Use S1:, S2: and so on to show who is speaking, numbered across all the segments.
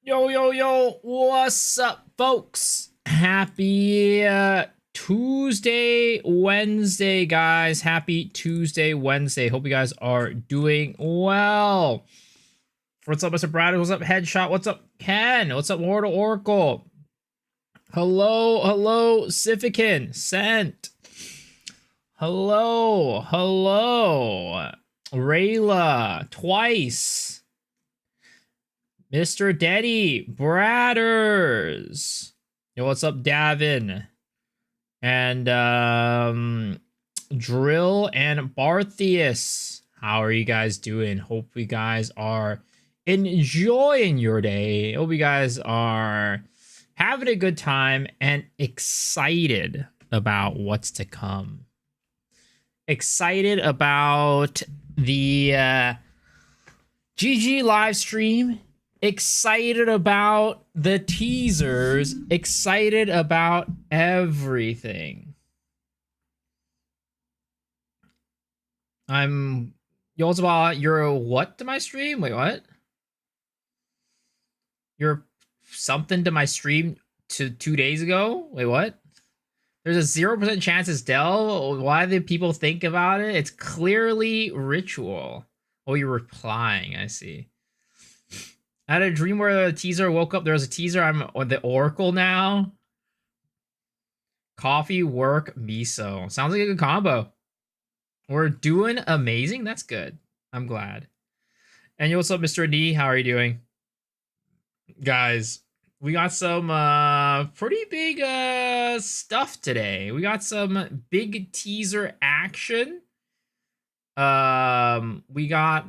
S1: Yo, yo, yo, what's up, folks? Happy Tuesday, Wednesday, guys. Happy Tuesday, Wednesday. Hope you guys are doing well. What's up, Mr. Brad? What's up, Headshot? What's up, Ken? What's up, Mortal Oracle? Hello, Sifican. Sent. Hello, Rayla, twice. Mr. Deddy, Bradders. Yo, what's up, Davin? And Drill and Bartheus. How are you guys doing? Hope you guys are enjoying your day. Hope you guys are having a good time and excited about what's to come. Excited about the GG live stream. Excited about the teasers, excited about everything. Yo, it's about your what to my stream? Wait, what? You're something to my stream 2 days ago? Wait, what? There's a 0% chance it's Dell. Why do people think about it? It's clearly ritual. Oh, you're replying, I see. I had a dream where the teaser woke up. There was a teaser. I'm on the Oracle now. Coffee, work, miso. Sounds like a good combo. We're doing amazing. That's good. I'm glad. And yo, what's up, Mr. D? How are you doing? Guys, we got some pretty big stuff today. We got some big teaser action. We got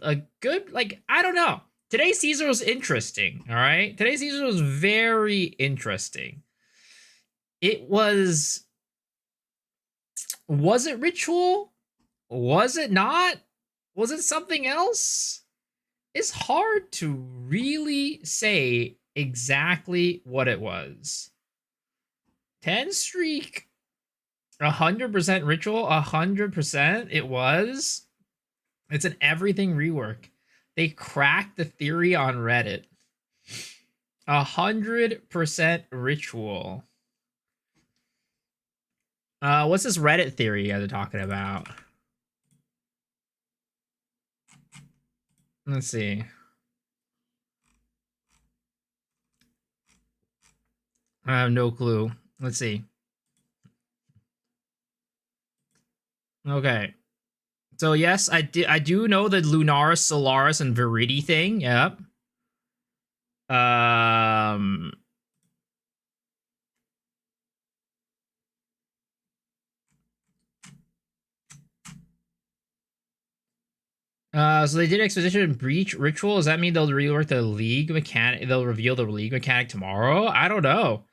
S1: a good, like, I don't know. Today's teaser was interesting, all right? Today's teaser was very interesting. It was it ritual? Was it not? Was it something else? It's hard to really say exactly what it was. 10 streak, 100% ritual, 100% it was. It's an everything rework. They cracked the theory on Reddit. 100% ritual. What's this Reddit theory you guys are talking about? Let's see. I have no clue. Let's see. Okay. So yes, I do know the Lunaris, Solaris, and Viridi thing. Yep. So they did Exposition and Breach Ritual. Does that mean they'll rework the league mechanic? They'll reveal the league mechanic tomorrow? I don't know.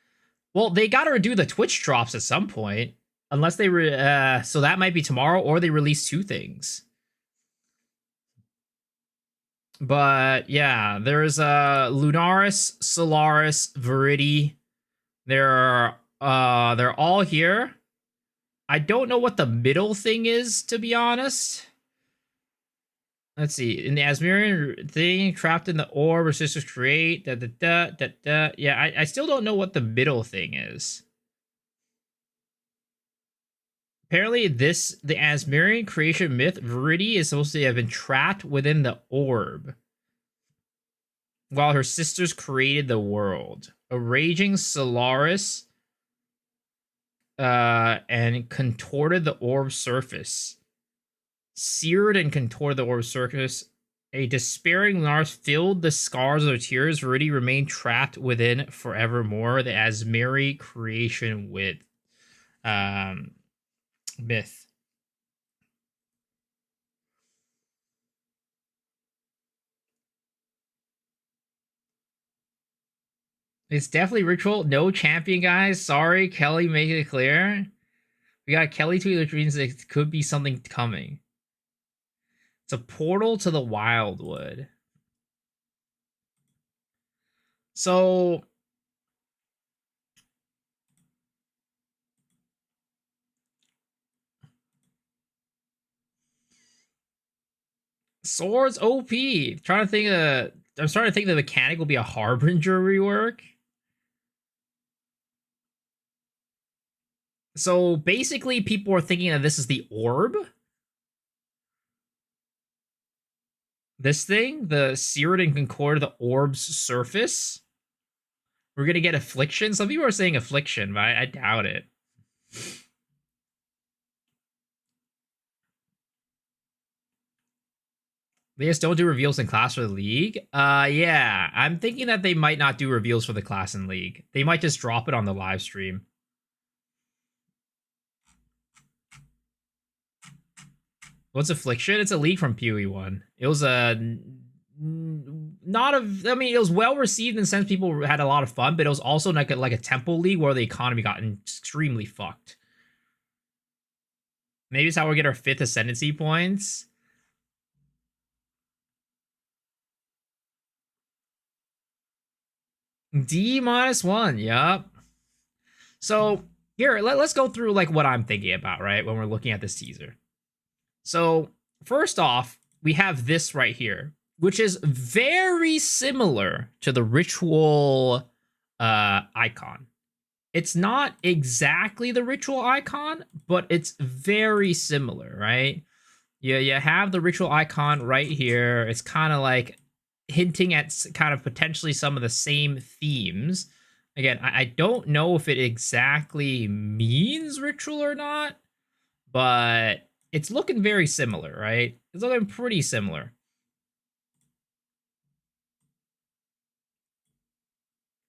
S1: Well, they got to redo the Twitch drops at some point. Unless they so that might be tomorrow, or they release 2 things. But yeah, there's Lunaris, Solaris, Viridi. They're all here. I don't know what the middle thing is, to be honest. Let's see. In the Asmirian thing, trapped in the orb, resistors create. Yeah, I still don't know what the middle thing is. Apparently, the Asmirian creation myth, Viridi, is supposed to have been trapped within the orb while her sisters created the world. A raging Solaris and contorted the orb surface. Seared and contorted the orb surface. A despairing Lars filled the scars of their tears. Viridi remained trapped within forevermore. The Asmiri creation with myth. It's definitely ritual. No champion, guys. Sorry, Kelly made it clear. We got Kelly tweet, which means it could be something coming. It's a portal to the Wildwood. So Swords OP. Trying to think of I'm starting to think the mechanic will be a Harbinger rework. So basically, people are thinking that this is the orb. This thing, the Seared and Concord, the orb's surface. We're gonna get Affliction. Some people are saying Affliction, but I doubt it. They just don't do reveals in class or the league. Yeah, I'm thinking that they might not do reveals for the class and league. They might just drop it on the live stream. What's Affliction? It's a league from PoE1. It was a not a. I mean, it was well received in the sense people had a lot of fun, but it was also like a temple league where the economy got extremely fucked. Maybe it's how we get our 5th ascendancy points. D-1, yep. So here, let's go through like what I'm thinking about, right, when we're looking at this teaser. So first off, we have this right here, which is very similar to the ritual icon. It's not exactly the ritual icon, but it's very similar, right? You have the ritual icon right here. It's kind of like hinting at kind of potentially some of the same themes. Again, I don't know if it exactly means ritual or not, but it's looking very similar, right? It's looking pretty similar.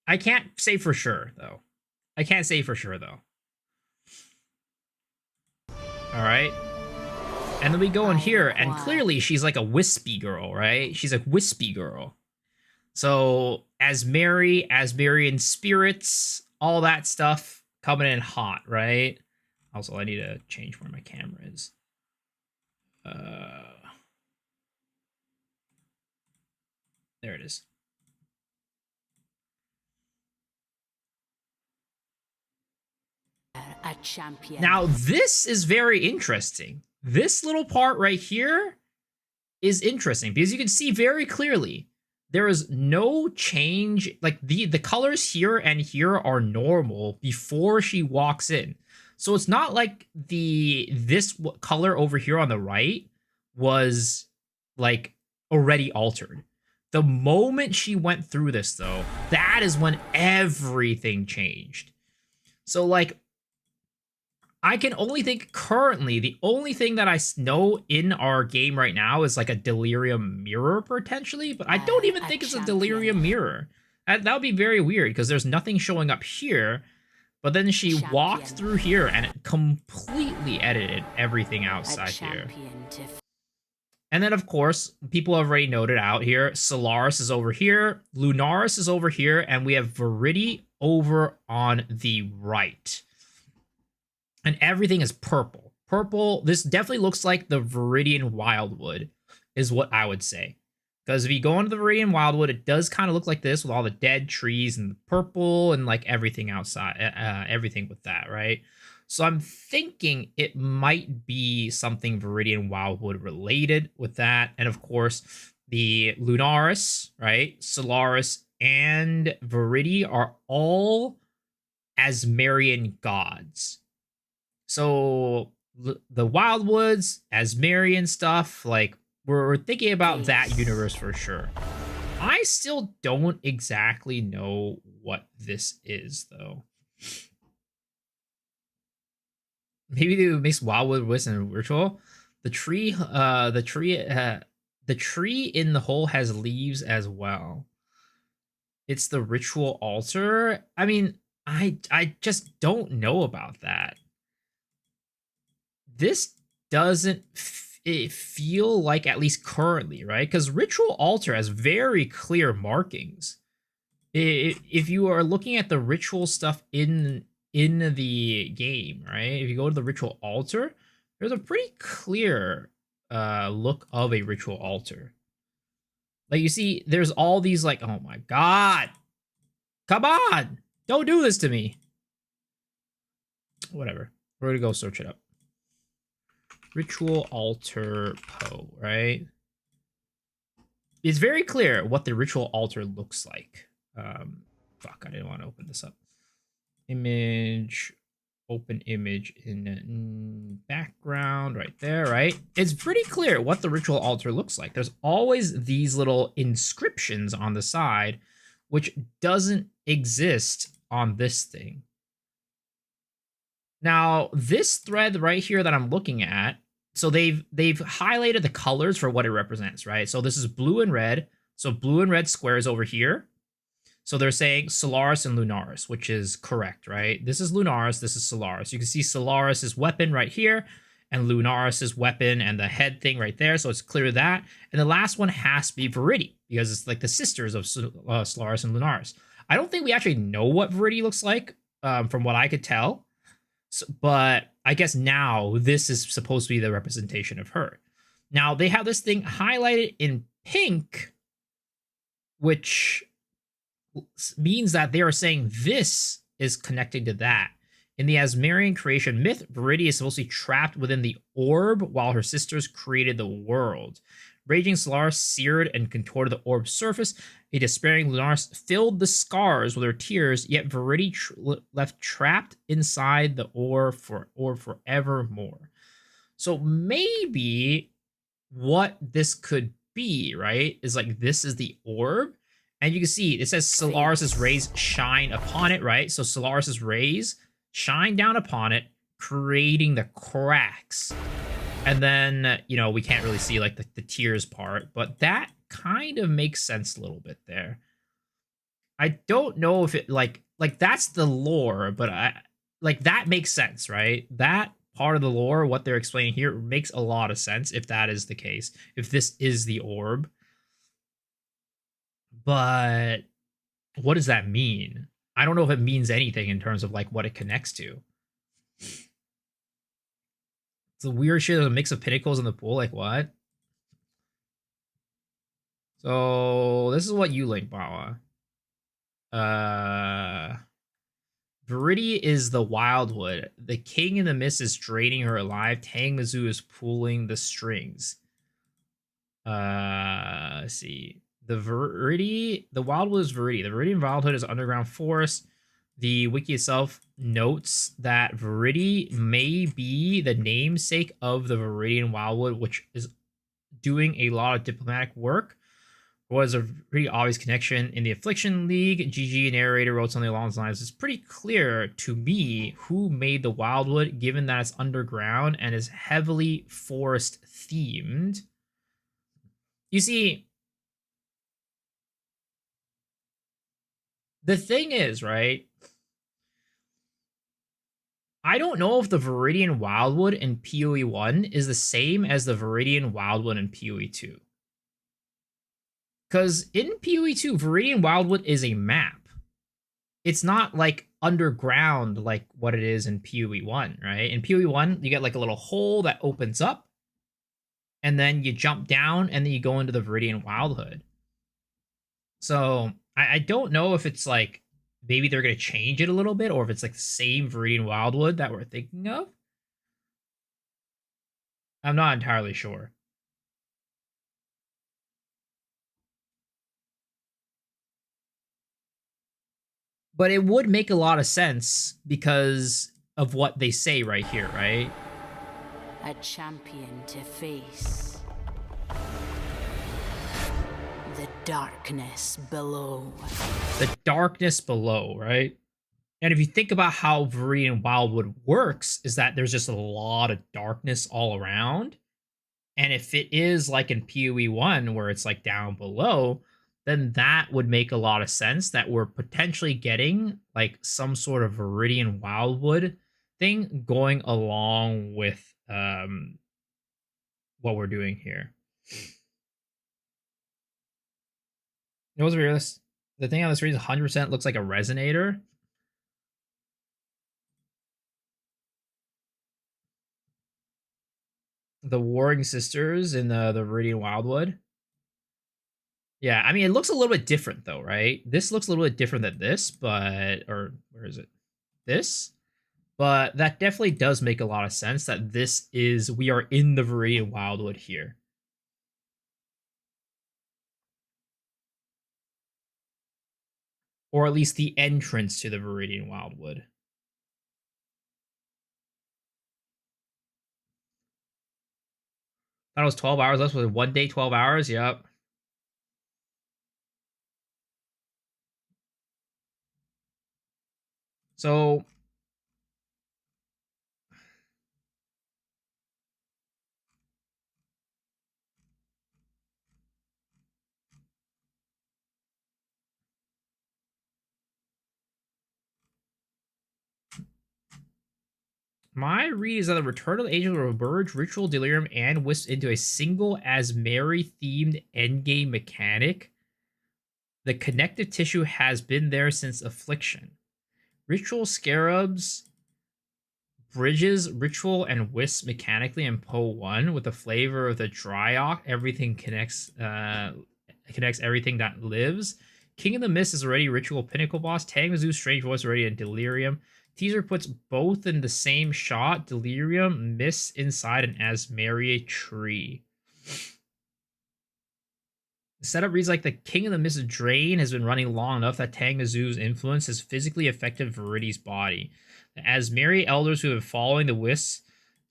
S1: I can't say for sure, though. I can't say for sure, though. All right. And then we go in here, and clearly she's like a wispy girl, right? She's a wispy girl. So Asmarian spirits, all that stuff coming in hot, right? Also, I need to change where my camera is. There it is.
S2: A champion.
S1: Now, this is very interesting. This little part right here is interesting because you can see very clearly there is no change. Like the colors here and here are normal before she walks in. So it's not like this color over here on the right was like already altered. The moment she went through this, though, that is when everything changed. So like, I can only think currently, the only thing that I know in our game right now is like a delirium mirror potentially, but I don't even think it's a delirium mirror. That would be very weird because there's nothing showing up here, but then she walked through here and it completely edited everything outside here. And then, of course, people have already noted out here, Solaris is over here, Lunaris is over here, and we have Viridi over on the right. And everything is purple. Purple, this definitely looks like the Viridian Wildwood, is what I would say. Because if you go into the Viridian Wildwood, it does kind of look like this with all the dead trees and the purple and like everything outside, everything with that, right? So I'm thinking it might be something Viridian Wildwood related with that. And of course, the Lunaris, right? Solaris and Viridi are all Asmarian gods. So the Wildwoods, Asmarian stuff, like we're thinking about that universe for sure. I still don't exactly know what this is, though. Maybe they mix Wildwood with and ritual. The tree in the hole has leaves as well. It's the ritual altar. I mean, I just don't know about that. This doesn't feel like, at least currently, right? Because ritual altar has very clear markings. If you are looking at the ritual stuff in the game, right? If you go to the ritual altar, there's a pretty clear look of a ritual altar. Like you see, there's all these like, oh my god, come on, don't do this to me. Whatever, we're gonna go search it up. Ritual altar Poe, right? it's very clear what the ritual altar looks like. Fuck, I didn't want to open this up. Image, open image in background right there, right? It's pretty clear what the ritual altar looks like. There's always these little inscriptions on the side, which doesn't exist on this thing. Now, this thread right here that I'm looking at, so they've highlighted the colors for what it represents, right? So this is blue and red. So blue and red squares over here. So they're saying Solaris and Lunaris, which is correct, right? This is Lunaris, this is Solaris. You can see Solaris's weapon right here and Lunaris's weapon and the head thing right there. So it's clear that. And the last one has to be Viridi because it's like the sisters of Solaris and Lunaris. I don't think we actually know what Viridi looks like from what I could tell. So, but I guess now this is supposed to be the representation of her. Now they have this thing highlighted in pink, which means that they are saying this is connecting to that. In the Asmarian creation myth, Viridi is supposed to be trapped within the orb while her sisters created the world. Raging Solaris seared and contorted the orb's surface. A despairing Lunaris filled the scars with her tears, yet Viridi left trapped inside the orb forevermore. So maybe what this could be, right, is like this is the orb. And you can see it says Solaris's rays shine upon it, right? So Solaris's rays shine down upon it, creating the cracks. And then, you know, we can't really see like the tears part, but that kind of makes sense a little bit there. I don't know if it like that's the lore, but that makes sense, right? That part of the lore, what they're explaining here, makes a lot of sense if that is the case, if this is the orb. But what does that mean? I don't know if it means anything in terms of like what it connects to. It's a weird shit of a mix of pinnacles in the pool. Like what? So this is what you link, Bawa. Viridi is the wildwood. The king in the mist is draining her alive. Tang Mizzou is pulling the strings. Let's see. The wildwood is Viridi. The Viridian wildwood is underground forest. The wiki itself notes that Viridi may be the namesake of the Viridian wildwood, which is doing a lot of diplomatic work. Was a pretty obvious connection in the Affliction League. GG narrator wrote something along those lines. It's pretty clear to me who made the wildwood, given that it's underground and is heavily forest themed. You see, the thing is, right? I don't know if the Viridian Wildwood in PoE 1 is the same as the Viridian Wildwood in PoE 2. Because in PoE 2, Viridian Wildwood is a map. It's not like underground like what it is in PoE 1, right? In PoE 1, you get like a little hole that opens up, and then you jump down, and then you go into the Viridian Wildwood. So I don't know if it's like maybe they're going to change it a little bit, or if it's like the same Viridian Wildwood that we're thinking of. I'm not entirely sure. But it would make a lot of sense because of what they say right here, right?
S2: A champion to face. The darkness below.
S1: The darkness below, right? And if you think about how Viridian Wildwood works, is that there's just a lot of darkness all around. And if it is like in PoE 1, where it's like down below, then that would make a lot of sense that we're potentially getting like some sort of Viridian Wildwood thing going along with what we're doing here. You know what's weird? The thing on the screen is 100% looks like a resonator. The Warring Sisters in the Viridian Wildwood. Yeah, I mean, it looks a little bit different though, right? This looks a little bit different than this, but, or where is it? This? But that definitely does make a lot of sense that this is, we are in the Viridian Wildwood here. Or at least the entrance to the Viridian Wildwood. Thought it was 12 hours less. Was it 1 day, 12 hours? Yep. So my read is that the Return of the Angels will merge Ritual, Delirium, and Wisp into a single Asmeri-themed endgame mechanic. The connective tissue has been there since Affliction. Ritual Scarabs bridges Ritual and Wisp mechanically in Poe 1 with the flavor of the Dryok. Everything connects everything that lives. King of the Mist is already Ritual Pinnacle boss. Tang Mizzou's Strange Voice already in Delirium. Teaser puts both in the same shot. Delirium, Mist inside an Asmeri tree. The setup reads like the King of the Mist Drain has been running long enough that Tang Mizzou's influence has physically affected Viridi's body. The Asmeri elders who have been following the Wisp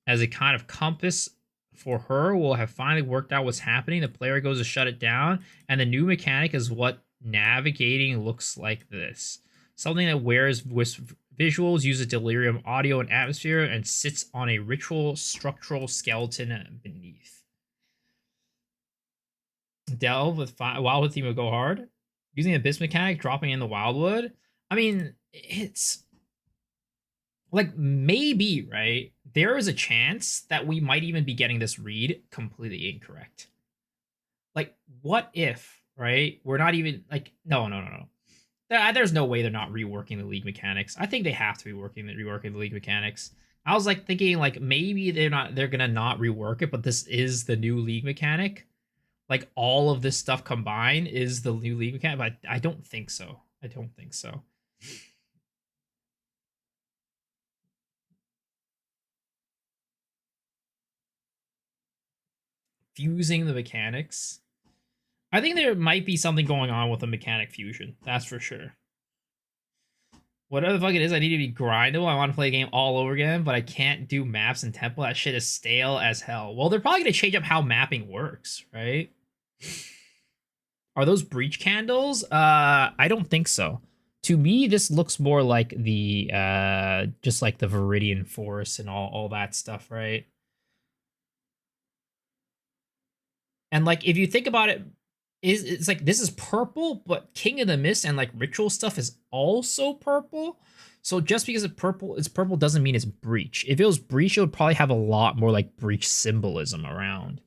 S1: as a kind of compass for her will have finally worked out what's happening. The player goes to shut it down, and the new mechanic is what navigating looks like this. Something that wears Wisp visuals, uses delirium audio and atmosphere, and sits on a ritual structural skeleton beneath. Delve with Wildwood theme will go hard. Using Abyss mechanic, dropping in the Wildwood. I mean, it's like maybe, right? There is a chance that we might even be getting this read completely incorrect. Like, what if, right? We're not even like, no. There's no way they're not reworking the league mechanics. I think they have to be reworking the league mechanics. I was like thinking like maybe they're gonna not rework it, but this is the new league mechanic. Like all of this stuff combined is the new league mechanic, but I don't think so. I don't think so. Fusing the mechanics. I think there might be something going on with the mechanic fusion. That's for sure. Whatever the fuck it is, I need to be grindable. I want to play a game all over again, but I can't do maps and temple. That shit is stale as hell. Well, they're probably going to change up how mapping works, right? Are those breach candles? I don't think so. To me, this looks more like the just like the Viridian Forest and all that stuff, right? And like if you think about it, it's like this is purple, but King of the Mist and like ritual stuff is also purple. So just because it's purple doesn't mean it's breach. If it was breach, it would probably have a lot more like breach symbolism around.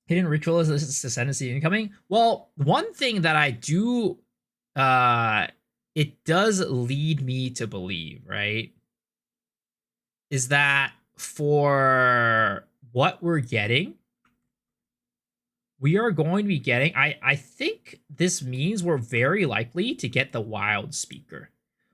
S1: Hidden ritual is ascendancy incoming. Well, one thing that I do, it does lead me to believe, right, is that for what we're getting, we are going to be getting, I think this means we're very likely to get the Wild Speaker.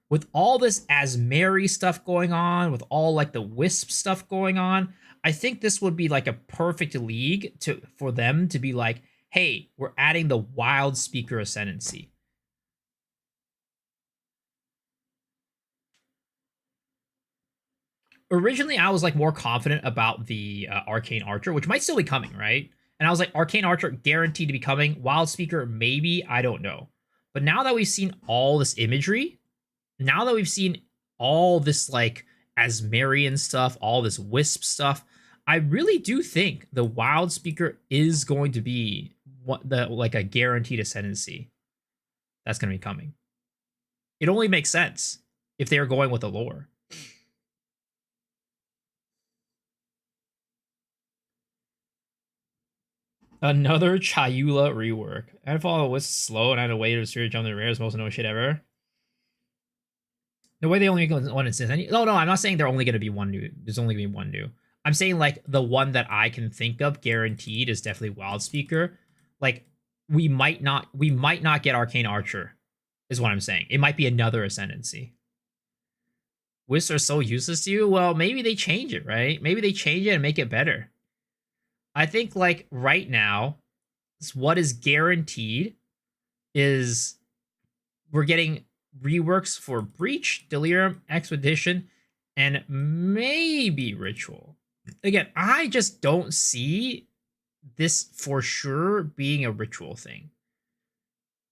S1: With all this Asmeri stuff going on, with all like the Wisp stuff going on, I think this would be like a perfect league for them to be like, hey, we're adding the Wild Speaker Ascendancy. Originally, I was like more confident about the Arcane Archer, which might still be coming, right? And I was like, Arcane Archer guaranteed to be coming. Wild Speaker, maybe, I don't know. But now that we've seen all this imagery, now that we've seen all this like Asmerian stuff, all this Wisp stuff, I really do think the Wild Speaker is going to be like a guaranteed ascendancy that's going to be coming. It only makes sense if they are going with the lore. Another Chayula rework. I follow was slow and I had a way to spirit jump the rares, most annoying shit ever. The way they only make one instance. No, I'm not saying they're only going to be one new. There's only going to be one new. I'm saying like the one that I can think of guaranteed is definitely Wild Speaker. Like we might not get Arcane Archer, is what I'm saying. It might be another ascendancy. Wisps are so useless to you. Well, maybe they change it, right? Maybe they change it and make it better. I think like right now, what is guaranteed is we're getting reworks for Breach, Delirium, Expedition, and maybe Ritual. Again, I just don't see this for sure being a Ritual thing.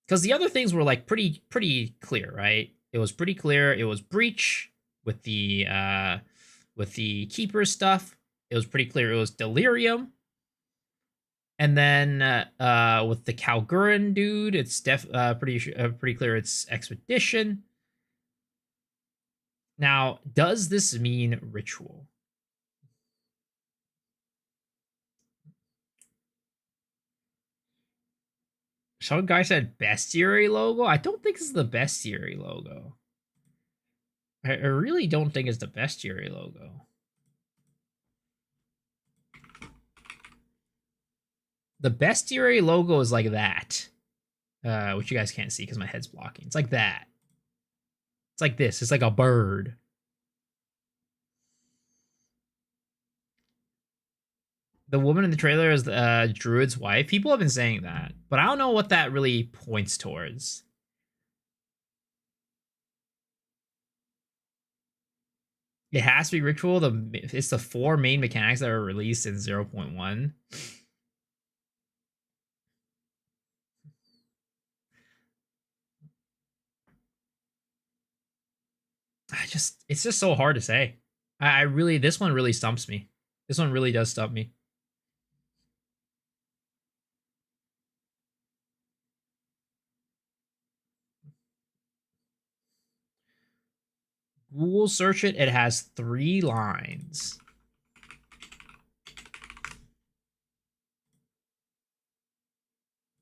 S1: Because the other things were like pretty clear, right? It was pretty clear. It was Breach with the Keeper stuff. It was pretty clear. It was Delirium. And then with the Kalgurin dude, it's pretty clear it's Expedition. Now, does this mean Ritual? Some guy said bestiary logo. I don't think this is the bestiary logo. I really don't think it's the bestiary logo. The bestiary logo is like that, which you guys can't see because my head's blocking. It's like that. It's like this. It's like a bird. The woman in the trailer is the Druid's wife. People have been saying that, but I don't know what that really points towards. It has to be Ritual. It's the 4 main mechanics that were released in 0.1. It's just so hard to say. I really, this one really stumps me. This one really does stump me. Google search it. It has 3 lines.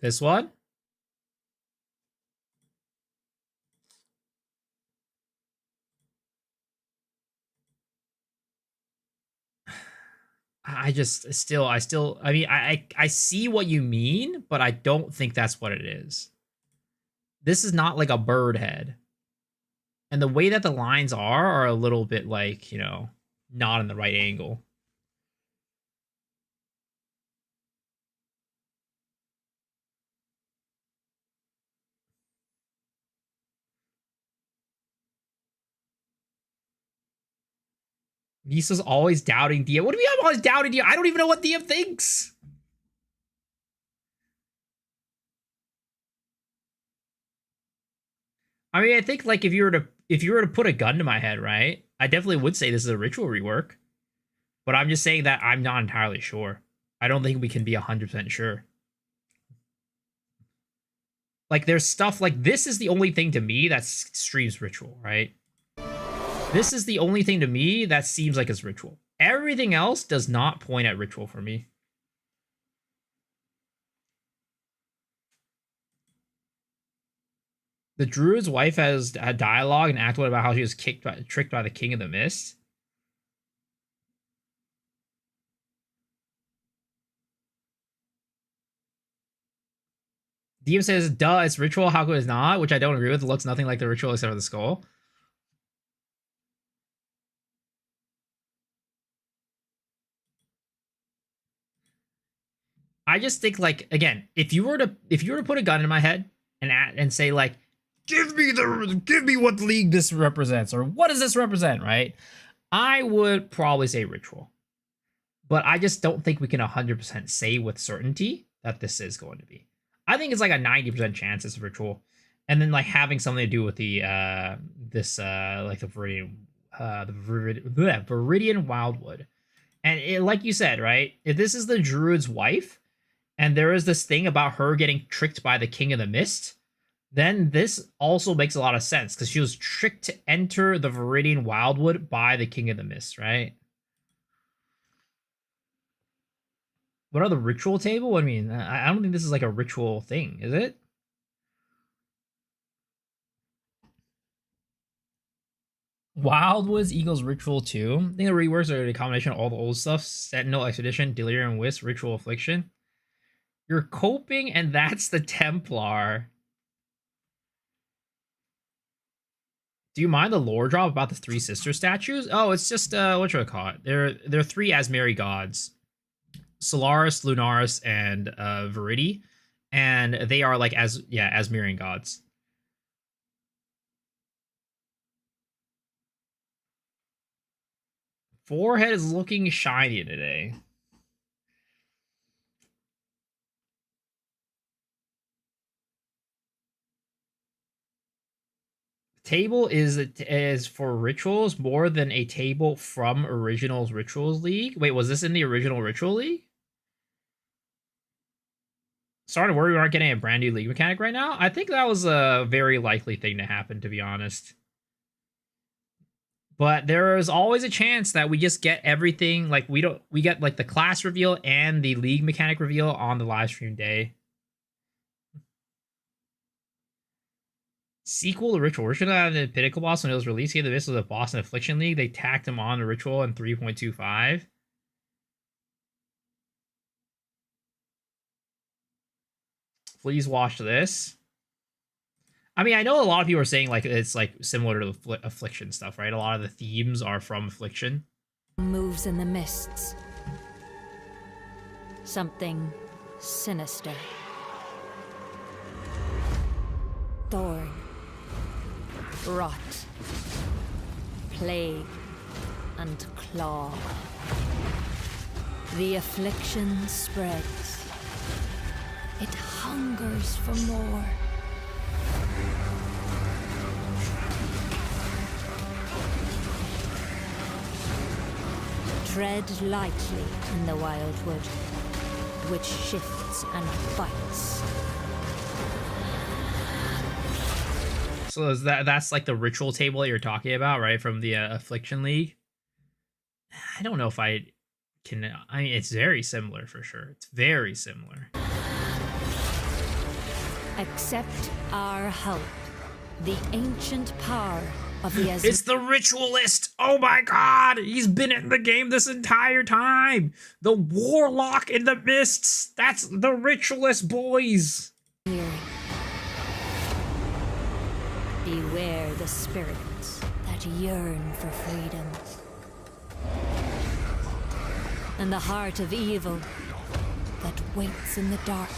S1: This one? I mean, I see what you mean, but I don't think that's what it is. This is not like a bird head. And the way that the lines are a little bit like, you know, not in the right angle. Misa's always doubting DM. What do you mean I'm always doubting DM? I don't even know what DM thinks. I mean, I think like if you were to put a gun to my head, right? I definitely would say this is a ritual rework. But I'm just saying that I'm not entirely sure. I don't think we can be 100% sure. Like there's stuff like this is the only thing to me that streams ritual, right? This is the only thing to me that seems like it's ritual. Everything else does not point at ritual for me. The druid's wife has a dialogue and acted about how she was tricked by the king of the mist. DM says, duh, it's ritual. How could it not? Which I don't agree with. It looks nothing like the ritual except for the skull. I just think like again, if you were to put a gun in my head and say like, give me what league this represents or what does this represent, right? I would probably say ritual. But I just don't think we can 100% say with certainty that this is going to be. I think it's like a 90% chance it's ritual. And then like having something to do with the like the Viridian Wildwood. And it, like you said, right? If this is the druid's wife, and there is this thing about her getting tricked by the King of the Mist, then this also makes a lot of sense because she was tricked to enter the Viridian Wildwood by the King of the Mist, right? What are the ritual table? I mean, I don't think this is like a ritual thing, is it? Wildwoods equals ritual 2. I think the reworks are a combination of all the old stuff. Sentinel Expedition, Delirium Wisp, Ritual Affliction. You're coping, and that's the Templar. Do you mind the lore drop about the 3 sister statues? Oh, it's just what should I call it? They're 3 Asmeri gods. Solaris, Lunaris, and Viridi, and they are like as mirroring gods. Forehead is looking shiny today. Table is for rituals more than a table from Originals Rituals League. Wait, was this in the original Ritual League? Starting to worry we aren't getting a brand new league mechanic right now. I think that was a very likely thing to happen, to be honest. But there is always a chance that we just get everything, like we get like the class reveal and the league mechanic reveal on the live stream day. Sequel to Ritual. Ritual had the Pinnacle boss when it was released. He had the Miss was a boss in Affliction League. They tacked him on the Ritual in 3.25. Please watch this. I mean, I know a lot of people are saying like it's like similar to the Affliction stuff, right? A lot of the themes are from Affliction.
S2: Moves in the mists. Something sinister. Thorn. Rot. Plague. And claw. The affliction spreads. It hungers for more. Tread lightly in the wildwood, which shifts and bites.
S1: So that's like the ritual table that you're talking about, right? From the Affliction League. I don't know if I can. I mean, it's very similar for sure. It's very similar.
S2: Accept our help. The ancient power of the Azure.
S1: It's the Ritualist! Oh my god! He's been in the game this entire time! The Warlock in the Mists! That's the Ritualist, boys!
S2: Beware the spirits that yearn for freedom. And the heart of evil that waits in the dark.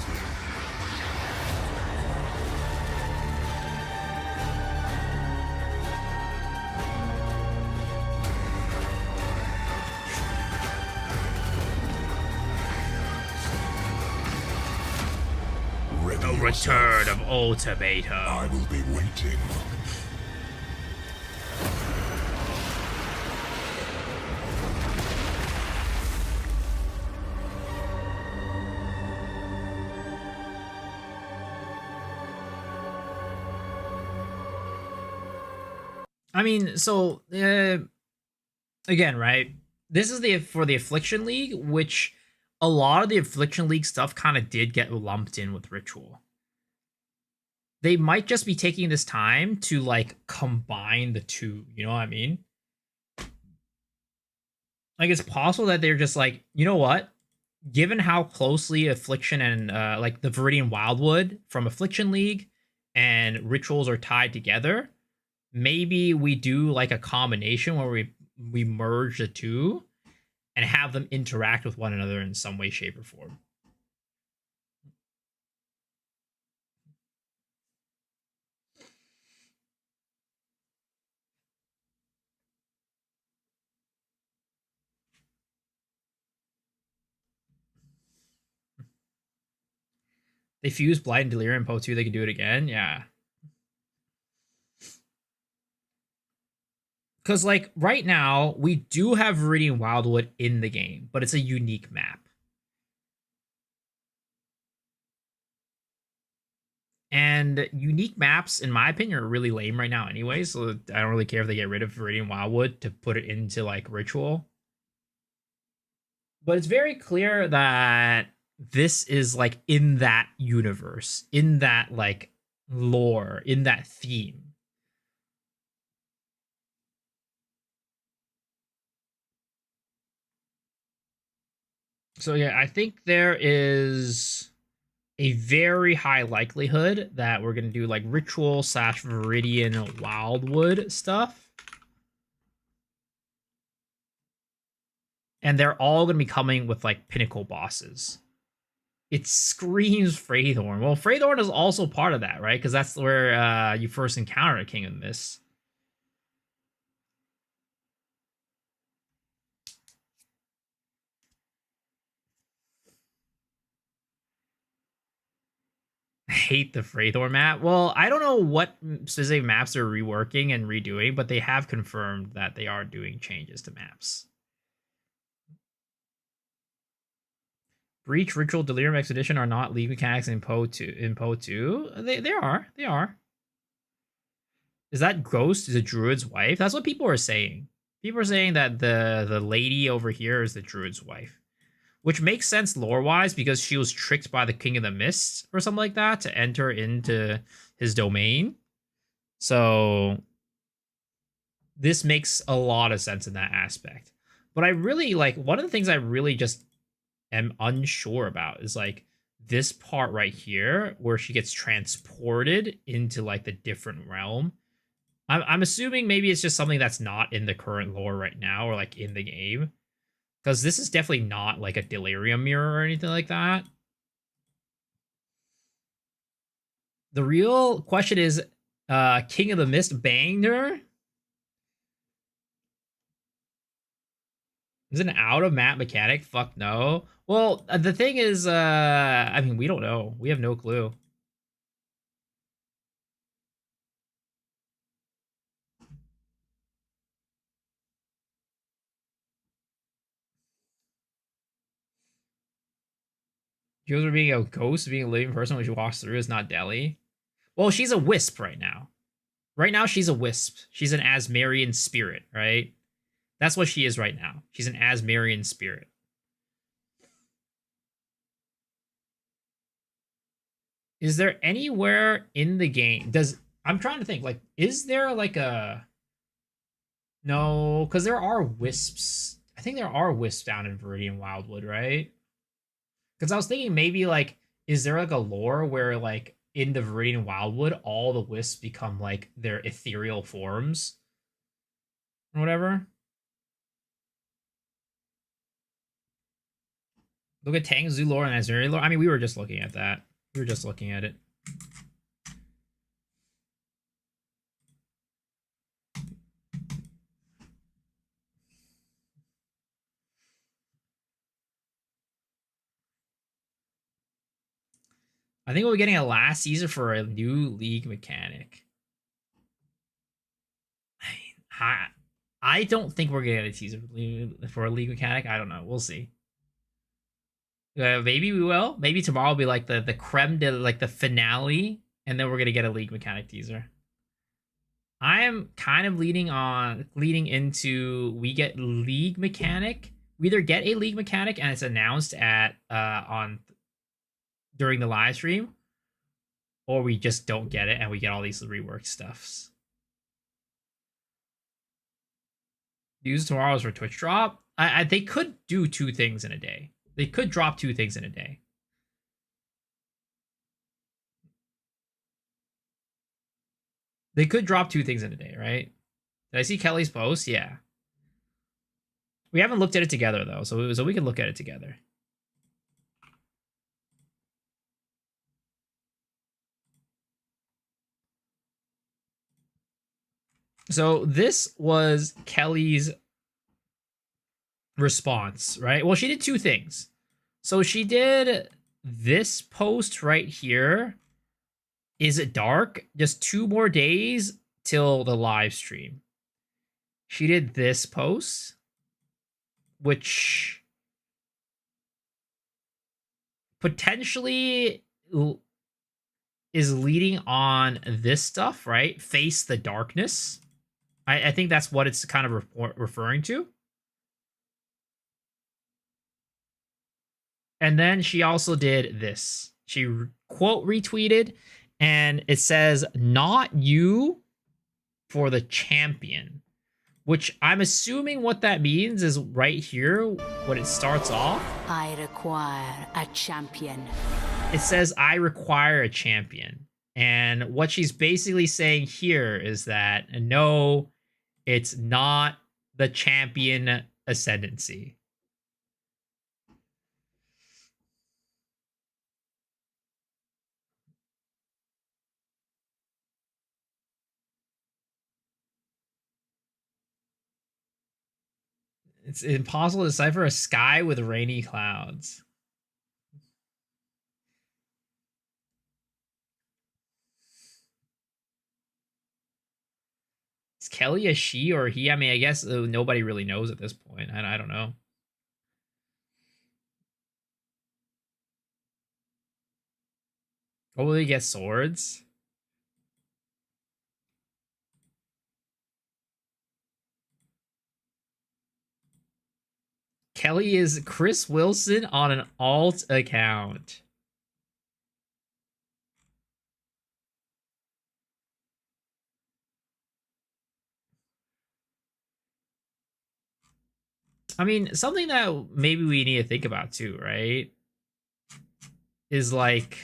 S1: The return of Ultimatum.
S3: I will be waiting.
S1: I mean, so again, right? This is for the Affliction League, which a lot of the Affliction League stuff kind of did get lumped in with Ritual. They might just be taking this time to like combine the two, you know what I mean? Like it's possible that they're just like, you know what? Given how closely Affliction and like the Viridian Wildwood from Affliction League and Rituals are tied together, maybe we do like a combination where we merge the two and have them interact with one another in some way, shape, or form. They fuse Blight and Delirium Po 2, they can do it again? Yeah. Because, like, right now, we do have Viridian Wildwood in the game, but it's a unique map. And unique maps, in my opinion, are really lame right now anyway, so I don't really care if they get rid of Viridian Wildwood to put it into, like, Ritual. But it's very clear that this is, like, in that universe, in that, like, lore, in that theme. So yeah, I think there is a very high likelihood that we're gonna do like Ritual / Viridian Wildwood stuff. and they're all going to be coming with like pinnacle bosses. It screams Freythorn. Well, Freythorn is also part of that, right? Because that's where you first encounter a King of Mist. I hate the Freythorn map. Well, I don't know what specific maps they're reworking and redoing, but they have confirmed that they are doing changes to maps. Breach, Ritual, Delirium Expedition are not League mechanics in Poe 2. In Poe 2? They are. They are. Is that Ghost is a druid's wife? That's what people are saying. People are saying that the lady over here is the druid's wife. Which makes sense lore-wise because she was tricked by the King of the Mist or something like that to enter into his domain. So this makes a lot of sense in that aspect. But I really like one of the things I really just am unsure about is like this part right here where she gets transported into like the different realm. I'm assuming maybe it's just something that's not in the current lore right now or like in the game. Because this is definitely not like a delirium mirror or anything like that. The real question is, King of the Mist banged her? Is it an out of map mechanic? Fuck no. Well, the thing is, I mean, we don't know. We have no clue. She goes from being a ghost to being a living person when she walks through is not Delhi. Well, she's a wisp right now. Right now, she's a wisp. She's an Asmarian spirit, right? That's what she is right now. She's an Asmarian spirit. Is there anywhere in the game I'm trying to think, like, is there like a no, because there are wisps. I think there are wisps down in Viridian Wildwood, right? Because I was thinking maybe like, is there like a lore where like in the Viridian Wildwood all the wisps become like their ethereal forms or whatever? Look at Tang Zoo lore and Azuri lore. I mean, we were just looking at that. We were just looking at it. I think we'll be getting a last season for a new league mechanic. I don't think we're gonna get a teaser for a league mechanic. I don't know. We'll see. Maybe we will. Maybe tomorrow will be like the creme de like the finale, and then we're gonna get a league mechanic teaser. I am kind of leading into we get league mechanic. We either get a league mechanic and it's announced at during the live stream, or we just don't get it and we get all these rework stuffs. Use tomorrow's for Twitch drop. They could do 2 things in a day. They could drop 2 things in a day. They could drop 2 things in a day, right? Did I see Kelly's post? Yeah. We haven't looked at it together though, so we can look at it together. So this was Kelly's response, right? Well, she did 2 things. So she did this post right here. Is it dark? Just 2 more days till the live stream. She did this post, which potentially is leading on this stuff, right? Face the darkness. I think that's what it's kind of referring to. And then she also did this. She quote retweeted, and it says, "Not you for the champion," which I'm assuming what that means is right here when it starts off.
S2: I require a champion.
S1: It says, "I require a champion." And what she's basically saying here is that no, it's not the champion ascendancy. It's impossible to decipher a sky with rainy clouds. Is Kelly a she or a he? I mean, I guess nobody really knows at this point. I don't know. Oh, will he get swords? Kelly is Chris Wilson on an alt account. I mean, something that maybe we need to think about too, right? Is like,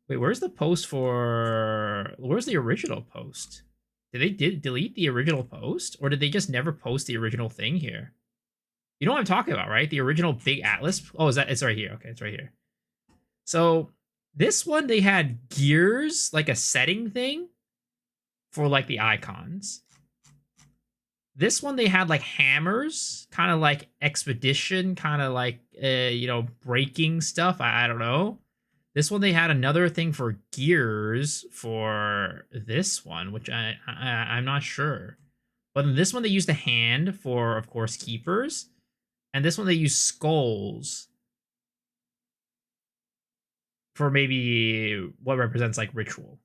S1: wait, where's the post for? Where's the original post? Did they delete the original post, or did they just never post the original thing here? You know what I'm talking about, right? The original big atlas. Oh, is that? It's right here. Okay, it's right here. So this one they had gears, like a setting thing for like the icons. This one they had like hammers, kind of like expedition, kind of like breaking stuff. I don't know. This one they had another thing for gears for this one, which I'm not sure. But in this one they used a hand for, of course, keepers, and this one they use skulls for maybe what represents like ritual.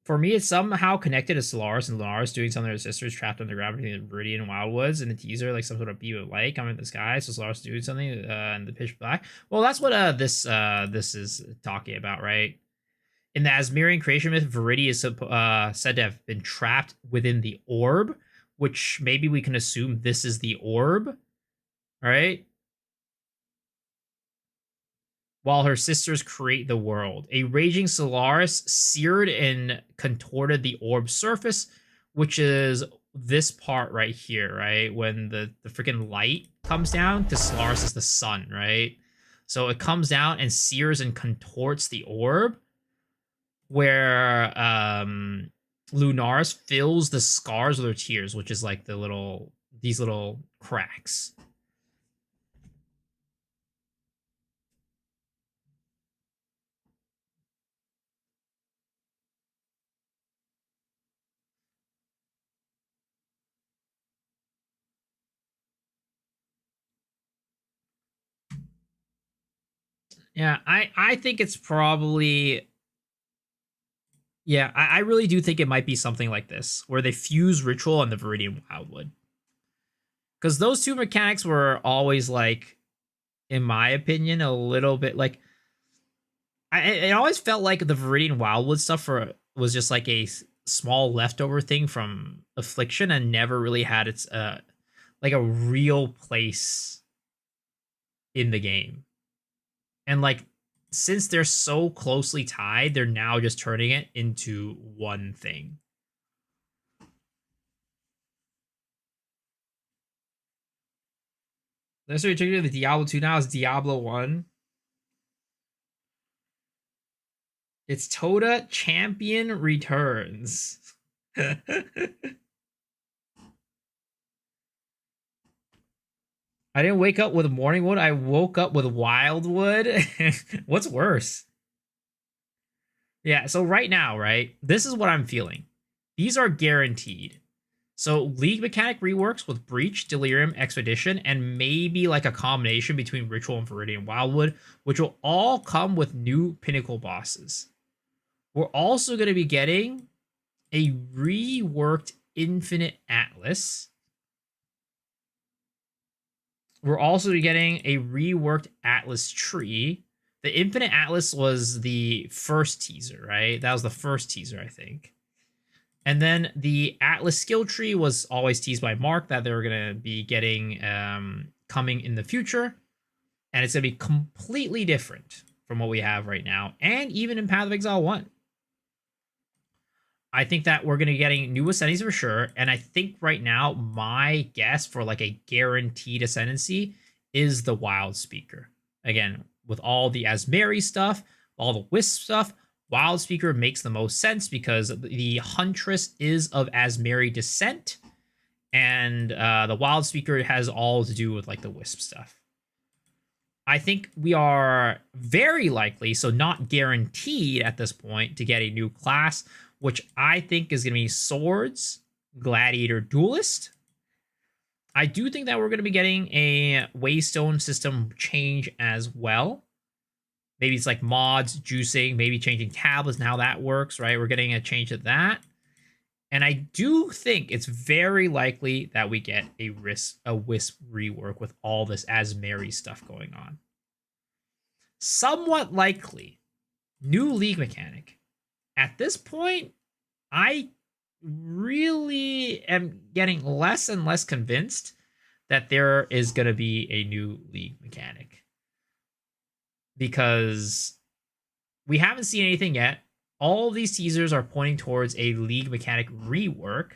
S1: For me, it's somehow connected to Solaris, and Solaris doing something to his sisters trapped underground between the Viridian and Wildwoods. In the teaser, like some sort of beam of light coming in the sky. So Solaris doing something in the pitch black. Well, that's what this is talking about, right? In the Asmerian creation myth, Viridian is said to have been trapped within the orb, which maybe we can assume this is the orb, right? While her sisters create the world. A raging Solaris seared and contorted the orb's surface, which is this part right here, right? When the freaking light comes down, to Solaris is the sun, right? So it comes down and sears and contorts the orb, where Lunaris fills the scars with her tears, which is like these little cracks. Yeah, I think it's probably, yeah, I really do think it might be something like this, where they fuse Ritual and the Viridian Wildwood. Because those two mechanics were always like, in my opinion, a little bit like, it always felt like the Viridian Wildwood stuff was just like a small leftover thing from Affliction and never really had its like a real place in the game. And like, since they're so closely tied, they're now just turning it into one thing. That's what you're the Diablo 2 now is Diablo 1. It's Toda Champion Returns. I didn't wake up with Morningwood. I woke up with Wildwood. What's worse? Yeah, so right now, right? This is what I'm feeling. These are guaranteed. So League mechanic reworks with Breach, Delirium, Expedition, and maybe like a combination between Ritual and Viridian Wildwood, which will all come with new Pinnacle bosses. We're also going to be getting a reworked Infinite Atlas. We're also getting a reworked Atlas tree. The Infinite Atlas was the first teaser, right? That was the first teaser, I think. And then the Atlas skill tree was always teased by Mark that they were going to be getting coming in the future. And it's going to be completely different from what we have right now. And even in Path of Exile 1. I think that we're going to be getting new Ascendancy for sure. And I think right now, my guess for like a guaranteed Ascendancy is the Wild Speaker. Again, with all the Asmeri stuff, all the wisp stuff, Wild Speaker makes the most sense because the Huntress is of Asmeri descent, and the Wild Speaker has all to do with like the wisp stuff. I think we are very likely, so not guaranteed at this point, to get a new class, which I think is going to be Swords, Gladiator, Duelist. I do think that we're going to be getting a Waystone system change as well. Maybe it's like mods, juicing, maybe changing tablets and how that works, right? We're getting a change to that. And I do think it's very likely that we get a Wisp rework with all this Asmeri stuff going on. Somewhat likely, new league mechanic. At this point, I really am getting less and less convinced that there is going to be a new league mechanic. Because we haven't seen anything yet. All of these teasers are pointing towards a league mechanic rework.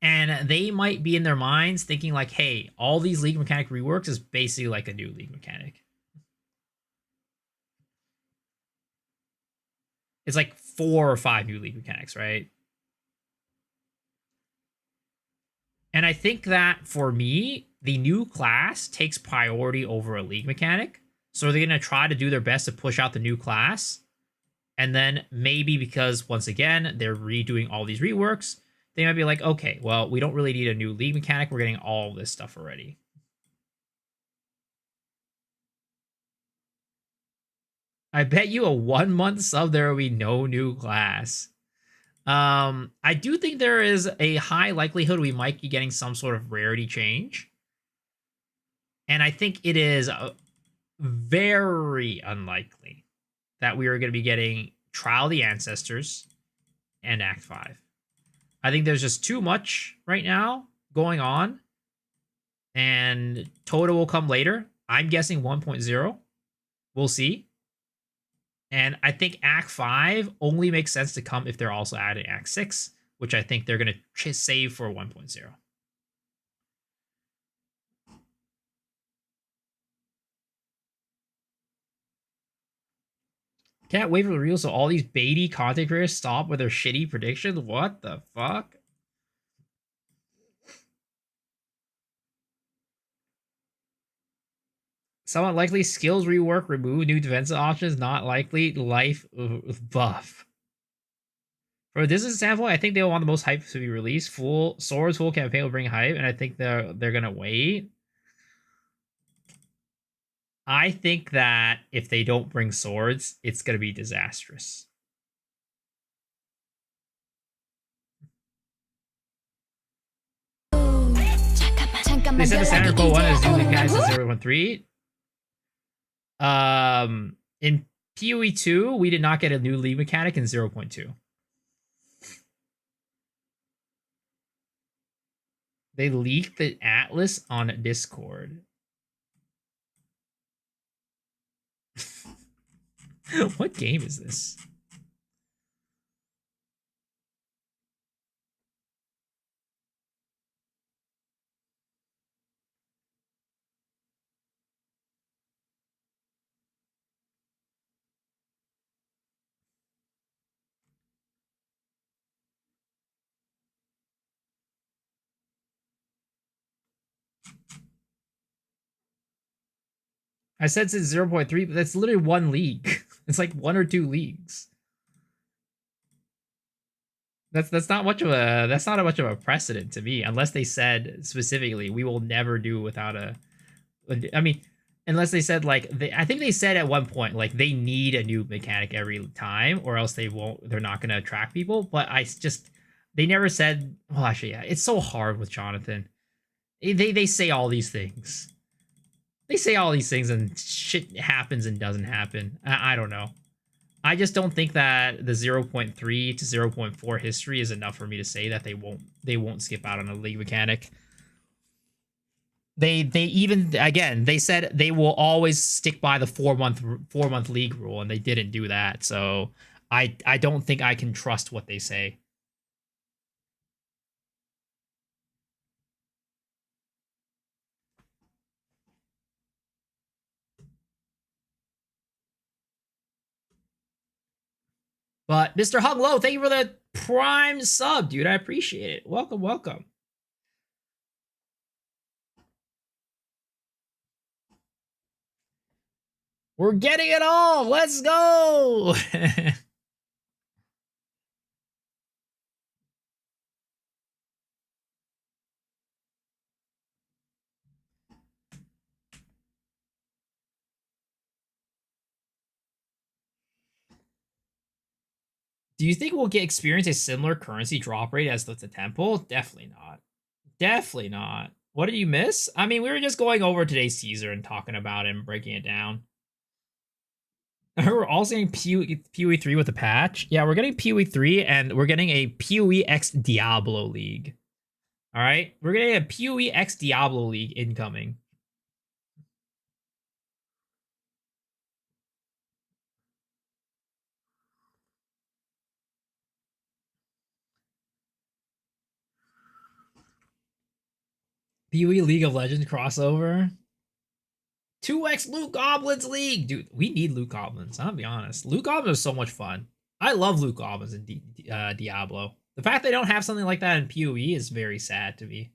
S1: And they might be in their minds thinking like, hey, all these league mechanic reworks is basically like a new league mechanic. It's like 4 or 5 new league mechanics, right? And I think that for me, the new class takes priority over a league mechanic. So they're going to try to do their best to push out the new class. And then maybe because, once again, they're redoing all these reworks, they might be like, okay, well, we don't really need a new league mechanic. We're getting all this stuff already. I bet you a 1 month sub, there will be no new class. I do think there is a high likelihood we might be getting some sort of rarity change. And I think it is very unlikely that we are going to be getting Trial of the Ancestors and Act 5. I think there's just too much right now going on. And Toto will come later. I'm guessing 1.0. We'll see. And I think Act 5 only makes sense to come if they're also adding Act 6, which I think they're going to save for 1.0. Can't wait for the real, so all these baity content creators stop with their shitty predictions? What the fuck? Somewhat likely, skills rework, remove new defensive options, not likely, life buff. For a distance standpoint, I think they will want the most hype to be released. Full campaign will bring hype, and I think they're gonna wait. I think that if they don't bring swords, it's gonna be disastrous. They said the standard quote 1 is usually guys to 0.3. In PoE 2, we did not get a new league mechanic in 0.2. They leaked the Atlas on Discord. What game is this? I said since 0.3, but that's literally one league. It's like 1 or 2 leagues. That's not much of a precedent to me, unless they said specifically we will never do without a. I mean, unless they said like I think they said at one point like they need a new mechanic every time, or else they're not going to attract people. But they never said. Well, actually, yeah, it's so hard with Jonathan. They say all these things. They say all these things and shit happens and doesn't happen. I don't know. I just don't think that the 0.3 to 0.4 history is enough for me to say that they won't skip out on a league mechanic. They even again they said they will always stick by the 4-month league rule, and they didn't do that. So I don't think I can trust what they say. But Mr. Hung Low, thank you for the prime sub, dude. I appreciate it. Welcome, welcome. We're getting it all. Let's go. Do you think we'll experience a similar currency drop rate as the temple? Definitely not. Definitely not. What did you miss? I mean, we were just going over today's teaser and talking about it and breaking it down. We're also getting PoE 3 with a patch. Yeah, we're getting PoE 3 and we're getting a PoE X Diablo League. All right, we're getting a PoE X Diablo League incoming. PoE League of Legends crossover. 2x Loot Goblins League. Dude, we need Loot Goblins. I'll be honest. Loot Goblins are so much fun. I love Loot Goblins in Diablo. The fact they don't have something like that in PoE is very sad to me.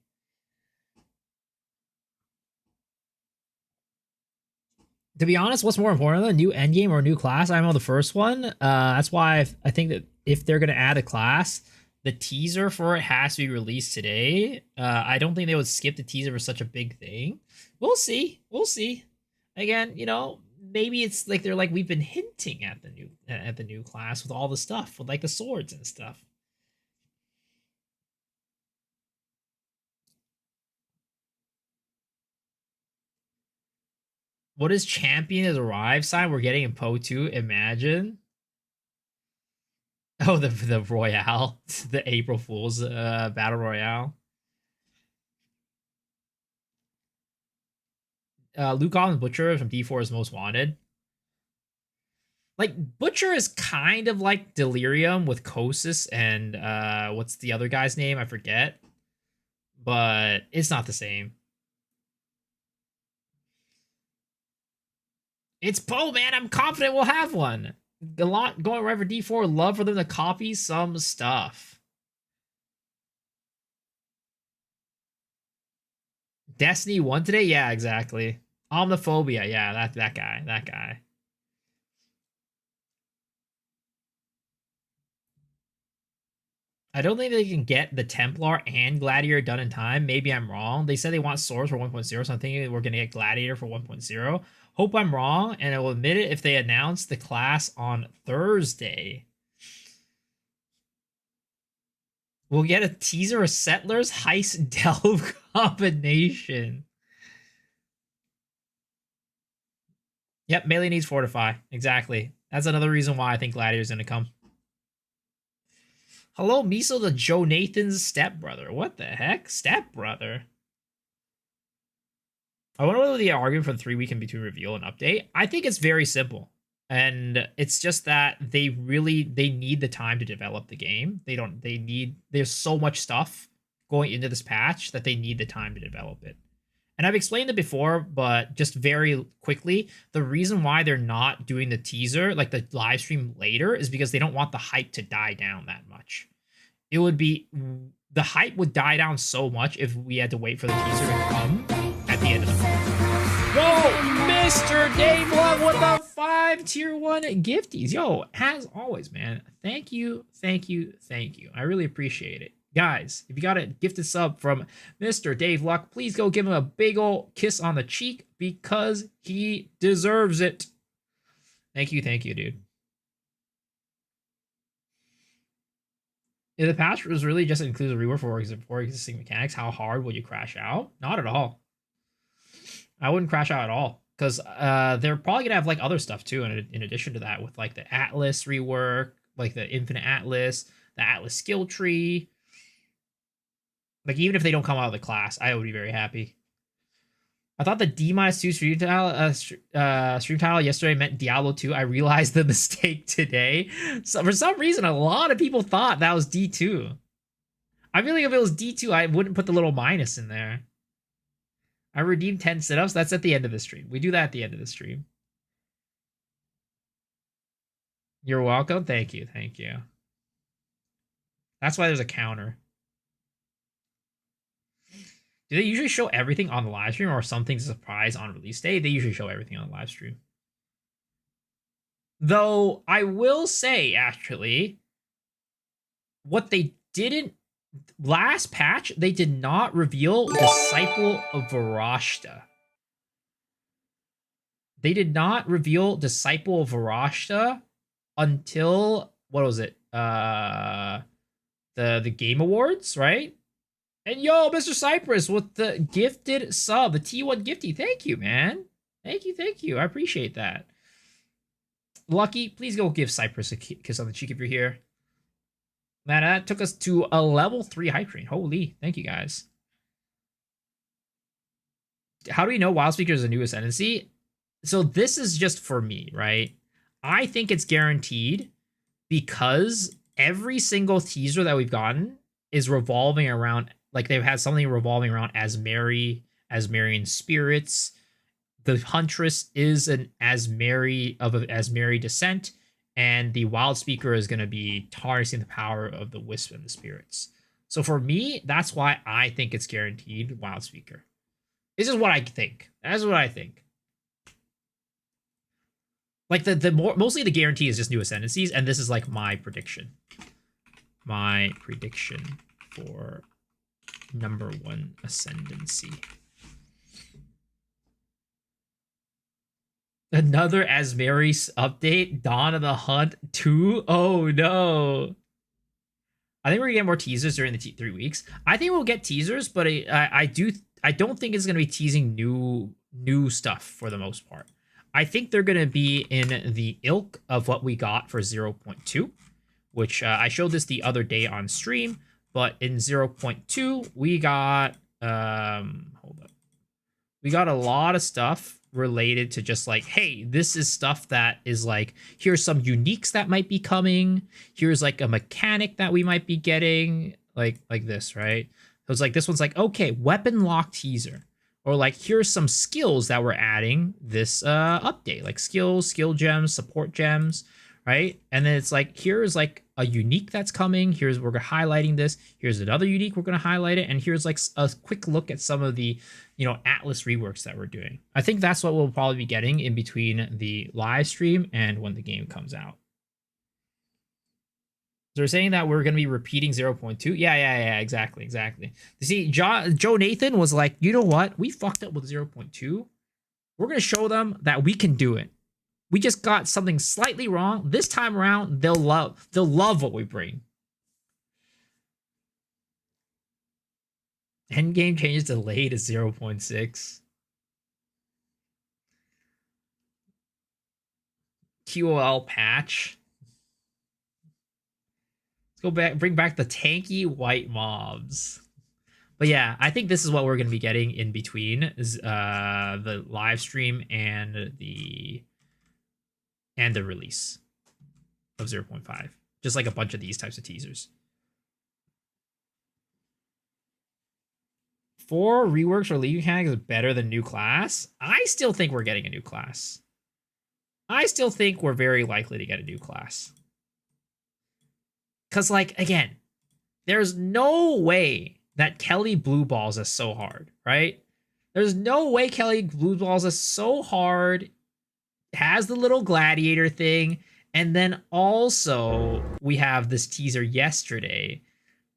S1: To be honest, what's more important, a new endgame or a new class? I know the first one. That's why I think that if they're going to add a class, the teaser for it has to be released today. I don't think they would skip the teaser for such a big thing. We'll see. We'll see. Again, you know, maybe it's like they're like we've been hinting at the new class with all the stuff with like the swords and stuff. What is champion has arrived sign we're getting in Po 2? Imagine. Oh, the Royale, the April Fool's Battle Royale. Luke Collins Butcher from D4 is most wanted. Like Butcher is kind of like Delirium with Kosis and what's the other guy's name? I forget. But it's not the same. It's Poe, man. I'm confident we'll have one. A lot going right for D4. Love for them to copy some stuff. Destiny 1 today? Yeah, exactly. Omniphobia. Yeah, that guy. That guy. I don't think they can get the Templar and Gladiator done in time. Maybe I'm wrong. They said they want Swords for 1.0, so I'm thinking we're going to get Gladiator for 1.0. Hope I'm wrong, and I will admit it if they announce the class on Thursday. We'll get a teaser of Settlers Heist Delve combination. Yep, melee needs Fortify. Exactly. That's another reason why I think Gladiator's going to come. Hello, Miso the Joe Nathan's stepbrother. What the heck? Stepbrother? I wonder whether the argument for the 3 week in between reveal and update. I think it's very simple. And it's just that they need the time to develop the game. There's so much stuff going into this patch that they need the time to develop it. And I've explained it before, but just very quickly, the reason why they're not doing the teaser, like the live stream later, is because they don't want the hype to die down that much. The hype would die down so much if we had to wait for the teaser to come at the end of the month. Yo, Mr. Dave Love with the 5 tier 1 gifties. Yo, as always, man, thank you. I really appreciate it. Guys, if you got a gifted sub from Mr. Dave Luck, please go give him a big ol' kiss on the cheek because he deserves it. Thank you, dude. If the patch was really just includes a rework for existing mechanics, how hard will you crash out? Not at all. I wouldn't crash out at all because they're probably gonna have like other stuff too in addition to that with like the Atlas rework, like the Infinite Atlas, the Atlas skill tree. Like, even if they don't come out of the class, I would be very happy. I thought the D-2 stream title yesterday meant Diablo 2. I realized the mistake today. So for some reason, a lot of people thought that was D2. I feel like if it was D2, I wouldn't put the little minus in there. I redeemed 10 sit-ups. That's at the end of the stream. We do that at the end of the stream. You're welcome. Thank you. Thank you. That's why there's a counter. Do they usually show everything on the live stream or something to surprise on release day? They usually show everything on the live stream. Though I will say, actually, what they didn't last patch, they did not reveal Disciple of Varashta. They did not reveal Disciple of Varashta until what was it? The Game Awards, right? And yo, Mr. Cypress with the gifted sub, the T1 gifty. Thank you, man. Thank you. I appreciate that. Lucky, please go give Cypress a kiss on the cheek if you're here. Man, that took us to a level 3 hype train. Holy, thank you guys. How do we know Wild Speaker is the new ascendancy? So this is just for me, right? I think it's guaranteed because every single teaser that we've gotten is revolving around, like they've had something revolving around Asmarian spirits. The Huntress is an Asmari descent, and the Wild Speaker is going to be harnessing the power of the Wisp and the spirits. So for me, that's why I think it's guaranteed Wild Speaker. This is what I think. That's what I think. Like mostly the guarantee is just new ascendancies, and this is like my prediction. My prediction for number 1 ascendancy. Another Asmari update, Dawn of the Hunt 2. Oh no. I think we're gonna get more teasers during the 3 weeks. I think we'll get teasers, but I don't think it's gonna be teasing new stuff for the most part. I think they're gonna be in the ilk of what we got for 0.2, which I showed this the other day on stream. But in 0.2, we got hold up. We got a lot of stuff related to just like, hey, this is stuff that is like, here's some uniques that might be coming. Here's like a mechanic that we might be getting, like this, right? So it's like, this one's like, okay, weapon lock teaser. Or like, here's some skills that we're adding this update, like skills, skill gems, support gems, right? And then it's like, here's like a unique that's coming. Here's, we're highlighting this. Here's another unique, we're going to highlight it. And here's like a quick look at some of the, Atlas reworks that we're doing. I think that's what we'll probably be getting in between the live stream and when the game comes out. So they're saying that we're going to be repeating 0.2. Yeah, exactly. You see, Joe Nathan was like, you know what? We fucked up with 0.2. We're going to show them that we can do it. We just got something slightly wrong. This time around, they'll love what we bring. Endgame changes delayed to 0.6. QOL patch. Let's go back, bring back the tanky white mobs. But yeah, I think this is what we're going to be getting in between is the live stream and the release of 0.5. Just like a bunch of these types of teasers. 4 reworks or league mechanics is better than new class. I still think we're getting a new class. I still think we're very likely to get a new class. Because, like, again, there's no way that Kelly blue balls us so hard, right? There's no way Kelly blue balls us so hard, has the little gladiator thing, and then also we have this teaser yesterday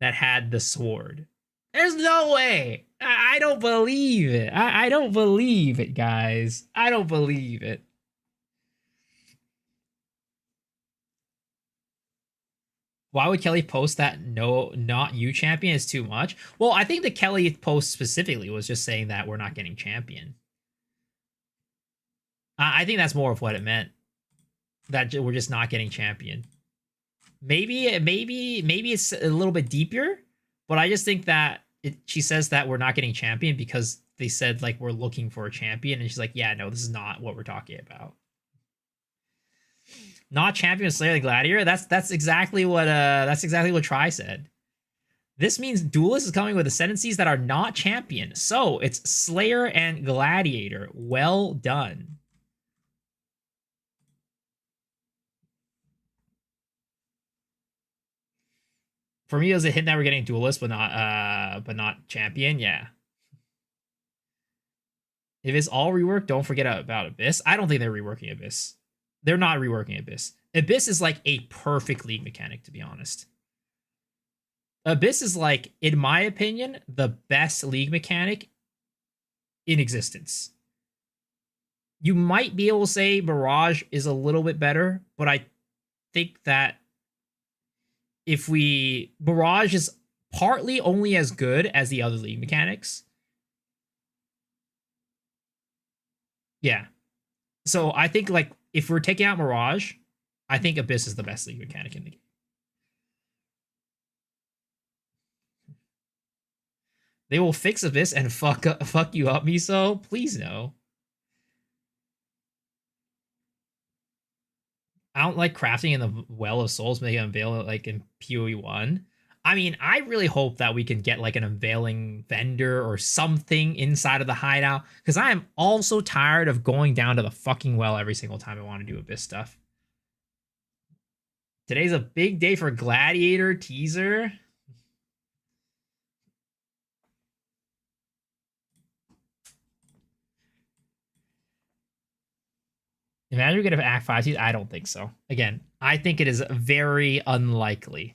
S1: that had the sword. There's no way. I don't believe it. I don't believe it, guys. I don't believe it. Why would Kelly post that no, not you champion is too much? Well, I think the Kelly post specifically was just saying that we're not getting champion. I think that's more of what it meant. That we're just not getting champion. Maybe it's a little bit deeper, but I just think that she says that we're not getting champion because they said like we're looking for a champion, and she's like, yeah, no, this is not what we're talking about. Not champion Slayer the Gladiator. That's exactly what Tri said. This means Duelist is coming with ascendancies that are not champion. So it's Slayer and Gladiator. Well done. For me, it was a hint that we're getting duelist, but not champion. Yeah. If it's all rework, don't forget about Abyss. I don't think they're reworking Abyss. They're not reworking Abyss. Abyss is like a perfect league mechanic, to be honest. Abyss is like, in my opinion, the best league mechanic in existence. You might be able to say Mirage is a little bit better, but I think that Mirage is partly only as good as the other league mechanics. Yeah. So I think like if we're taking out Mirage, I think Abyss is the best league mechanic in the game. They will fix Abyss and fuck you up, Miso. Please no. I don't like crafting in the Well of Souls, making unveil like in PoE1. I mean, I really hope that we can get like an unveiling vendor or something inside of the hideout, because I am also tired of going down to the fucking well every single time I want to do Abyss stuff. Today's a big day for Gladiator teaser. Imagine we could have Act 5 teaser. I don't think so. Again, I think it is very unlikely.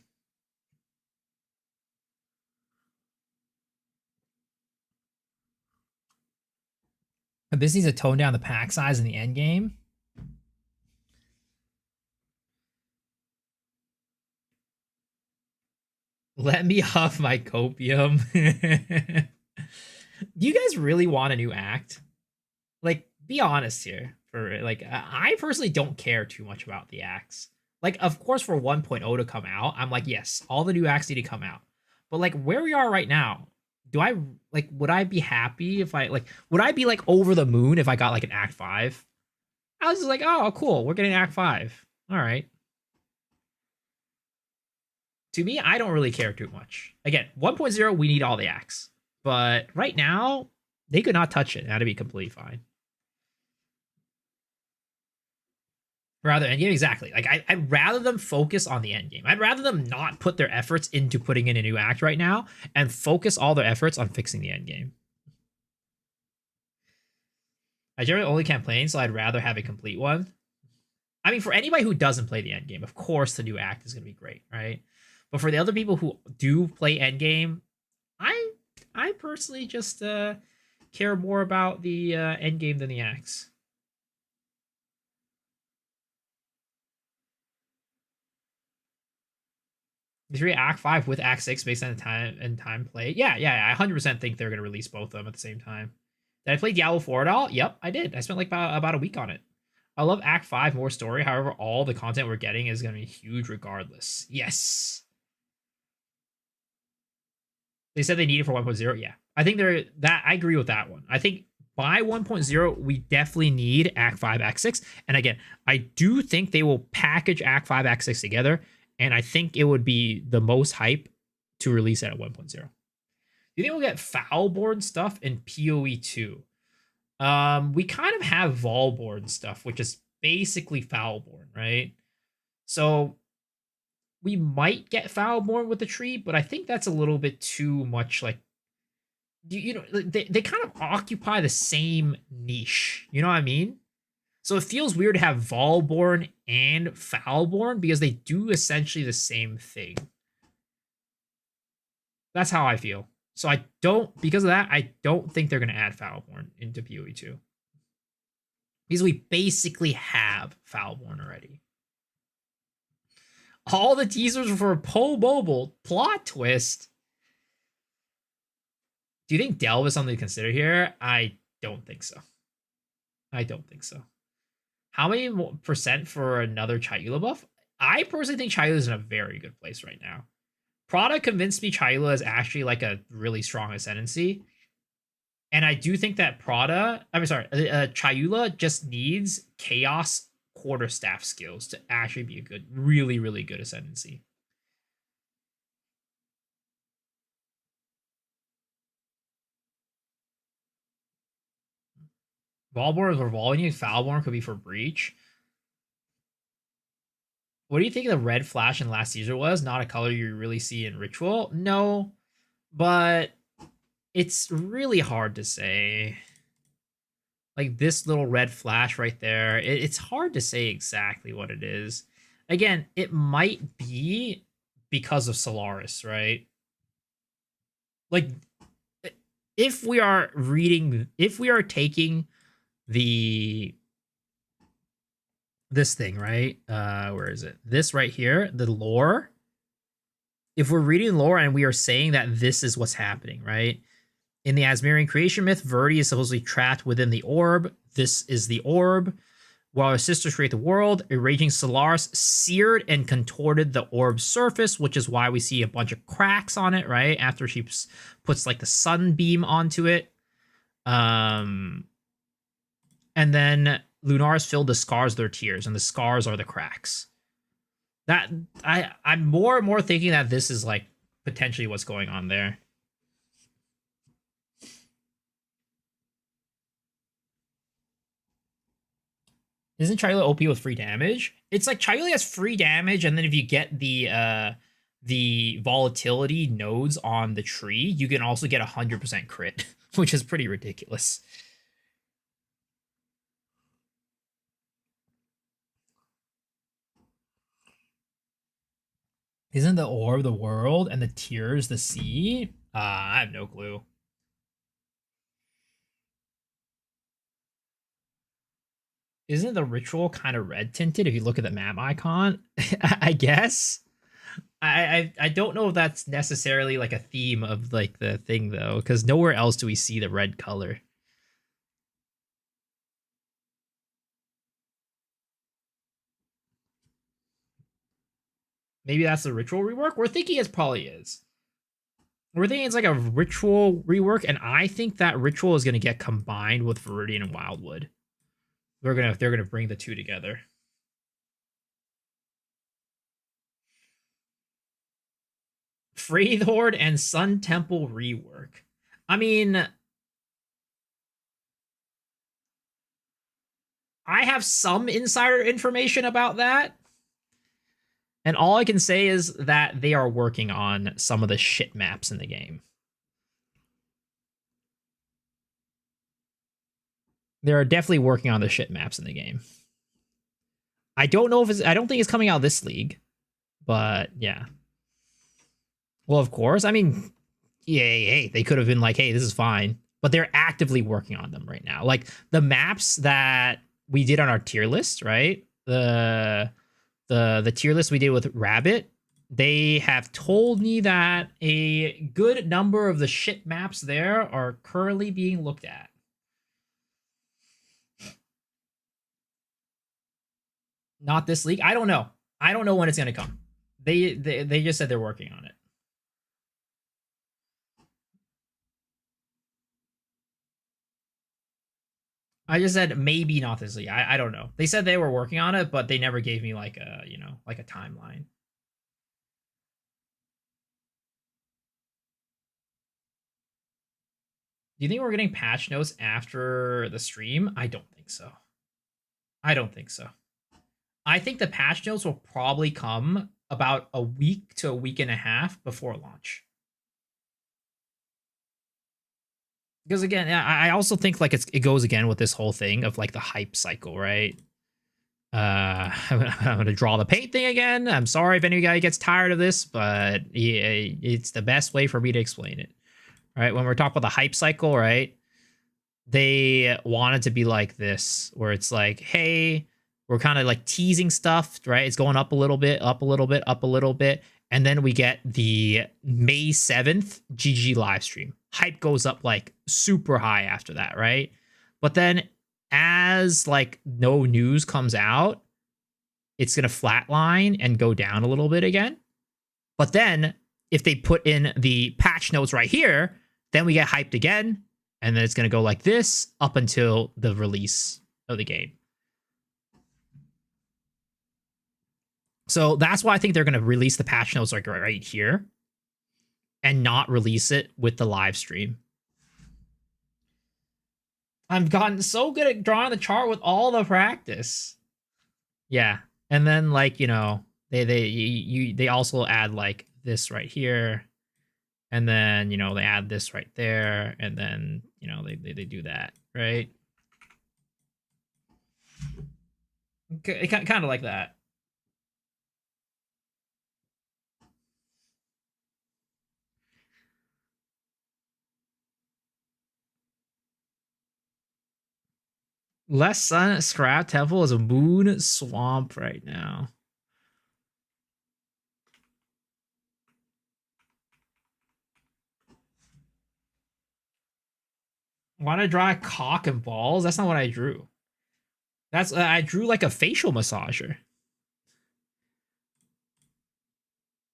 S1: Abyss needs to tone down the pack size in the end game. Let me off my copium. Do you guys really want a new act? Like, be honest here. For like, I personally don't care too much about the acts. Like, of course, for 1.0 to come out, I'm like, yes, all the new acts need to come out. But like, where we are right now, do I like? Would I be happy if I like? Would I be like over the moon if I got like an Act 5? I was just like, oh, cool, we're getting Act 5. All right. To me, I don't really care too much. Again, 1.0, we need all the acts. But right now, they could not touch it. That'd be completely fine. Rather endgame, exactly. Like I'd rather them focus on the endgame. I'd rather them not put their efforts into putting in a new act right now and focus all their efforts on fixing the endgame. I generally only campaign, so I'd rather have a complete one. I mean, for anybody who doesn't play the endgame, of course the new act is going to be great, right? But for the other people who do play endgame, I personally just care more about the endgame than the acts. The Act 5 with Act 6 based on time play. Yeah, I 100% think they're going to release both of them at the same time. Did I play Diablo 4 at all? Yep, I did. I spent like about a week on it. I love Act 5, more story. However, all the content we're getting is going to be huge regardless. Yes. They said they need it for 1.0. Yeah. I think I agree with that one. I think by 1.0, we definitely need Act 5, Act 6. And again, I do think they will package Act 5, Act 6 together. And I think it would be the most hype to release it at 1.0. Do you think we'll get Foulborn stuff in PoE 2? We kind of have Volborn stuff, which is basically Foulborn, right? So we might get Foulborn with the tree, but I think that's a little bit too much. Like, you know, they kind of occupy the same niche. You know what I mean? So it feels weird to have Volborn and Foulborn because they do essentially the same thing. That's how I feel. So because of that, I don't think they're going to add Foulborn into PoE 2. Because we basically have Foulborn already. All the teasers for Poe Mobile. Plot twist. Do you think Delve is something to consider here? I don't think so. How many percent for another Chayula buff? I personally think Chayula is in a very good place right now. Prada convinced me Chayula is actually like a really strong ascendancy. And I do think that Chayula just needs Chaos Quarterstaff skills to actually be a good, really, really good ascendancy. Volborn is for Volney, Foulborn could be for Breach. What do you think the red flash in last Caesar was? Not a color you really see in Ritual? No, but it's really hard to say. Like this little red flash right there, it's hard to say exactly what it is. Again, it might be because of Solaris, right? Like, if we are taking the this thing, right? Where is it? This right here, the lore. If we're reading lore and we are saying that this is what's happening, right? In the Asmerian creation myth, Verdi is supposedly trapped within the orb. This is the orb. While her sisters create the world, a raging Solaris seared and contorted the orb's surface, which is why we see a bunch of cracks on it, right? After she puts like the sunbeam onto it. And then Lunaris filled the scars with their tears, and the scars are the cracks. That I'm more and more thinking that this is like potentially what's going on there. Isn't Chayla OP with free damage? It's like Chayla has free damage, and then if you get the volatility nodes on the tree, you can also get 100% crit, which is pretty ridiculous. Isn't the orb the world and the tears the sea? I have no clue. Isn't the ritual kind of red tinted if you look at the map icon? I guess. I don't know if that's necessarily like a theme of like the thing though, because nowhere else do we see the red color. Maybe that's the ritual rework? We're thinking it probably is. We're thinking it's like a ritual rework, and I think that ritual is gonna get combined with Viridian and Wildwood. They're gonna bring the two together. Freed Horde and Sun Temple rework. I mean, I have some insider information about that. And all I can say is that they are working on some of the shit maps in the game. They're definitely working on the shit maps in the game. I don't know if I don't think it's coming out this league, but yeah. Well, of course. I mean, hey, they could have been like, hey, this is fine. But they're actively working on them right now. Like the maps that we did on our tier list, right? The tier list we did with Rabbit, they have told me that a good number of the shit maps there are currently being looked at. Not this league. I don't know. I don't know when it's gonna come. They just said they're working on it. I just said maybe not this league. I don't know. They said they were working on it, but they never gave me like a like a timeline. Do you think we're getting patch notes after the stream? I don't think so. I don't think so. I think the patch notes will probably come about a week to a week and a half before launch. Because again, I also think like it goes again with this whole thing of like the hype cycle, right? I'm gonna draw the paint thing again. I'm sorry if any guy gets tired of this, but it's the best way for me to explain it. Right? When we're talking about the hype cycle, right? They wanted to be like this, where it's like, hey, we're kind of like teasing stuff, right? It's going up a little bit, up a little bit, up a little bit. And then we get the May 7th GG live stream. Hype goes up like super high after that, right? But then as like no news comes out, it's going to flatline and go down a little bit again. But then if they put in the patch notes right here, then we get hyped again. And then it's going to go like this up until the release of the game. So that's why I think they're going to release the patch notes like right here and not release it with the live stream. I've gotten so good at drawing the chart with all the practice. Yeah. And then like, they also add like this right here, and then they add this right there, and then they do that, right? Kind of like that. Less sun scrap temple is a moon swamp right now. Why did I draw a cock and balls? That's not what I drew. That's I drew like a facial massager.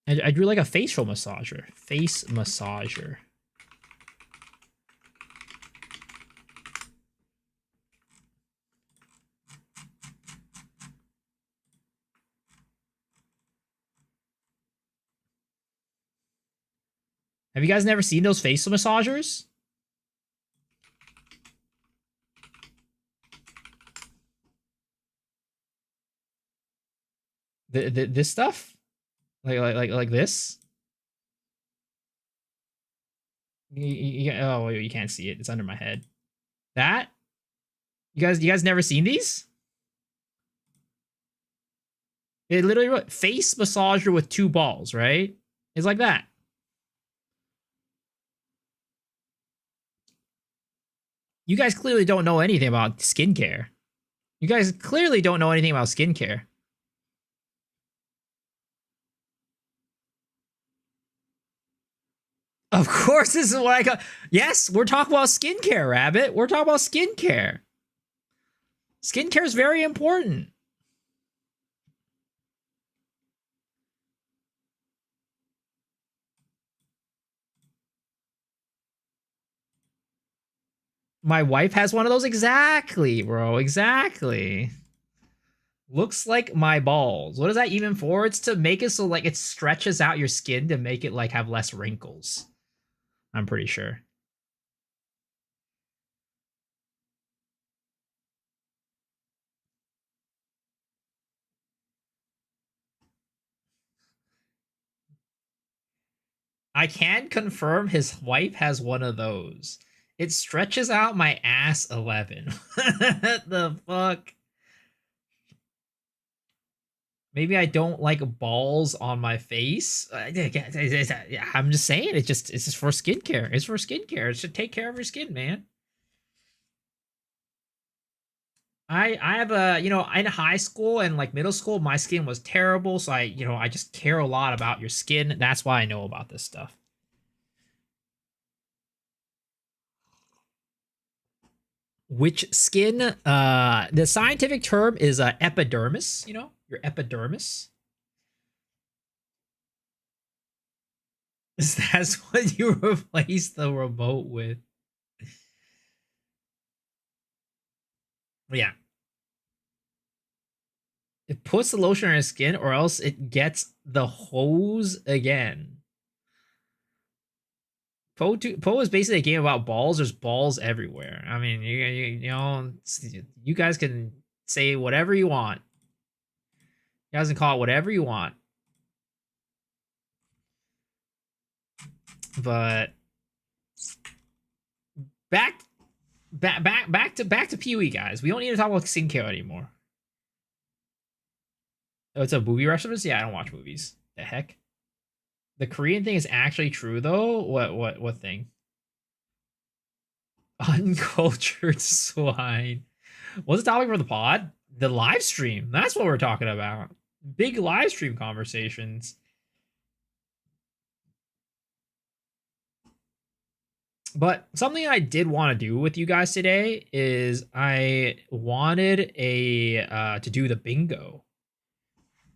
S1: I drew like a facial massager. Face massager. Have you guys never seen those facial massagers? This stuff? Like this? Oh, wait, you can't see it. It's under my head. That? You guys never seen these? It literally wrote face massager with 2 balls, right? It's like that. You guys clearly don't know anything about skincare. You guys clearly don't know anything about skincare. Of course, this is what I got. Yes, we're talking about skincare, Rabbit. We're talking about skincare. Skincare is very important. My wife has one of those. Exactly, bro. Exactly. Looks like my balls. What is that even for? It's to make it so like it stretches out your skin to make it like have less wrinkles. I'm pretty sure. I can confirm his wife has one of those. It stretches out my ass 11. What the fuck? Maybe I don't like balls on my face. I'm just saying it's just for skincare. It's for skincare. It should take care of your skin, man. I have a in high school and like middle school, my skin was terrible, so I just care a lot about your skin. That's why I know about this stuff. Which skin? The scientific term is epidermis. Your epidermis. That's what you replace the remote with. Yeah. It puts the lotion on your skin, or else it gets the hose again. Poe is basically a game about balls. There's balls everywhere. I mean, you guys can say whatever you want. You guys can call it whatever you want. But back to Pee-wee, guys. We don't need to talk about skincare anymore. Oh, it's a movie reference? Yeah, I don't watch movies. The heck? The Korean thing is actually true though. What thing? Uncultured swine. What's the topic for the pod? The live stream. That's what we're talking about. Big live stream conversations. But something I did want to do with you guys today is I wanted to do the bingo.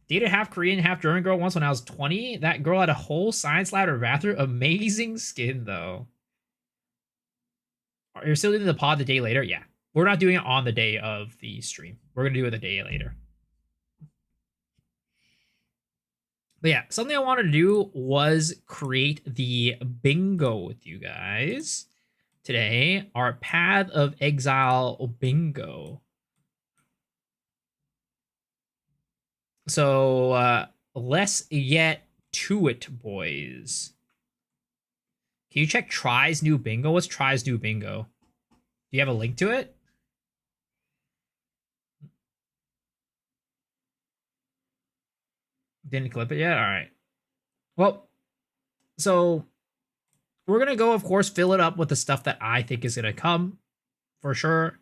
S1: Dated half Korean, half German girl once when I was 20. That girl had a whole science lab or bathroom. Amazing skin though. You're still doing the pod the day later? Yeah. We're not doing it on the day of the stream. We're going to do it the day later. But yeah, something I wanted to do was create the bingo with you guys today. Our Path of Exile bingo. So let's get to it, boys. Can you check Try's new bingo? What's Try's new bingo? Do you have a link to it? Didn't clip it yet? All right. Well, so we're going to go, of course, fill it up with the stuff that I think is going to come for sure.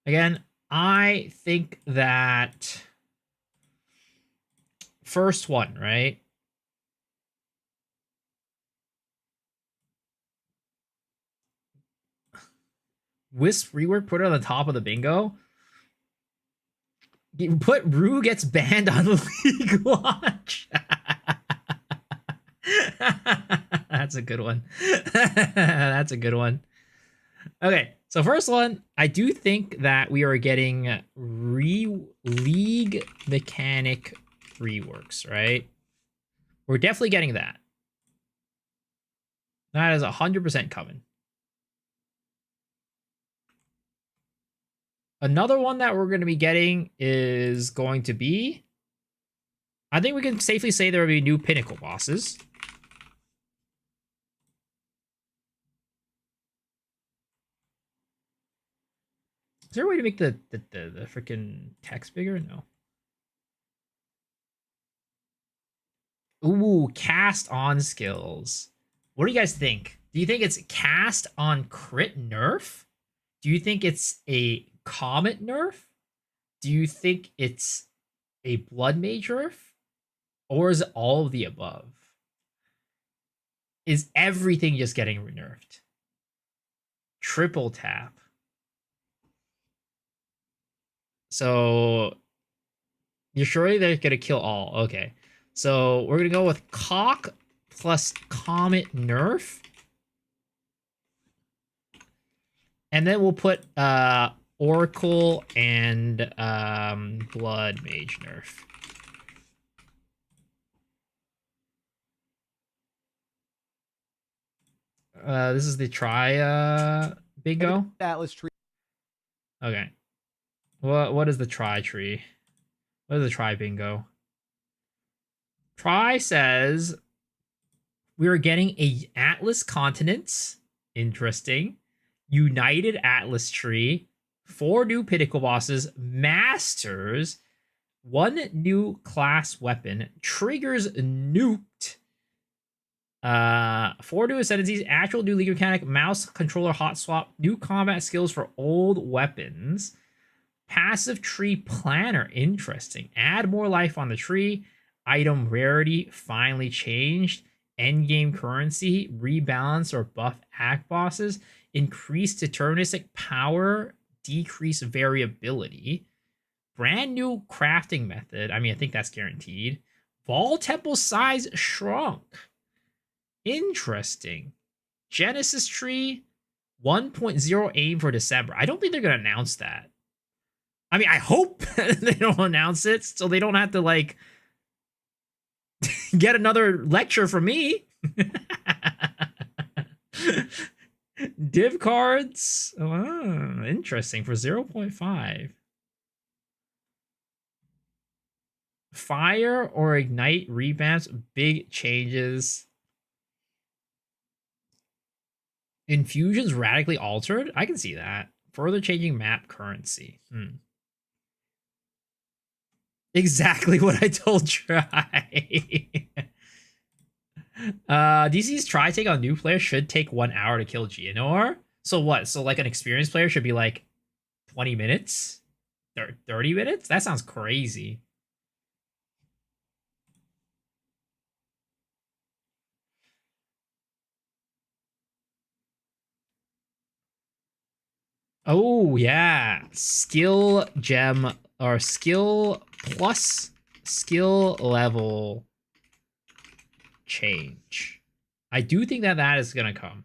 S1: Again, I think that first one, right? Wisp rework, put it on the top of the bingo. You put Rue gets banned on League Watch. That's a good one. That's a good one. Okay, so first one, I do think that we are getting League mechanic reworks, right? We're definitely getting that. That is 100% coming. Another one that we're going to be getting is going to be, I think we can safely say there will be new pinnacle bosses. Is there a way to make the freaking text bigger? No. Ooh, cast on skills. What do you guys think? Do you think it's cast on crit nerf? Do you think it's a comet nerf? Do you think it's a blood mage nerf? Or is it all of the above? Is everything just getting nerfed? Triple tap. So you're sure they're gonna kill all? Okay. So we're gonna go with cock plus comet nerf. And then we'll put Oracle and blood mage nerf. This is the try bingo.
S3: Atlas tree.
S1: Okay. What is the try tree? What is the try bingo? Try says we are getting a Atlas continents. Interesting. United Atlas tree. 4 new pinnacle bosses. Masters. 1 new class weapon. Triggers nuked. 4 new ascendancies, actual new league mechanic, mouse controller hot swap, new combat skills for old weapons, passive tree planner, interesting. Add more life on the tree, item rarity finally changed, endgame currency, rebalance or buff act bosses, increase deterministic power, decrease variability, brand new crafting method. I mean, I think that's guaranteed. Ball temple size shrunk. Interesting. Genesis tree 1.0 aim for December. I don't think they're going to announce that. I mean, I hope they don't announce it so they don't have to, like, get another lecture from me. Div cards. Oh, interesting. For 0.5. Fire or ignite revamps. Big changes. Infusions radically altered? I can see that. Further changing map currency. Exactly what I told Try. DC's Try take on new players should take 1 hour to kill Geonor. So what? So like an experienced player should be like 20 minutes? 30 minutes? That sounds crazy. Oh, yeah. Skill gem or skill plus skill level change. I do think that that is going to come.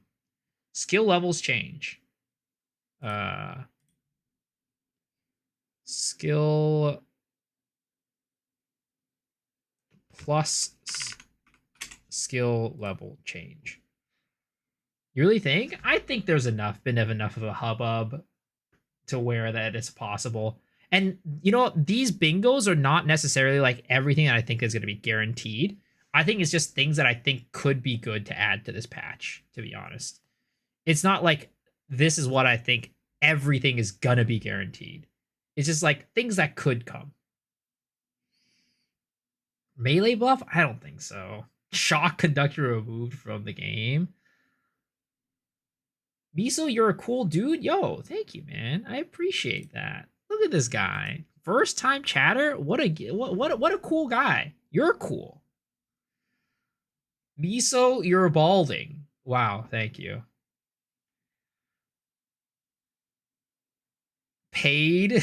S1: Skill levels change. Skill plus skill level change. You really think? I think there's been enough of a hubbub to where that it's possible. And you know, these bingos are not necessarily like everything that I think is going to be guaranteed. I think it's just things that I think could be good to add to this patch, to be honest. It's not like this is what I think everything is going to be guaranteed. It's just like things that could come. Melee buff? I don't think so. Shock conductor removed from the game. Miso, you're a cool dude. Yo, thank you, man. I appreciate that. Look at this guy. First time chatter. What a cool guy. You're cool. Miso, you're balding. Wow, thank you. Paid.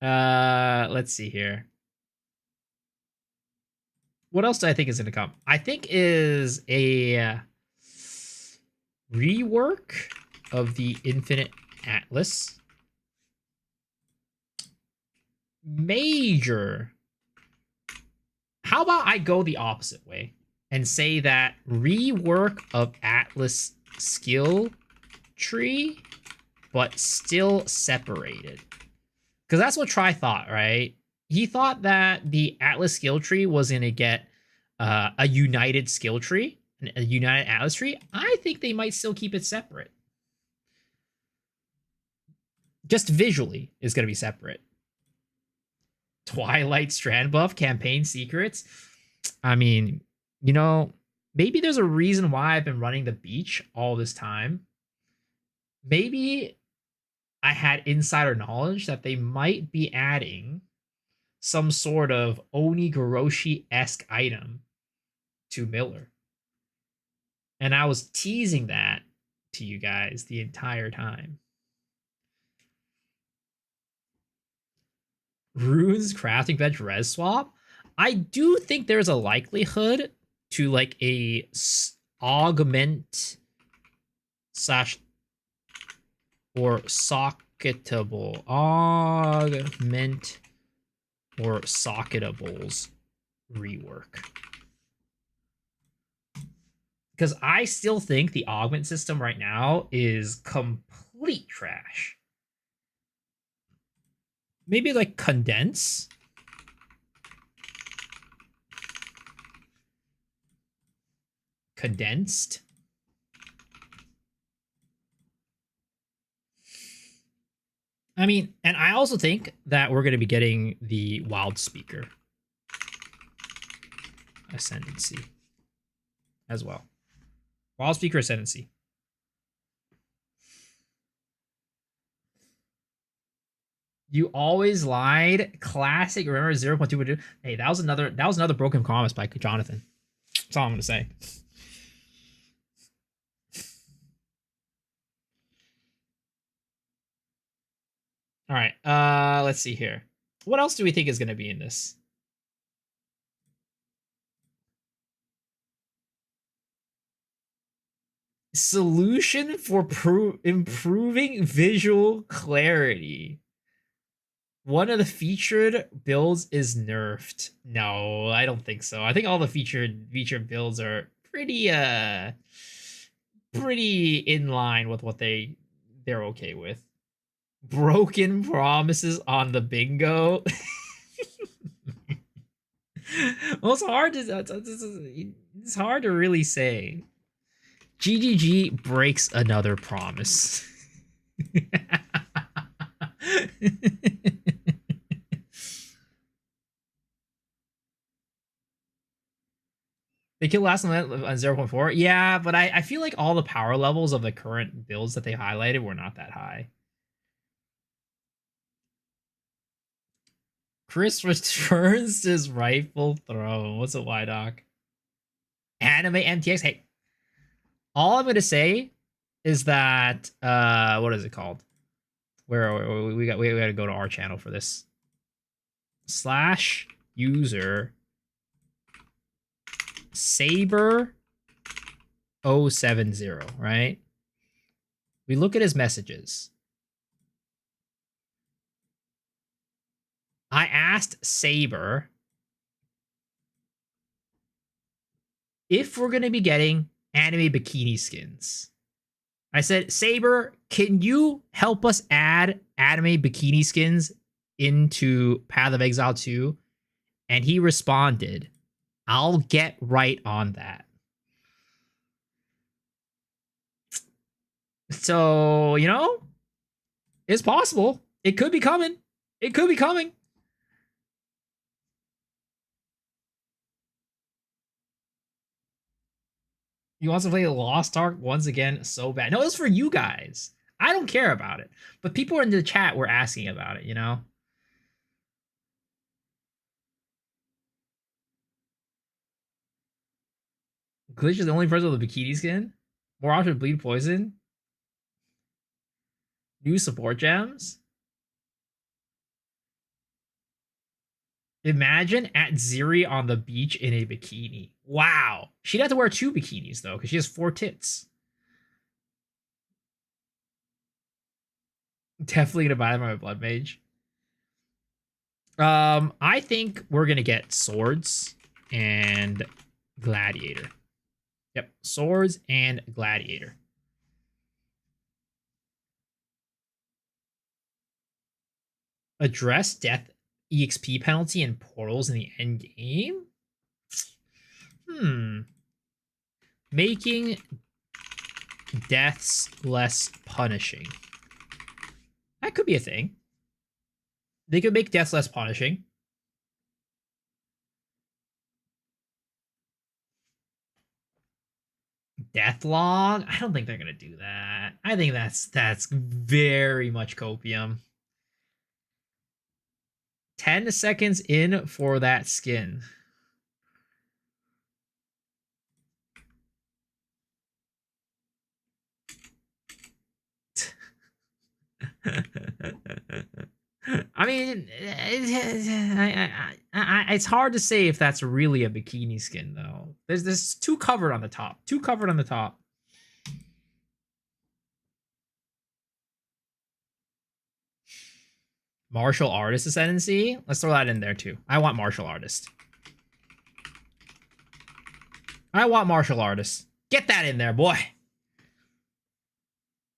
S1: Let's see here. What else do I think is going to come? I think is a rework of the Infinite Atlas. Major. How about I go the opposite way and say that rework of Atlas skill tree, but still separated. Because that's what Tri thought, right? He thought that the Atlas skill tree was going to get a united skill tree, a united Atlas tree. I think they might still keep it separate. Just visually is going to be separate. Twilight Strand buff, campaign secrets. I mean, you know, maybe there's a reason why I've been running the beach all this time. Maybe I had insider knowledge that they might be adding some sort of Onigoroshi-esque item to Miller. And I was teasing that to you guys the entire time. Runes crafting bench res swap. I do think there's a likelihood to like a augment slash or socketable augment or socketables rework. Because I still think the augment system right now is complete trash. Maybe like condense. Condensed. I mean, and I also think that we're going to be getting the Wild Speaker Ascendancy as well. Wild Speaker Ascendancy. You always lied. Classic. Remember 0.2. Hey, that was another broken promise by Jonathan. That's all I'm gonna say. All right. Let's see here. What else do we think is gonna be in this? Solution for improving visual clarity. One of the featured builds is nerfed. No, I don't think so. I think all the featured builds are pretty in line with what they're okay with. Broken promises on the bingo. Well, it's hard to really say. GGG breaks another promise. They kill last on 0.4. Yeah, but I feel like all the power levels of the current builds that they highlighted were not that high. Chris returns to his rightful throne. What's a Y-Doc? Anime MTX. Hey, all I'm gonna say is that what is it called? Where we got to go to our channel for this. / user Saber 070, right? We look at his messages. I asked Saber if we're going to be getting anime bikini skins. I said, Saber, can you help us add anime bikini skins into Path of Exile 2? And he responded, I'll get right on that. So, you know, it's possible. It could be coming. It could be coming. He wants to play Lost Ark once again so bad. No, it was for you guys. I don't care about it. But people in the chat were asking about it, you know? Glitch is the only person with a bikini skin? More options bleed poison? New support gems? Imagine at Ziri on the beach in a bikini. Wow. She'd have to wear 2 bikinis, though, because she has 4 tits. Definitely gonna buy them on my blood mage. I think we're gonna get swords and gladiator. Yep, swords and gladiator. Address death EXP penalty and portals in the end game. Making deaths less punishing. That could be a thing. They could make deaths less punishing. Death log? I don't think they're gonna do that. I think that's very much copium. 10 seconds in for that skin. I mean, it's hard to say if that's really a bikini skin, though. There's 2 covered on the top. 2 covered on the top. Martial artist ascendancy? Let's throw that in there, too. I want martial artist. I want martial artist. Get that in there, boy.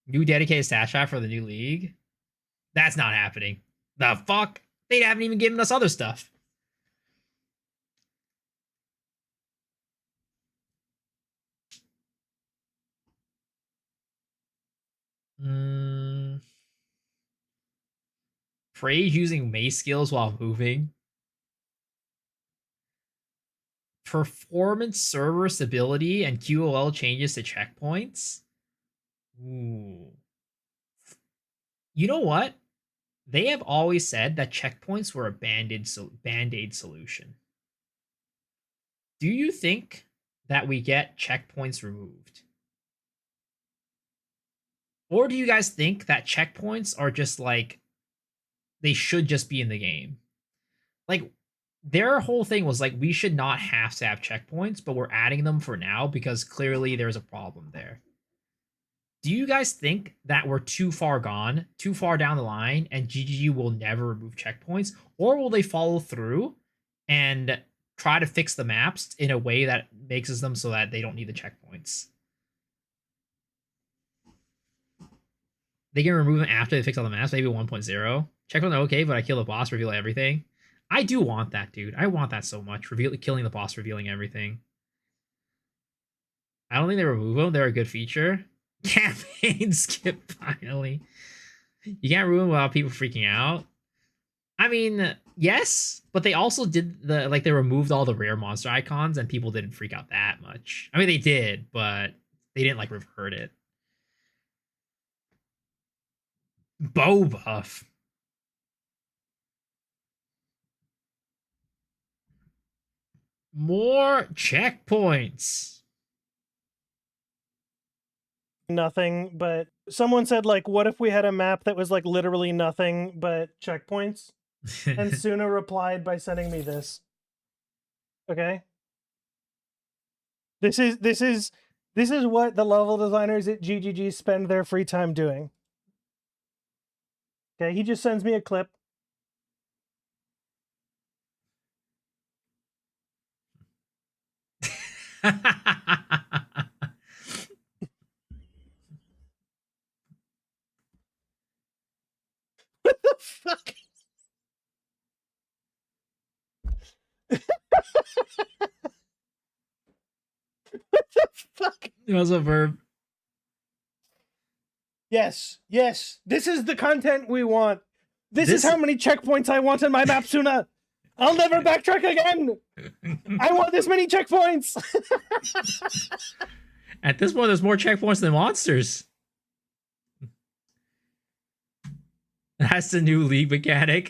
S1: New dedicated stat shot for the new league? That's not happening. The fuck? They haven't even given us other stuff. Phrase using mace skills while moving. Performance server stability and QOL changes to checkpoints. Ooh. You know what? They have always said that checkpoints were a band-aid solution. Do you think that we get checkpoints removed? Or do you guys think that checkpoints are just like, they should just be in the game? Like, their whole thing was like, we should not have to have checkpoints, but we're adding them for now because clearly there's a problem there. Do you guys think that we're too far gone, too far down the line, and GGG will never remove checkpoints? Or will they follow through and try to fix the maps in a way that makes them so that they don't need the checkpoints? They can remove them after they fix all the maps, maybe 1.0. Checkpoints are okay, but I kill the boss, reveal everything. I do want that, dude. I want that so much. Killing the boss, revealing everything. I don't think they remove them. They're a good feature. Campaign skip, finally. You can't ruin without people freaking out. I mean, yes, but they also did they removed all the rare monster icons and people didn't freak out that much. I mean, they did, but they didn't revert it. Bow buff. More checkpoints.
S3: Nothing, but someone said, what if we had a map that was literally nothing but checkpoints? And Suna replied by sending me this. Okay? This is what the level designers at GGG spend their free time doing. Okay, he just sends me a clip.
S1: It was a verb.
S3: Yes, yes. This is the content we want. This is
S1: This-
S3: how many checkpoints I want in my map, Suna. I'll never backtrack again. I want this many checkpoints.
S1: At this point, there's more checkpoints than monsters. That's the new league mechanic.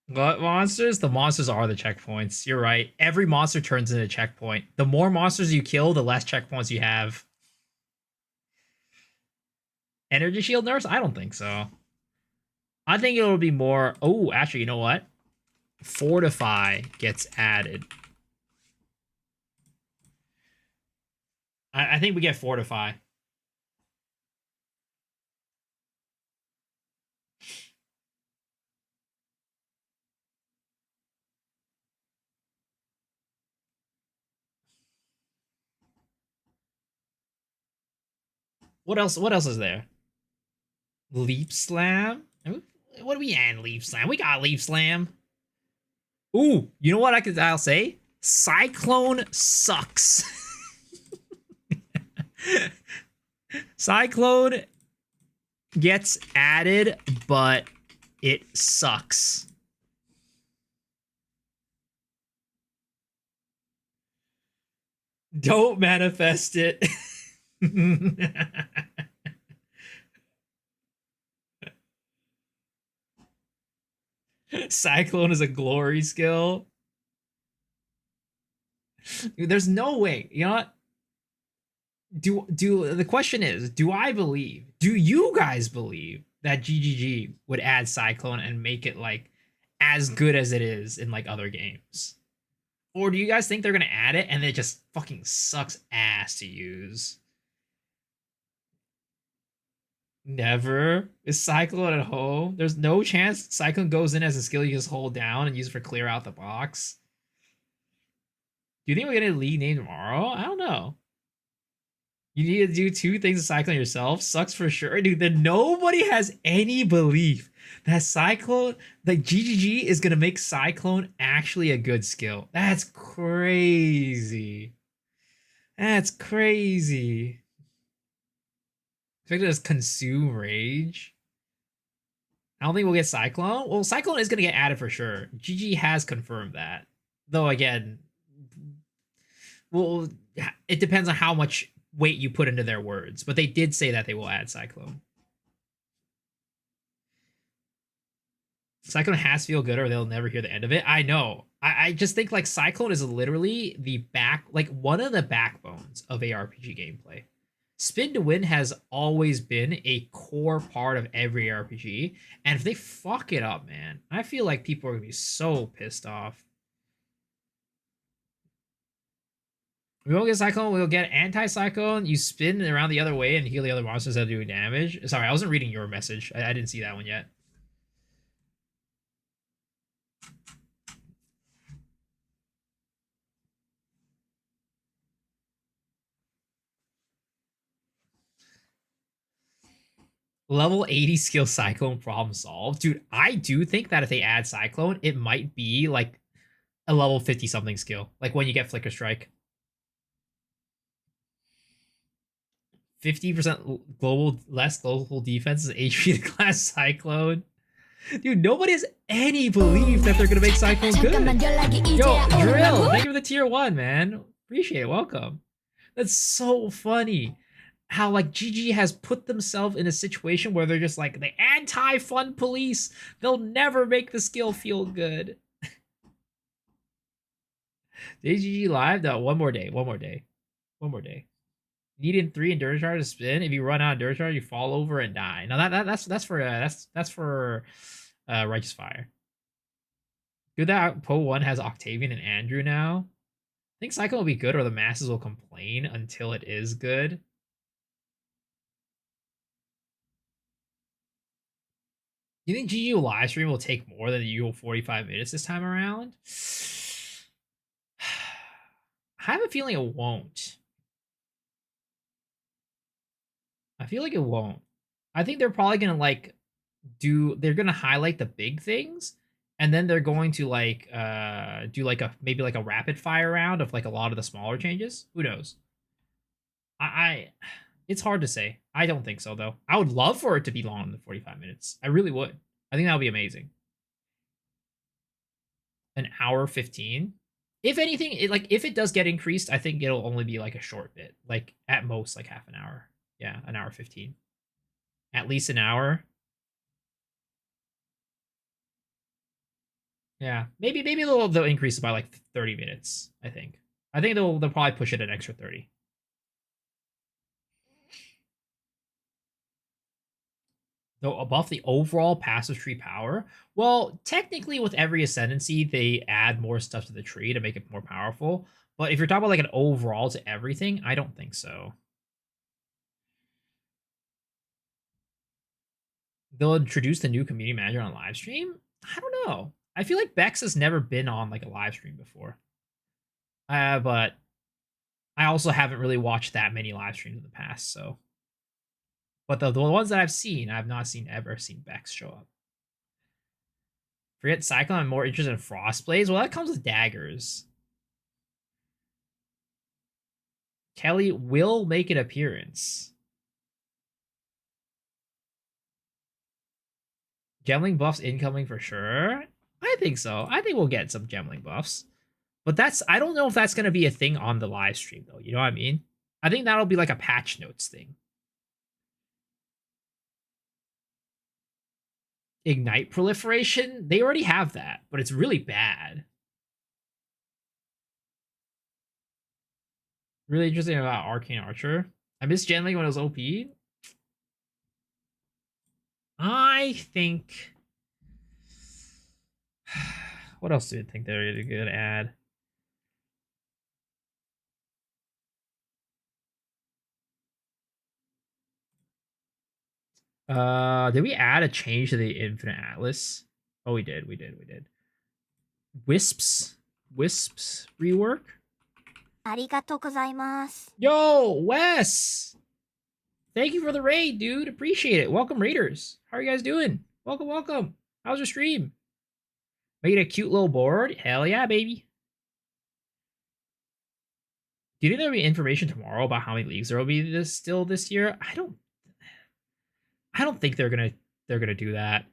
S1: What monsters? The monsters are the checkpoints. You're right. Every monster turns into a checkpoint. The more monsters you kill, the less checkpoints you have. Energy shield nerfs? I don't think so. I think it'll be more... Oh, actually, you know what? Fortify gets added. I think we get Fortify. What else? What else is there? Leap Slam? What do we add Leap Slam? We got Leap Slam. Ooh, you know what I'll say? Cyclone sucks. Cyclone gets added, but it sucks. Don't manifest it. Cyclone is a glory skill. Dude, there's no way. You know what? Do the question is, do you guys believe that GGG would add Cyclone and make it like as good as it is in like other games? Or do you guys think they're gonna add it and it just fucking sucks ass to use? Never. Is Cyclone at home? There's no chance Cyclone goes in as a skill you just hold down and use it for clear out the box. Do you think we're gonna league name tomorrow? I don't know. You need to do two things to Cyclone yourself. Sucks for sure. Dude, then nobody has any belief that Cyclone, like GGG, is going to make Cyclone actually a good skill. That's crazy. That's crazy. Expect it as Consume Rage. I don't think we'll get Cyclone. Well, Cyclone is going to get added for sure. GG has confirmed that. Though, again, well, it depends on how much weight you put into their words, but they did say that they will add Cyclone. Cyclone has to feel good or they'll never hear the end of it. I know. I just think like Cyclone is literally one of the backbones of ARPG gameplay. Spin to win has always been a core part of every RPG, and if they fuck it up, man, I feel like people are gonna be so pissed off. We won't get Cyclone, we'll get Anti-Cyclone. You spin around the other way and heal the other monsters that are doing damage. Sorry, I wasn't reading your message. I didn't see that one yet. Level 80 skill Cyclone problem solved. Dude, I do think that if they add Cyclone, it might be like a level 50 something skill. Like when you get Flicker Strike. 50% less global defense is HP to class Cyclone. Dude, nobody has any belief that they're gonna make Cyclone good. Yo, Drill, thank you for the tier 1, man. Appreciate it. Welcome. That's so funny. How like GG has put themselves in a situation where they're just like the anti-fun police. They'll never make the skill feel good. GG live? No, one more day. Needing 3 endurance charge to spin. If you run out of endurance charge, you fall over and die. Now that's for Righteous Fire. Good that Po 1 has Octavian and Andrew now. I think Cyclone will be good, or the masses will complain until it is good. You think GG live stream will take more than the usual 45 minutes this time around? I have a feeling it won't. I feel like it won't. I think they're probably gonna they're gonna highlight the big things and then they're going to like do like maybe like a rapid fire round of like a lot of the smaller changes. Who knows? I it's hard to say. I don't think so though. I would love for it to be longer than 45 minutes. I really would. I think that would be amazing. An hour 15. If anything, if it does get increased, I think it'll only be like a short bit, like at most like half an hour. Yeah, an hour 15. At least an hour. Yeah, maybe they'll increase it by like 30 minutes. I think they'll probably push it an extra 30. Though above the overall passive tree power, well, technically with every ascendancy, they add more stuff to the tree to make it more powerful. But if you're talking about like an overall to everything, I don't think so. They'll introduce the new community manager on live stream? I don't know. I feel like Bex has never been on like a live stream before. But I also haven't really watched that many live streams in the past, so. But the ones that I've seen, I've not ever seen Bex show up. Forget Cyclone, I'm more interested in Frostblades. Well, that comes with daggers. Kelly will make an appearance. Gemling buffs incoming for sure. I think so. I think we'll get some Gemling buffs. But I don't know if that's going to be a thing on the live stream, though. You know what I mean? I think that'll be like a patch notes thing. Ignite proliferation? They already have that, but it's really bad. Really interesting about Arcane Archer. I missed Genling when it was OP. I think... What else do you think they're really good to add? Did we add a change to the Infinite Atlas? Oh, we did. Wisps rework. Yo, Wes! Thank you for the raid, dude. Appreciate it. Welcome, raiders. How are you guys doing? Welcome. How's your stream? Made a cute little board? Hell yeah, baby. Do you think there'll be information tomorrow about how many leagues there will be this year? I don't think they're gonna do that.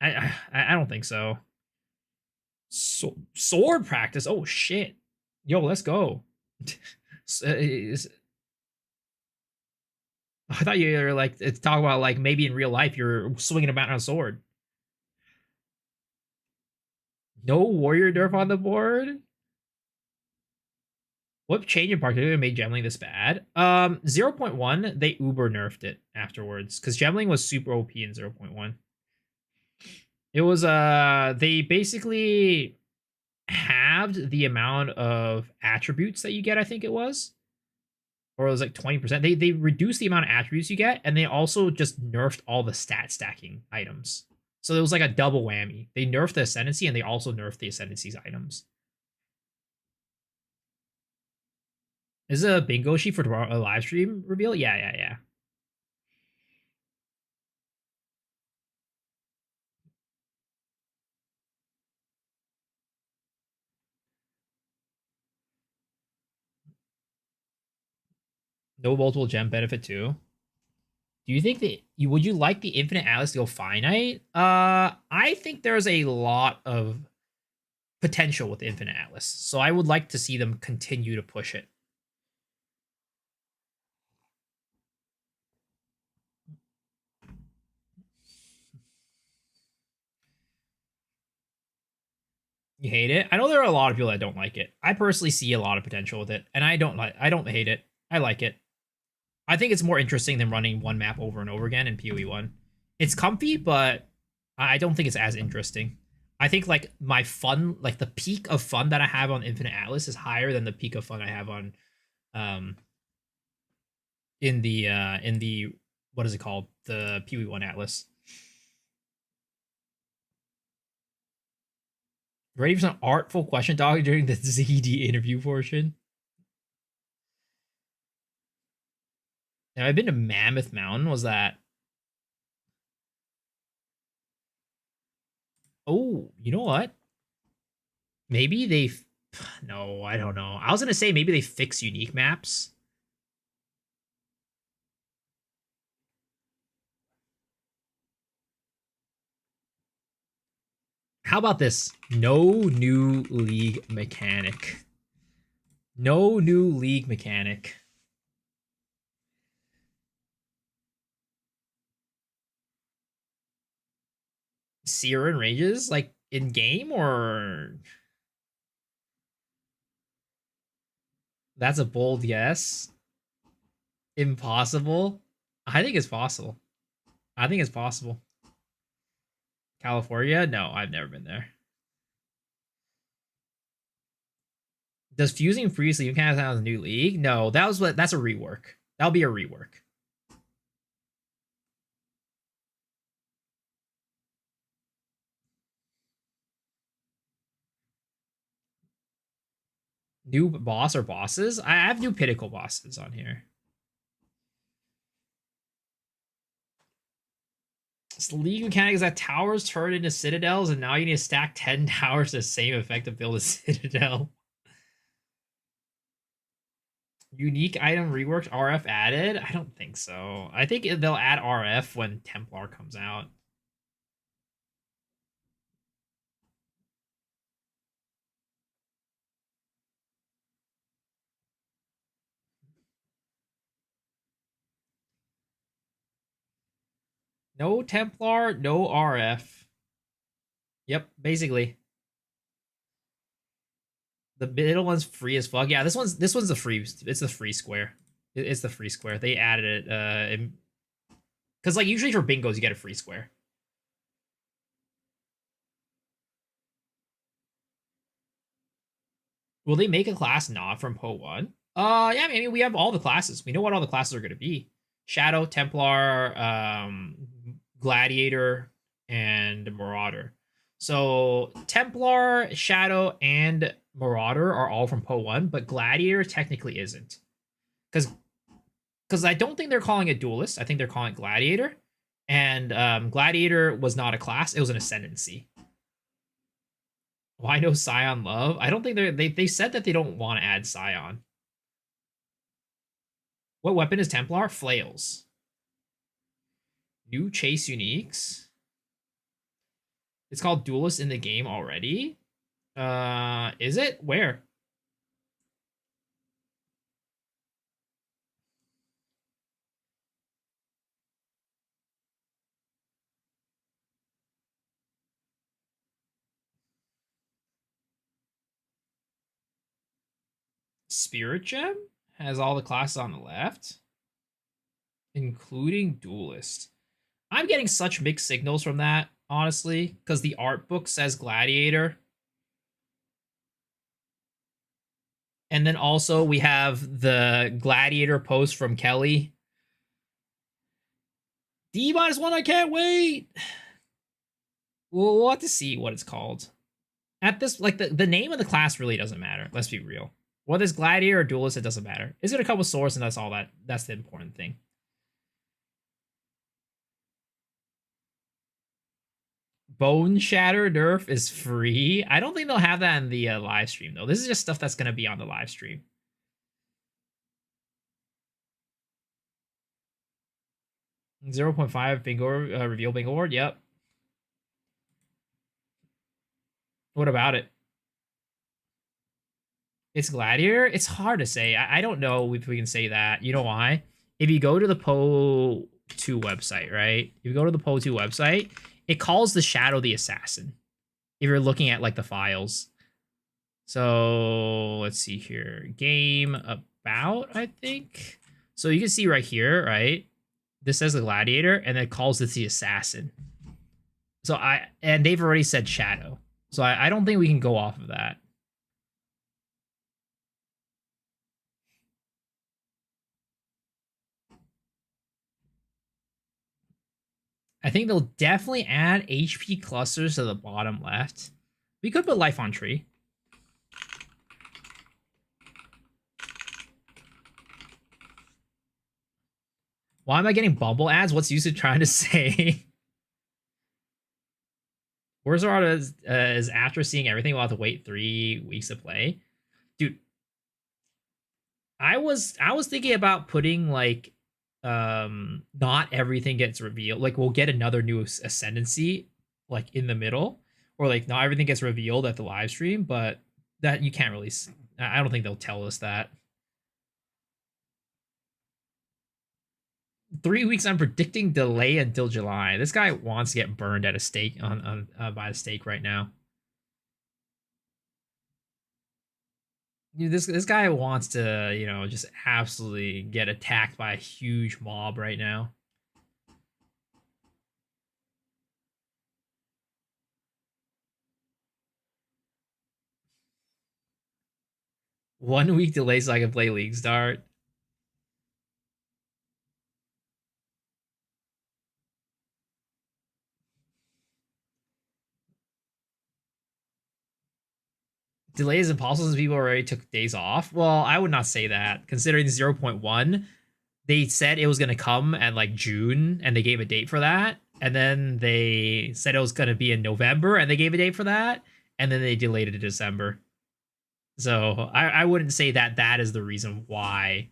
S1: I don't think so. Sword practice. Oh shit. Yo, let's go. I thought you were like it's talk about like maybe in real life you're swinging about on a sword. No warrior nerf on the board. What change in particular made Gemling this bad? 0.1, they uber nerfed it afterwards because Gemling was super OP in 0.1. It was they basically halved the amount of attributes that you get, I think it was. Or it was like 20%. They reduced the amount of attributes you get, and they also just nerfed all the stat stacking items. So it was like a double whammy. They nerfed the Ascendancy, and they also nerfed the Ascendancy's items. Is it a bingo sheet for tomorrow, a live stream reveal? Yeah. No multiple gem benefit too. Do you think that would you like the Infinite Atlas to go finite? I think there's a lot of potential with Infinite Atlas, so I would like to see them continue to push it. You hate it? I know there are a lot of people that don't like it. I personally see a lot of potential with it, and I don't hate it. I like it. I think it's more interesting than running one map over and over again in PoE1. It's comfy, but I don't think it's as interesting. I think like my fun, like the peak of fun that I have on Infinite Atlas is higher than the peak of fun I have on in the what is it called? The PoE1 Atlas. Ready for some artful question talk during the ZD interview portion? Now, I've been to Mammoth Mountain. Was that? Oh, you know what? Maybe they... No, I don't know. I was going to say maybe they fix unique maps. How about this? No new league mechanic. No new league mechanic. Seer and Rages, like in game, or that's a bold yes. Impossible. I think it's possible. I think it's possible. California? No, I've never been there. Does fusing previously you can't have a new league? No, that's a rework. That'll be a rework. New boss or bosses? I have new pinnacle bosses on here. This league mechanic is that towers turn into citadels, and now you need to stack 10 towers to the same effect to build a citadel. Unique item reworked, RF added? I don't think so. I think they'll add RF when Templar comes out. No Templar, no RF. Yep, basically. The middle one's free as fuck. Yeah, this one's the free. It's the free square. It's the free square. They added it because like usually for bingos you get a free square. Will they make a class not from Po 1? Yeah, I mean we have all the classes. We know what all the classes are going to be. Shadow, Templar, Gladiator, and Marauder. So Templar, Shadow, and Marauder are all from Po 1, but Gladiator technically isn't. Because I don't think they're calling it Duelist. I think they're calling it Gladiator. And Gladiator was not a class. It was an ascendancy. Why no Scion Love? I don't think they said that they don't want to add Scion. What weapon is Templar? Flails. New chase uniques. It's called Duelist in the game already. Is it? Where? Spirit Gem has all the classes on the left, including Duelist. I'm getting such mixed signals from that, honestly, because the art book says Gladiator. And then also we have the Gladiator post from Kelly. D-1, I can't wait. We'll have to see what it's called. At this, like the name of the class really doesn't matter. Let's be real. Whether it's Gladiator or Duelist, it doesn't matter. It's gonna come with source, and that's all that's the important thing. Bone Shatter nerf is free. I don't think they'll have that in the live stream though. This is just stuff that's gonna be on the live stream. .5 bingo reveal bingo award. Yep. What about it? It's Gladiator? It's hard to say. I don't know if we can say that. You know why? If you go to the Po 2 website, right? If you go to the Po 2 website, it calls the Shadow the Assassin. If you're looking at like the files. So let's see here. Game about, I think. So you can see right here, right? This says the Gladiator, and then it calls this the Assassin. So and they've already said Shadow. So I don't think we can go off of that. I think they'll definitely add HP clusters to the bottom left. We could put life on tree. Why am I getting bubble ads? What's usage trying to say? Warzone is after seeing everything, we'll have to wait 3 weeks to play. Dude, I was thinking about putting like not everything gets revealed. Like we'll get another new ascendancy like in the middle, or like not everything gets revealed at the live stream, but that you can't really. I don't think they'll tell us that. 3 weeks. I'm predicting delay until July. This guy wants to get burned at a stake on by the stake right now. This guy wants to, you know, just absolutely get attacked by a huge mob right now. One week delay so I can play League Start. Delay is impossible since people already took days off. Well, I would not say that. Considering 0.1, they said it was going to come at like June, and they gave a date for that. And then they said it was going to be in November, and they gave a date for that. And then they delayed it to December. So I wouldn't say that that is the reason why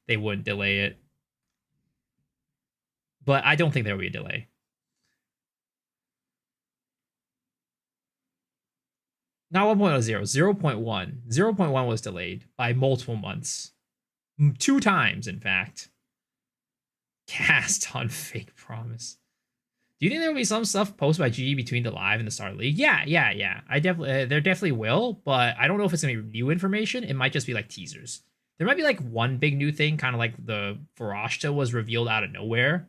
S1: they wouldn't delay it. But I don't think there will be a delay. Not 1.0, 0.1. 0.1 was delayed by multiple months. 2 times, in fact. Cast on fake promise. Do you think there will be some stuff posted by GG between the live and the start of the league? Yeah. I definitely, there definitely will, but I don't know if it's gonna be new information. It might just be like teasers. There might be like one big new thing, kind of like the Farashta was revealed out of nowhere.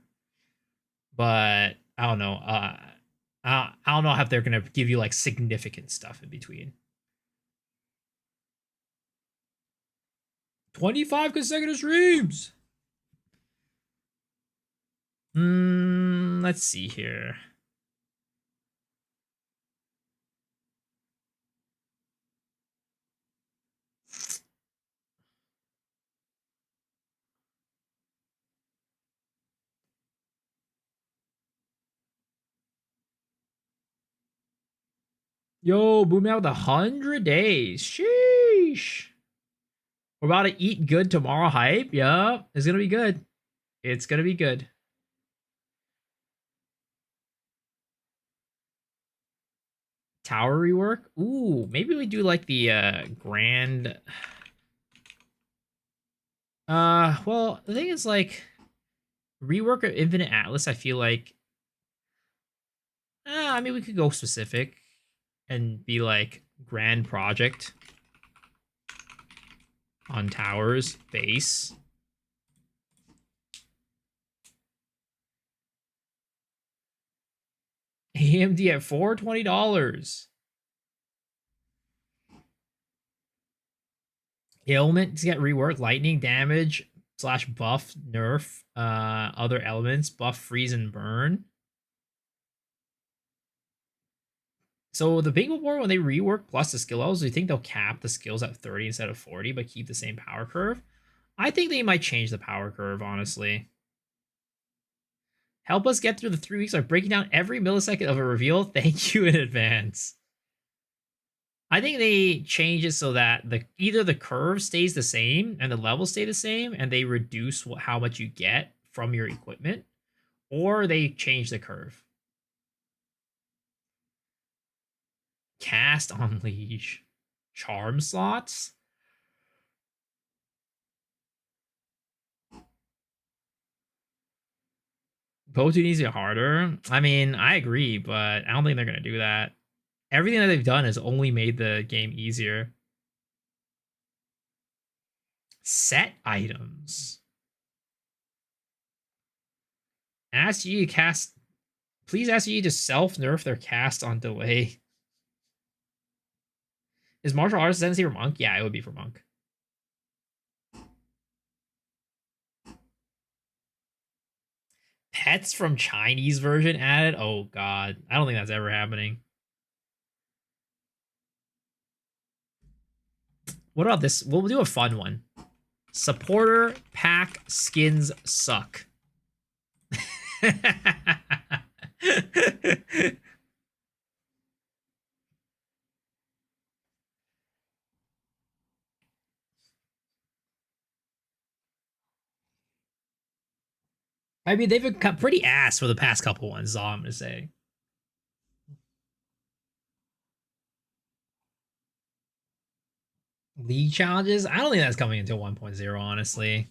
S1: But I don't know. I don't know if they're gonna give you like significant stuff in between. 25 consecutive streams. Let's see here. Yo, boom out 100 days. Sheesh. We're about to eat good tomorrow hype. Yeah, it's gonna be good. It's gonna be good. Tower rework? Ooh, maybe we do like the grand. Well, the thing is like rework of Infinite Atlas, I feel like I mean we could go specific and be like grand project on towers base. AMD at $420. Ailment to get reworked. Lightning damage / buff nerf. Other elements buff freeze and burn. So the big war when they rework plus the skill levels, do you think they'll cap the skills at 30 instead of 40, but keep the same power curve? I think they might change the power curve, honestly. Help us get through the 3 weeks by breaking down every millisecond of a reveal. Thank you in advance. I think they change it so that either the curve stays the same and the levels stay the same, and they reduce how much you get from your equipment, or they change the curve. Cast Unleash. Charm slots? Both needs to get harder. I mean, I agree, but I don't think they're going to do that. Everything that they've done has only made the game easier. Set items. Ask you to cast. Please ask you to self-nerf their cast on delay. Is martial arts ascendancy for monk? Yeah, it would be for monk. Pets from Chinese version added? Oh god. I don't think that's ever happening. What about this? We'll do a fun one. Supporter pack skins suck. I mean, they've been pretty ass for the past couple ones, is all I'm gonna say. League challenges? I don't think that's coming until 1.0, honestly.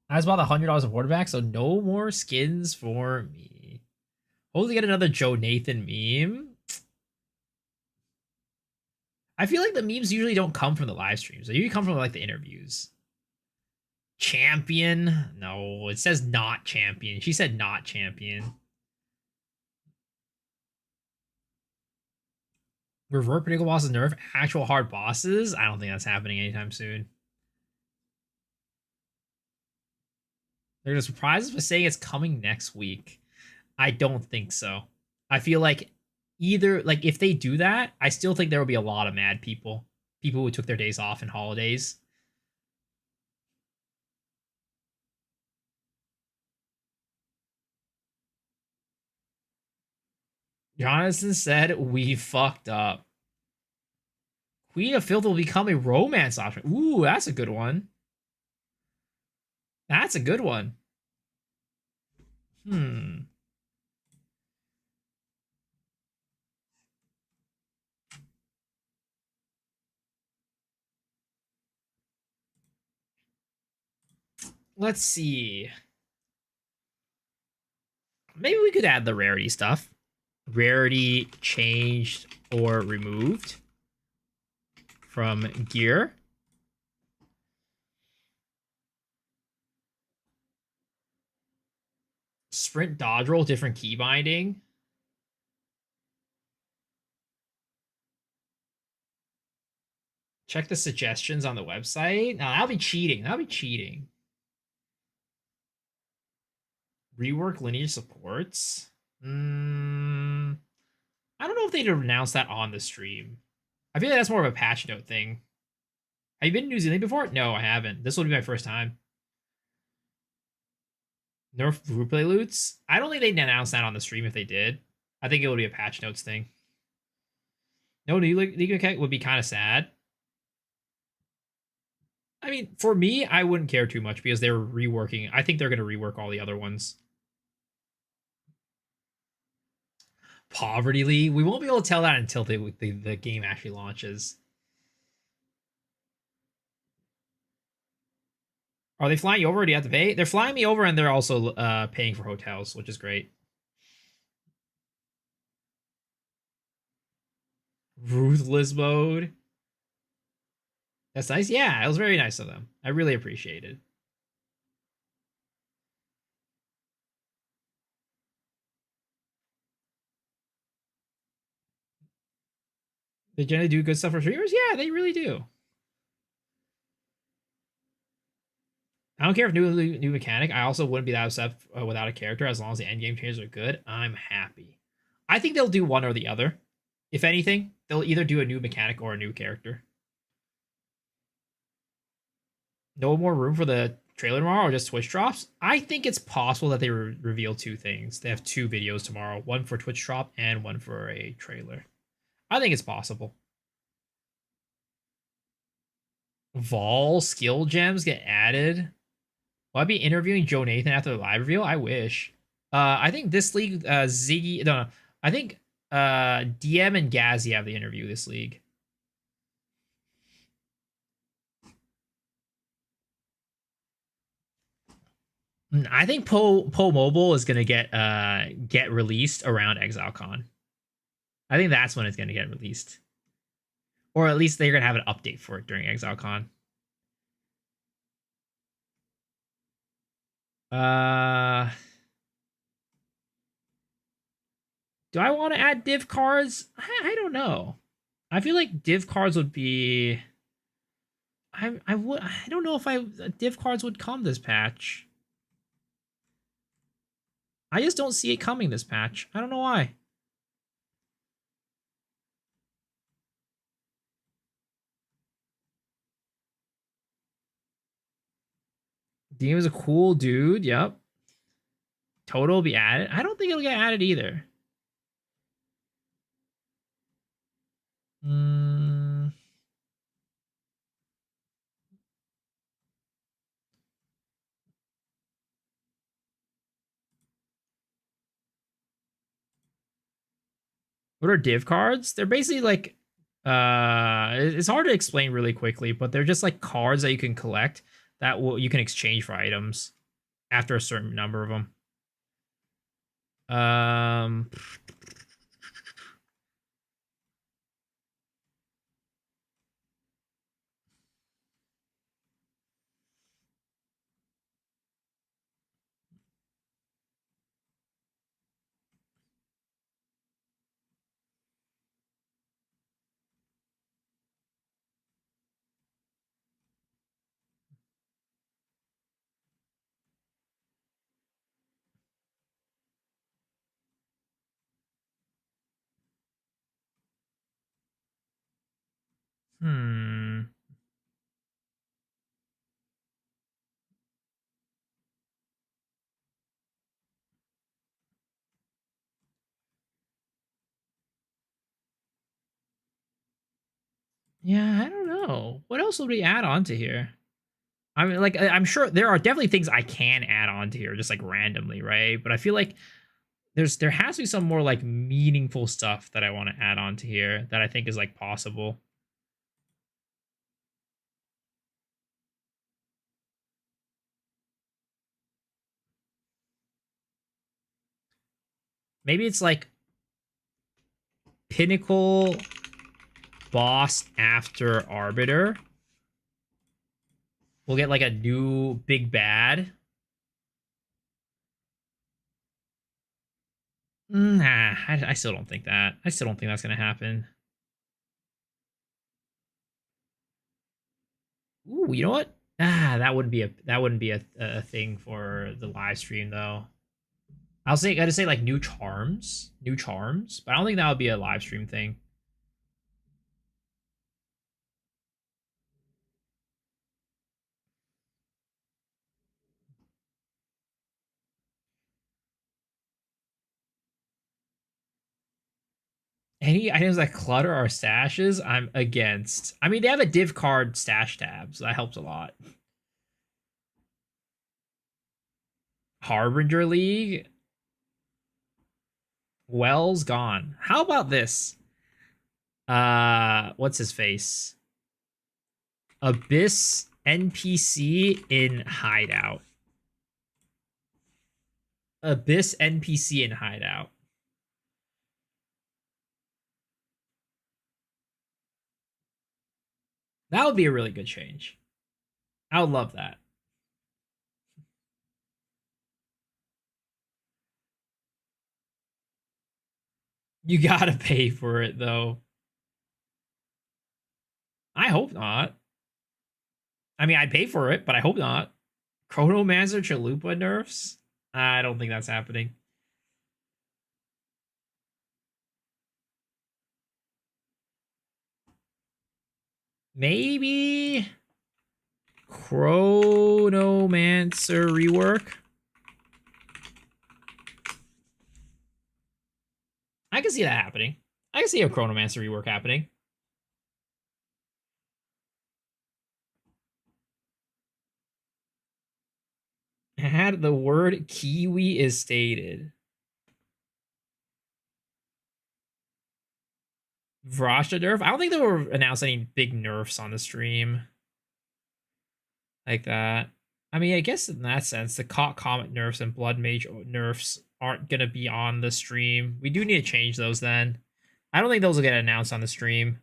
S1: I just bought the $100 of quarterback, so no more skins for me. Hopefully get another Joe Nathan meme. I feel like the memes usually don't come from the live streams. They usually come from like the interviews. Champion? No, it says not champion. She said not champion. Revert particular bosses nerf actual hard bosses? I don't think that's happening anytime soon. They're gonna surprise us by saying it's coming next week. I don't think so. I feel like either like if they do that, I still think there will be a lot of mad people. People who took their days off and holidays. Jonathan said we fucked up. Queen of Filth will become a romance option. Ooh, that's a good one. That's a good one. Let's see. Maybe we could add the rarity stuff. Rarity changed or removed from gear. Sprint dodge roll, different key binding. Check the suggestions on the website. Now that'll be cheating. That'll be cheating. Rework lineage supports. I don't know if they'd announce that on the stream. I feel like that's more of a patch note thing. Have you been to New Zealand before? No, I haven't. This will be my first time. Nerf replay loots? I don't think they'd announce that on the stream if they did. I think it would be a patch notes thing. No new league mechanic would be kind of sad. I mean, for me, I wouldn't care too much because they're reworking. I think they're going to rework all the other ones. Poverty League? We won't be able to tell that until the game actually launches. Are they flying you over or do you have to pay? They're flying me over and they're also paying for hotels, which is great. Ruthless mode. That's nice. Yeah, it was very nice of them. I really appreciate it. They generally do good stuff for streamers? Yeah, they really do. I don't care if new mechanic. I also wouldn't be that upset without a character as long as the end game changes are good. I'm happy. I think they'll do one or the other. If anything, they'll either do a new mechanic or a new character. No more room for the trailer tomorrow or just Twitch drops? I think it's possible that they reveal two things. They have two videos tomorrow, one for Twitch drop and one for a trailer. I think it's possible. Vol skill gems get added. Will I be interviewing Joe Nathan after the live reveal? I wish. I think this league, Ziggy, no, I think DM and Gazzy have the interview this league. I think Po Mobile is gonna get released around ExileCon. I think that's when it's gonna get released, or at least they're gonna have an update for it during ExileCon. Do I want to add div cards? I don't know. I feel like div cards would be. I don't know if div cards would come this patch. I just don't see it coming this patch. I don't know why. Dean was a cool dude. Yep. Total will be added. I don't think it'll get added either. What are div cards? They're basically like it's hard to explain really quickly, but they're just like cards that you can collect that will you can exchange for items after a certain number of them. Um hmm. Yeah, I don't know. What else would we add on to here? I mean, like, I'm sure there are definitely things I can add on to here, just like randomly, right? But I feel like there has to be some more like meaningful stuff that I want to add on to here that I think is like possible. Maybe it's like Pinnacle boss after Arbiter. We'll get like a new big bad. Nah, I still don't think that. I still don't think that's gonna happen. Ooh, you know what? That wouldn't be a thing for the live stream though. Gotta say like new charms, but I don't think that would be a live stream thing. Any items that clutter our stashes, I'm against. I mean, they have a div card stash tab, so that helps a lot. Harbinger League, Wells gone. How about this? What's his face? Abyss NPC in Hideout. Abyss NPC in Hideout. That would be a really good change. I would love that. You gotta pay for it though. I hope not. I mean, I'd pay for it, but I hope not. Chronomancer Chalupa nerfs? I don't think that's happening. Maybe Chronomancer rework. I can see that happening. I can see a Chronomancer rework happening. Had the word kiwi is stated. Vrasha nerf? I don't think they were announced any big nerfs on the stream. Like that. I mean, I guess in that sense, the Comet nerfs and Blood Mage nerfs aren't going to be on the stream. We do need to change those then. I don't think those will get announced on the stream.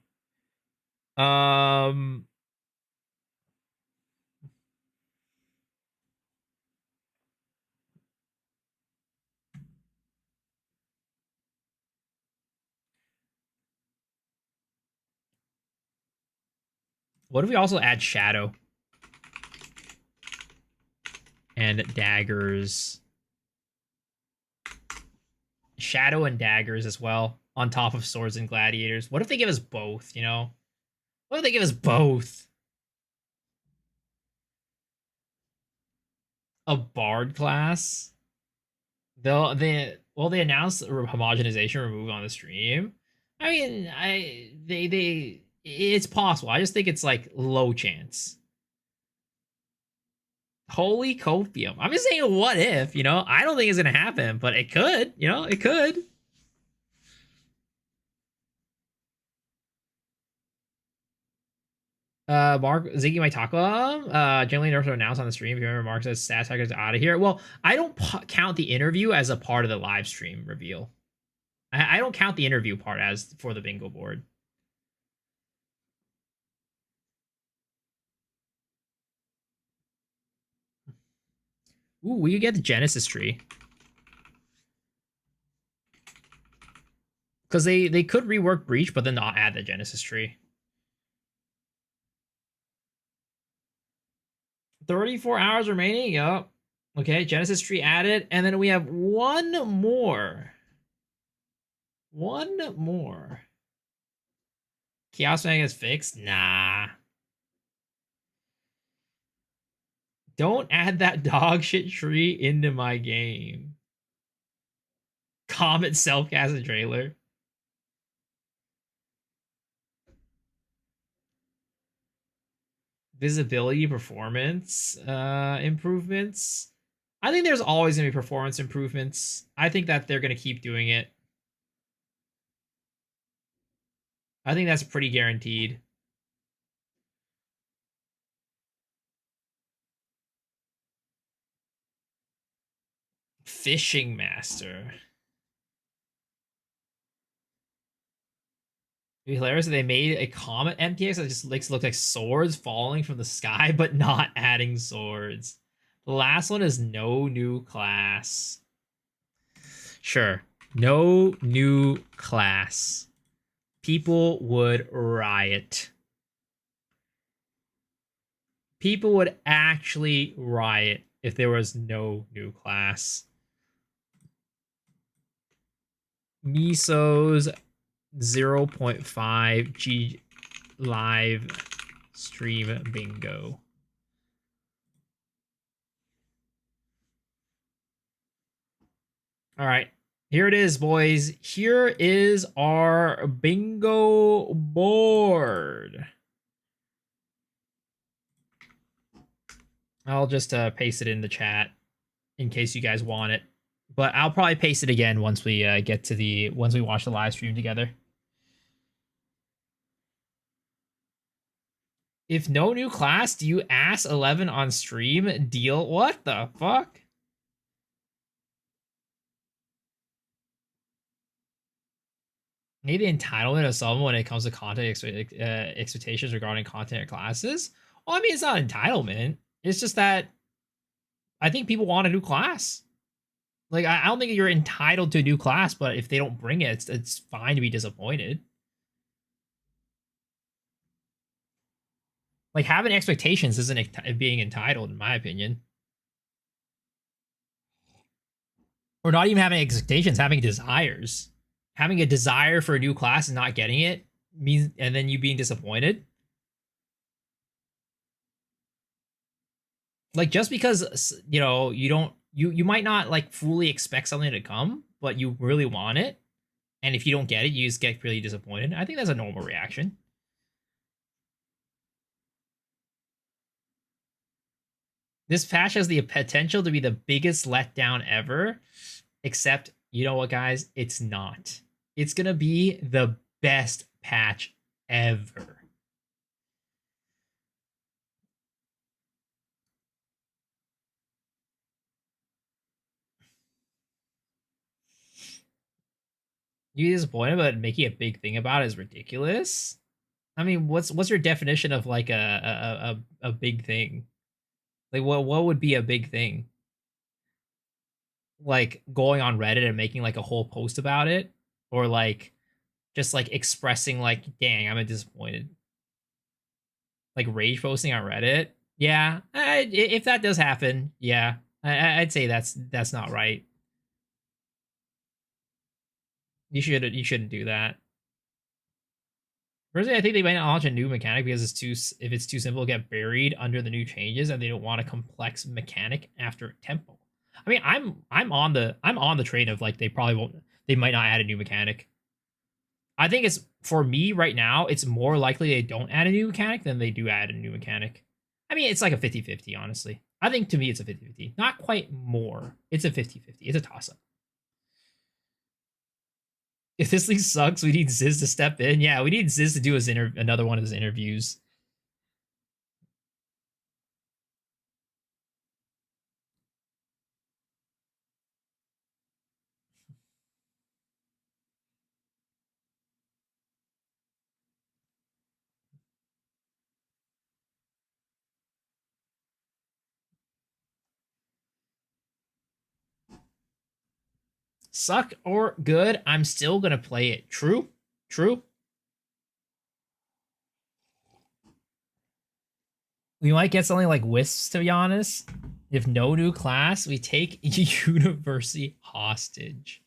S1: What if we also add Shadow? And daggers. Shadow and daggers as well, on top of swords and gladiators. What if they give us both, you know? What if they give us both? A bard class? They announced homogenization removed on the stream. I mean, it's possible. I just think it's like low chance. Holy copium. I'm just saying what if, you know? I don't think it's gonna happen, but it could, you know, it could. Mark Ziggy my taco. Generally nerfs are announced on the stream. If you remember, Mark says stats hackers out of here. Well, I don't count the interview as a part of the live stream reveal. I don't count the interview part as for the bingo board. Ooh, we could get the Genesis tree. Because they could rework Breach, but then not add the Genesis tree. 34 hours remaining. Yup. Okay, Genesis tree added. And then we have one more. One more. Chaos Mag is fixed? Nah. Don't add that dog shit tree into my game. Comet self-cast trailer. Visibility, performance improvements. I think there's always gonna be performance improvements. I think that they're gonna keep doing it. I think that's pretty guaranteed. Fishing Master. It'd be hilarious if they made a Comet MTX that just looks like swords falling from the sky, but not adding swords. The last one is no new class. Sure. No new class. People would riot. People would actually riot if there was no new class. Miso's 0.5 G live stream bingo. All right, here it is, boys. Here is our bingo board. I'll just paste it in the chat in case you guys want it. But I'll probably paste it again once we get to once we watch the live stream together. If no new class, do you ask 11 on stream? Deal? What the fuck? Maybe entitlement of someone when it comes to content expectations regarding content or classes. Well, I mean, it's not entitlement. It's just that I think people want a new class. Like, I don't think you're entitled to a new class, but if they don't bring it, it's fine to be disappointed. Like, having expectations isn't being entitled, in my opinion. Or not even having expectations, having desires. Having a desire for a new class and not getting it means, and then you being disappointed. Like, just because, you know, you might not like fully expect something to come, but you really want it, and if you don't get it, you just get really disappointed. I think that's a normal reaction. This patch has the potential to be the biggest letdown ever, except, you know what, guys? It's not. It's gonna be the best patch ever. You disappointed, but making a big thing about it is ridiculous. I mean, what's your definition of like a big thing? Like, what would be a big thing? Like going on Reddit and making like a whole post about it, or like just like expressing like, dang, I'm disappointed. Like rage posting on Reddit. Yeah, if that does happen, yeah, I'd say that's not right. You shouldn't do that. Personally, I think they might not launch a new mechanic because if it's too simple, get buried under the new changes, and they don't want a complex mechanic after tempo. I mean, I'm on the train of like they might not add a new mechanic. I think it's, for me right now, it's more likely they don't add a new mechanic than they do add a new mechanic. I mean, it's like a 50-50, honestly. I think to me it's a 50-50. Not quite more. It's a 50-50. It's a toss-up. If this league sucks, we need Ziz to step in. Yeah, we need Ziz to do another one of his interviews. suck or good, I'm still gonna play it. True? True? We might get something like Wisps, to be honest. If no new class, we take University hostage.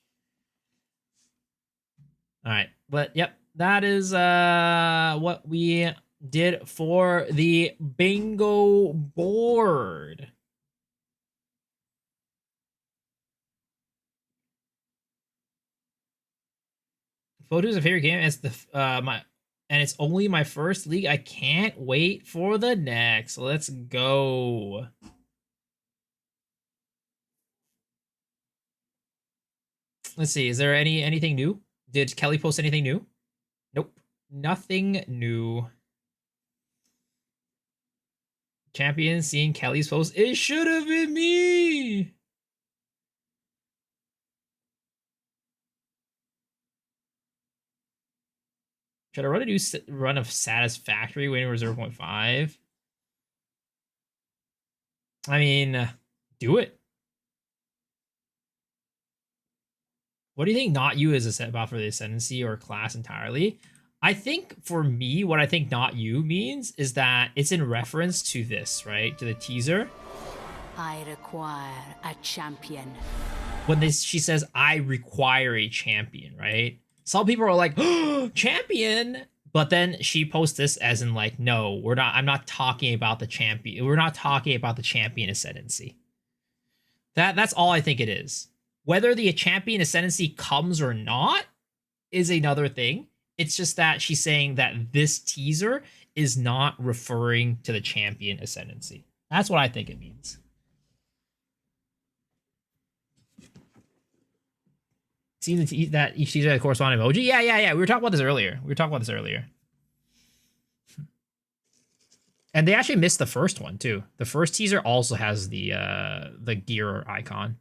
S1: Alright, but yep, that is what we did for the bingo board. Photo is a favorite game. It's the and it's only my first league. I can't wait for the next. Let's go. Let's see. Is there anything new? Did Kelly post anything new? Nope. Nothing new. Champion seeing Kelly's post. It should have been me. Should I run a new run of Satisfactory waiting for 0.5? I mean, do it. What do you think not you is a set buff for the Ascendancy or class entirely? I think for me, what I think not you means is that it's in reference to this, right? To the teaser.
S2: I require a champion.
S1: When she says, I require a champion, right? Some people are like, oh, champion. But then she posts this as in like, no, we're not. I'm not talking about the champion. We're not talking about the champion ascendancy. That's all I think it is. Whether the champion ascendancy comes or not is another thing. It's just that she's saying that this teaser is not referring to the champion ascendancy. That's what I think it means. Seems that each teaser had a corresponding emoji. Yeah. We were talking about this earlier. And they actually missed the first one too. The first teaser also has the gear icon.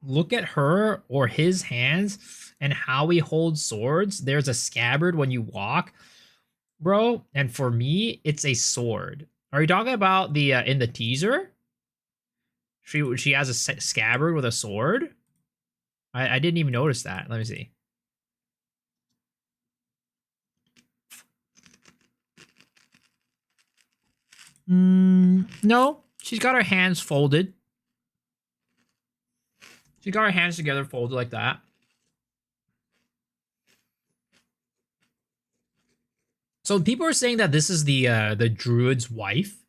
S1: Look at her or his hands and how he holds swords. There's a scabbard when you walk, bro. And for me, it's a sword. Are you talking about the in the teaser? She has a scabbard with a sword. I didn't even notice that. Let me see. No, she's got her hands folded. She got her hands together, folded like that. So people are saying that this is the druid's wife.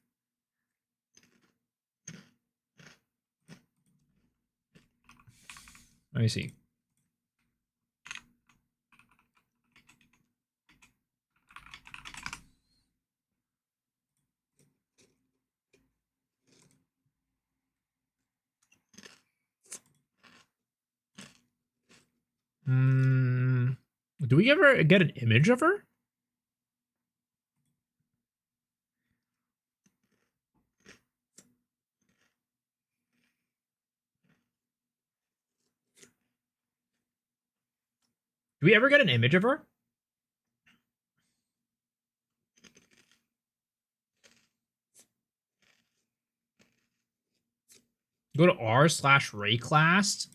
S1: Let me see. Do we ever get an image of her? Do we ever get an image of her? Go to r/Rayclast.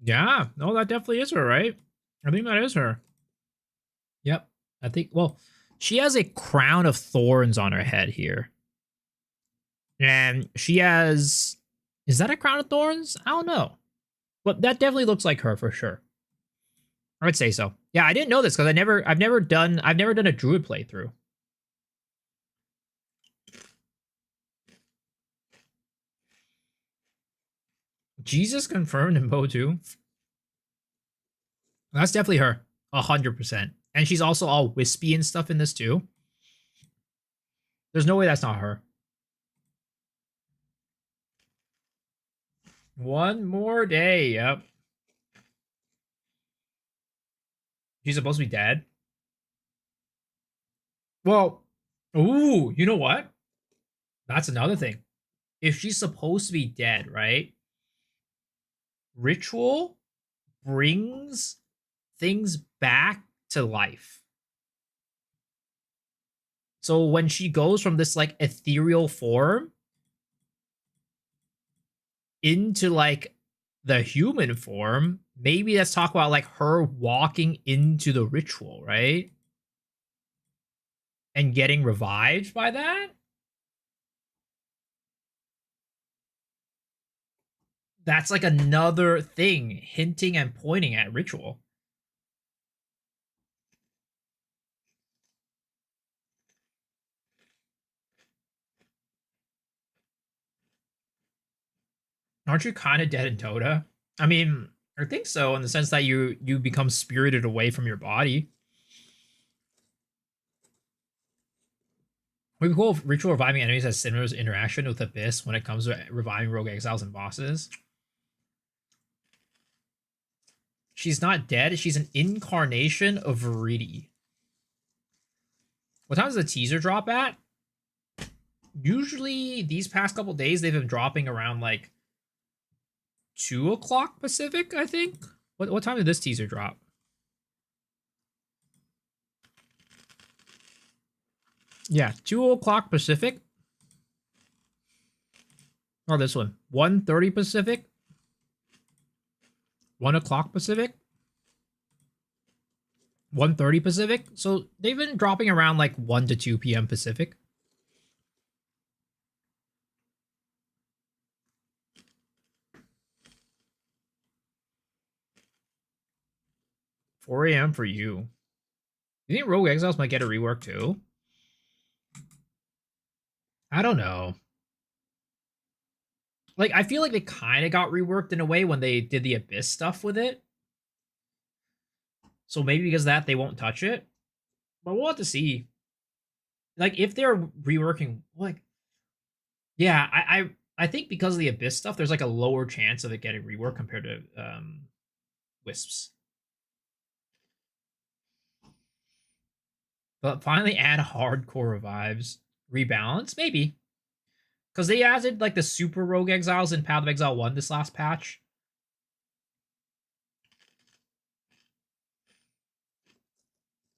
S1: Yeah, no, that definitely is her, right? I think that is her. Yep. I think, well, she has a crown of thorns on her head here. And she has, is that a crown of thorns? I don't know. But that definitely looks like her for sure. I would say so. Yeah, I didn't know this because I've never done a druid playthrough. Jesus confirmed in Bo 2. That's definitely her. 100%. And she's also all wispy and stuff in this too. There's no way that's not her. One more day. Yep. She's supposed to be dead. Well, ooh, you know what? That's another thing. If she's supposed to be dead, right? Ritual brings things back to life. So when she goes from this like ethereal form into like the human form, maybe let's talk about like her walking into the ritual, right? And getting revived by that. That's like another thing hinting and pointing at ritual. Aren't you kind of dead in Toda? I mean, I think so in the sense that you become spirited away from your body. Would be cool if Ritual reviving enemies has similar interaction with Abyss when it comes to reviving rogue exiles and bosses. She's not dead. She's an incarnation of Viridi. What time does the teaser drop at? Usually, these past couple days, they've been dropping around like 2 o'clock Pacific, I think. What time did this teaser drop? Yeah, 2 o'clock Pacific. Or this one. 1:30 Pacific. 1 o'clock Pacific. 1:30 Pacific. So they've been dropping around like 1 to 2 p.m. Pacific. $4 a.m. for you. You think Rogue Exiles might get a rework too? I don't know. Like, I feel like they kind of got reworked in a way when they did the Abyss stuff with it. So maybe because of that, they won't touch it. But we'll have to see. Like, if they're reworking, like, yeah, I think because of the Abyss stuff, there's like a lower chance of it getting reworked compared to Wisps. But finally add hardcore revives. Rebalance? Maybe. Because they added like the super rogue exiles in Path of Exile 1 this last patch.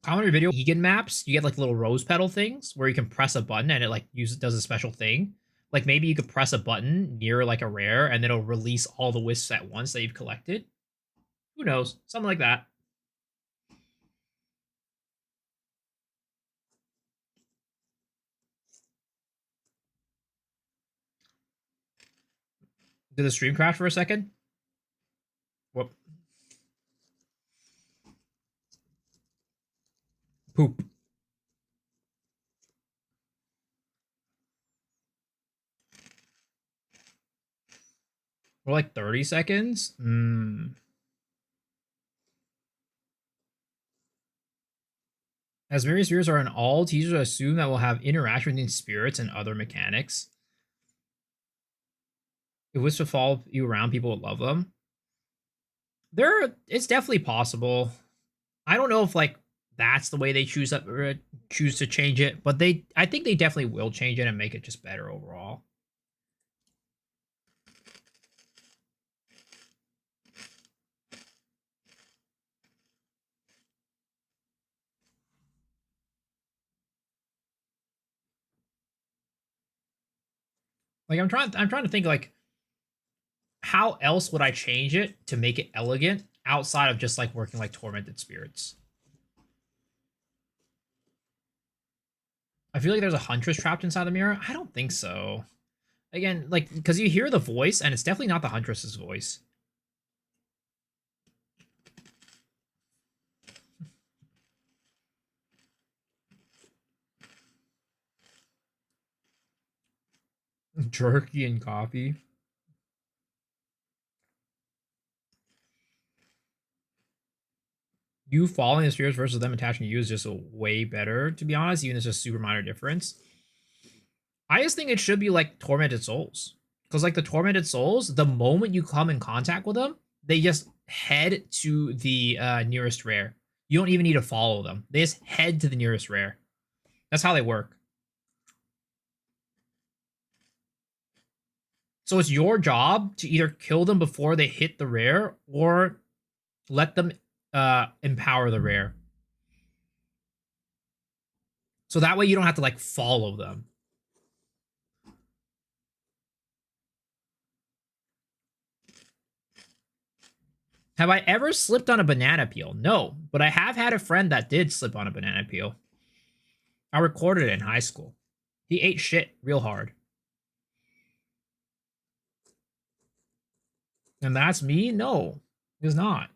S1: Commentary video Egan maps, you get like little rose petal things where you can press a button and it like does a special thing. Like maybe you could press a button near like a rare and then it'll release all the wisps at once that you've collected. Who knows? Something like that. Did the stream crash for a second? Whoop. Poop. Or like 30 seconds? As various spirits are in all teasers, I assume that will have interaction between spirits and other mechanics. If wisps to follow you around, people would love them. It's definitely possible. I don't know if like that's the way they choose to change it, but I think they definitely will change it and make it just better overall. Like I'm trying to think like how else would I change it to make it elegant outside of just like working like tormented spirits. I feel like there's a huntress trapped inside the mirror. I don't think so. Again, like because you hear the voice and it's definitely not the huntress's voice. Jerky and coffee. you following the spirits versus them attaching to you is just a way better, to be honest, even if it's just a super minor difference. I just think it should be like Tormented Souls. Because like the Tormented Souls, the moment you come in contact with them, they just head to the nearest rare. You don't even need to follow them. They just head to the nearest rare. That's how they work. So it's your job to either kill them before they hit the rare or let them empower the rare. So that way you don't have to like follow them. Have I ever slipped on a banana peel? No, but I have had a friend that did slip on a banana peel. I recorded it in high school. He ate shit real hard. And that's me? No, it's not.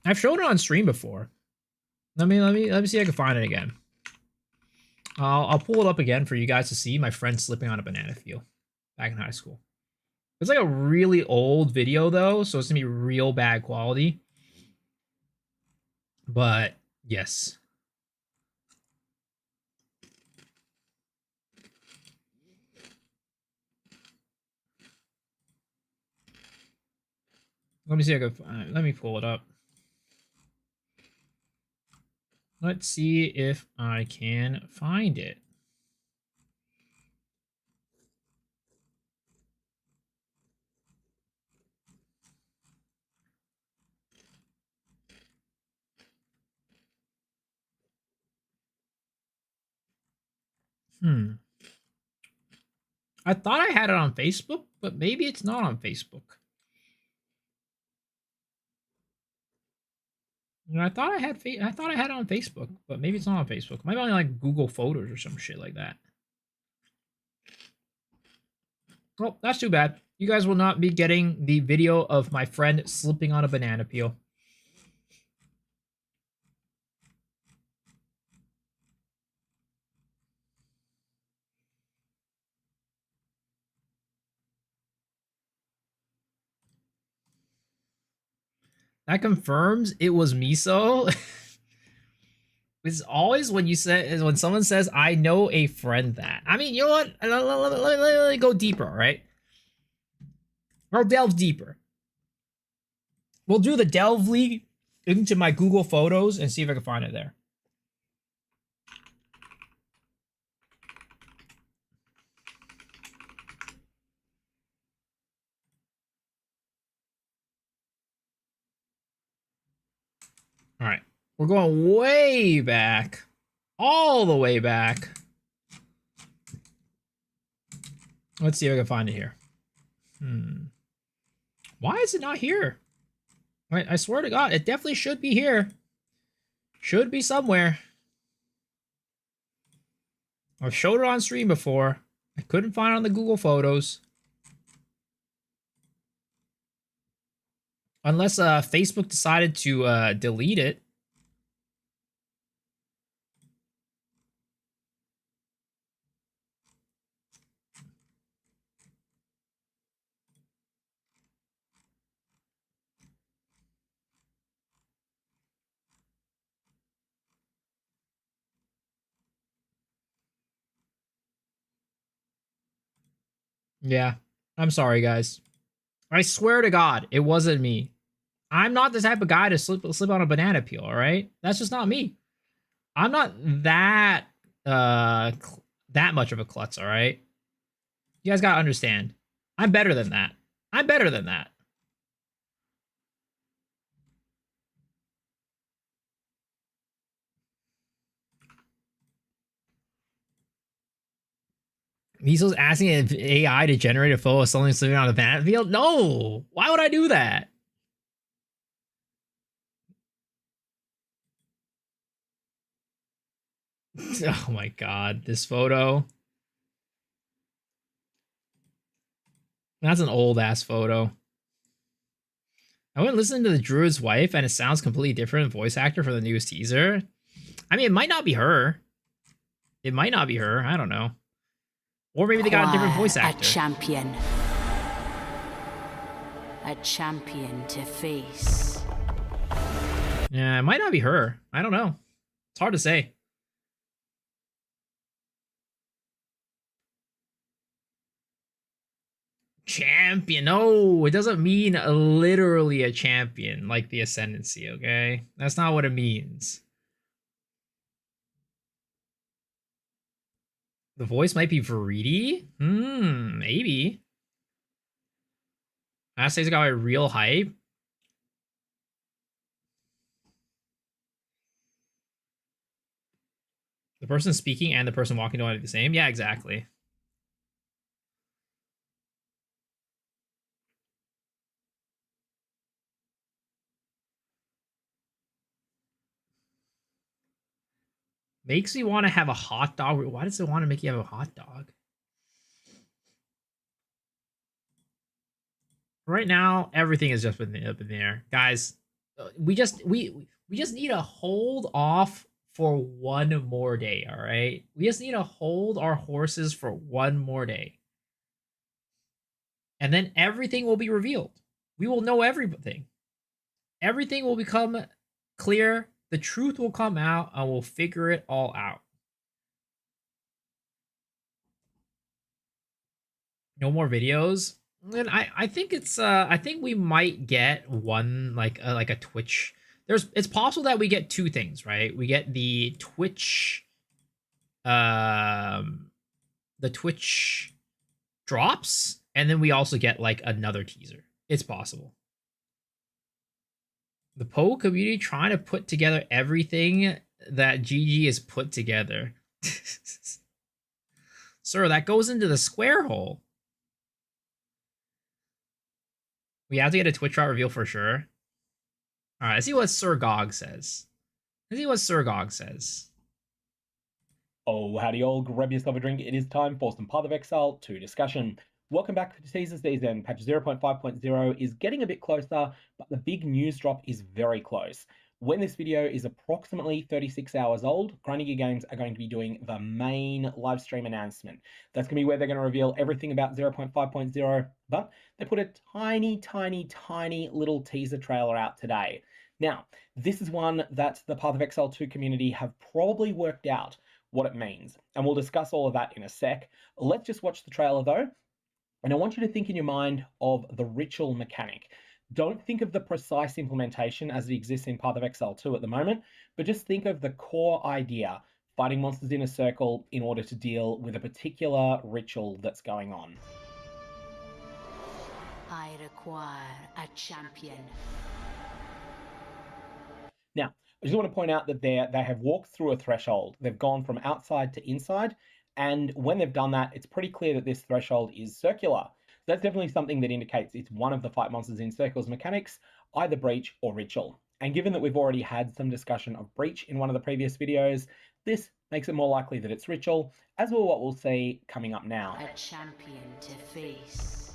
S1: I've shown it on stream before. Let me see if I can find it again. I'll pull it up again for you guys to see my friend slipping on a banana peel back in high school. It's like a really old video though, so it's gonna be real bad quality. But yes. Let me see if I can, let me pull it up. Let's see if I can find it. I thought I had it on Facebook, but maybe it's not on Facebook. You know, I thought I had it on Facebook, but maybe it's not on Facebook. It might be on like Google Photos or some shit like that. Well, that's too bad. You guys will not be getting the video of my friend slipping on a banana peel. That confirms it was miso. It's always when someone says, I know a friend that. I mean, you know what? Let me go deeper, all right? I'll delve deeper. We'll do the delve league into my Google Photos and see if I can find it there. All right. We're going way back. All the way back. Let's see if I can find it here. Why is it not here? All right, I swear to God, it definitely should be here. Should be somewhere. I've showed it on stream before. I couldn't find it on the Google Photos. Unless Facebook decided to delete it. Yeah, I'm sorry, guys. I swear to God, it wasn't me. I'm not the type of guy to slip on a banana peel, all right? That's just not me. I'm not that much of a klutz, all right? You guys gotta understand. I'm better than that. I'm better than that. Miso's asking if AI to generate a photo of something slipping on the battlefield? No! Why would I do that? Oh my God, this photo. That's an old ass photo. I went listening to the Druid's wife and it sounds completely different voice actor for the newest teaser. I mean, it might not be her. It might not be her. I don't know. Or maybe they got a different voice actor.
S4: A champion.
S2: a champion to face.
S1: Yeah, it might not be her. I don't know. It's hard to say. Champion. No, it doesn't mean literally a champion like the ascendancy, okay? That's not what it means. The voice might be Veridi? Maybe. Anastasia's got a real hype. The person speaking and the person walking don't have to be the same? Yeah, exactly. Makes me want to have a hot dog. Why does it want to make you have a hot dog? Right now, everything is just up in the air. Guys, we just need to hold off for one more day, all right? We just need to hold our horses for one more day. And then everything will be revealed. We will know everything. Everything will become clear. The truth will come out and we'll figure it all out. No more videos. And I think it's I think we might get one like a Twitch. It's possible that we get two things, right? We get the Twitch drops, and then we also get like another teaser. It's possible. The Poe community trying to put together everything that GG has put together. Sir, that goes into the square hole. We have to get a Twitch drop reveal for sure. All right, let's see what Sir Gog says. Let's see what Sir Gog says.
S4: Oh, howdy all, grab yourself a drink. It is time for some Path of Exile 2 discussion. Welcome back to Teaser Season. Patch 0.5.0 is getting a bit closer, but the big news drop is very close. When this video is approximately 36 hours old, Grinding Games are going to be doing the main live stream announcement. That's going to be where they're going to reveal everything about 0.5.0, but they put a tiny little teaser trailer out today. Now, this is one that the Path of Exile 2 community have probably worked out what it means, and we'll discuss all of that in a sec. Let's just watch the trailer though, and I want you to think in your mind of the ritual mechanic. Don't think of the precise implementation as it exists in Path of Exile 2 at the moment, but just think of the core idea, fighting monsters in a circle in order to deal with a particular ritual that's going on.
S2: I require a champion.
S4: Now, I just want to point out that they have walked through a threshold. They've gone from outside to inside, and when they've done that, it's pretty clear that this threshold is circular. So that's definitely something that indicates it's one of the fight monsters in circles mechanics, either breach or ritual. And given that we've already had some discussion of breach in one of the previous videos, this makes it more likely that it's ritual, as well what we'll see coming up now.
S2: A champion to face.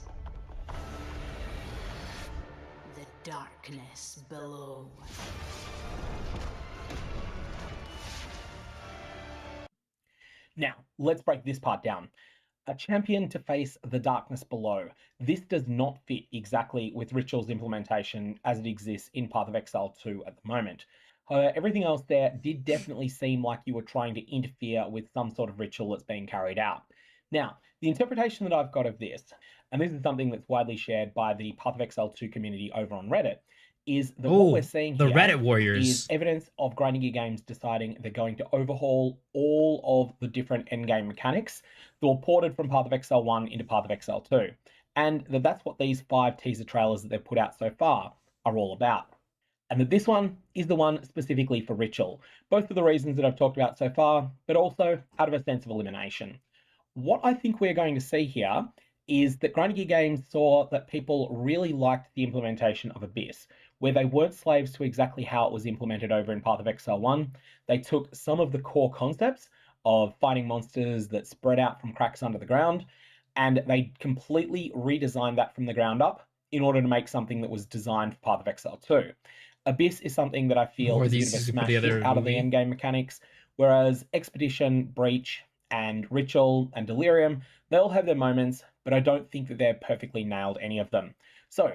S2: The darkness below.
S4: Now, let's break this part down. A champion to face the darkness below. This does not fit exactly with Ritual's implementation as it exists in Path of Exile 2 at the moment. However, everything else there did definitely seem like you were trying to interfere with some sort of ritual that's being carried out. Now, the interpretation that I've got of this, and this is something that's widely shared by the Path of Exile 2 community over on Reddit, is that what we're seeing here,
S1: the Reddit warriors,
S4: is evidence of Grinding Gear Games deciding they're going to overhaul all of the different endgame mechanics that were ported from Path of Exile 1 into Path of Exile 2. And that's what these 5 teaser trailers that they've put out so far are all about. And that this one is the one specifically for Ritual, both for the reasons that I've talked about so far, but also out of a sense of elimination. What I think we're going to see here is that Grinding Gear Games saw that people really liked the implementation of Abyss, where they weren't slaves to exactly how it was implemented over in Path of Exile 1. They took some of the core concepts of fighting monsters that spread out from cracks under the ground, and they completely redesigned that from the ground up in order to make something that was designed for Path of Exile 2. Abyss is something that I feel is a bit of a smash hit out of the endgame mechanics, whereas Expedition, Breach, and Ritual and Delirium, they all have their moments, but I don't think that they're perfectly nailed any of them. So,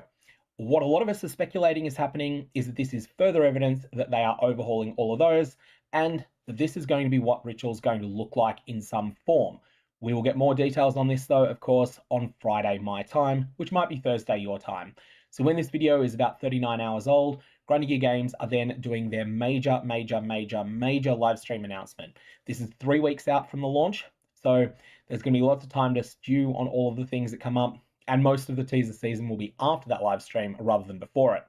S4: What a lot of us are speculating is happening is that this is further evidence that they are overhauling all of those, and that this is going to be what Ritual's going to look like in some form. We will get more details on this, though, of course, on Friday my time, which might be Thursday your time. So when this video is about 39 hours old, Grinding Gear Games are then doing their major live stream announcement. This is 3 weeks out from the launch, so there's going to be lots of time to stew on all of the things that come up, and most of the teaser season will be after that live stream rather than before it.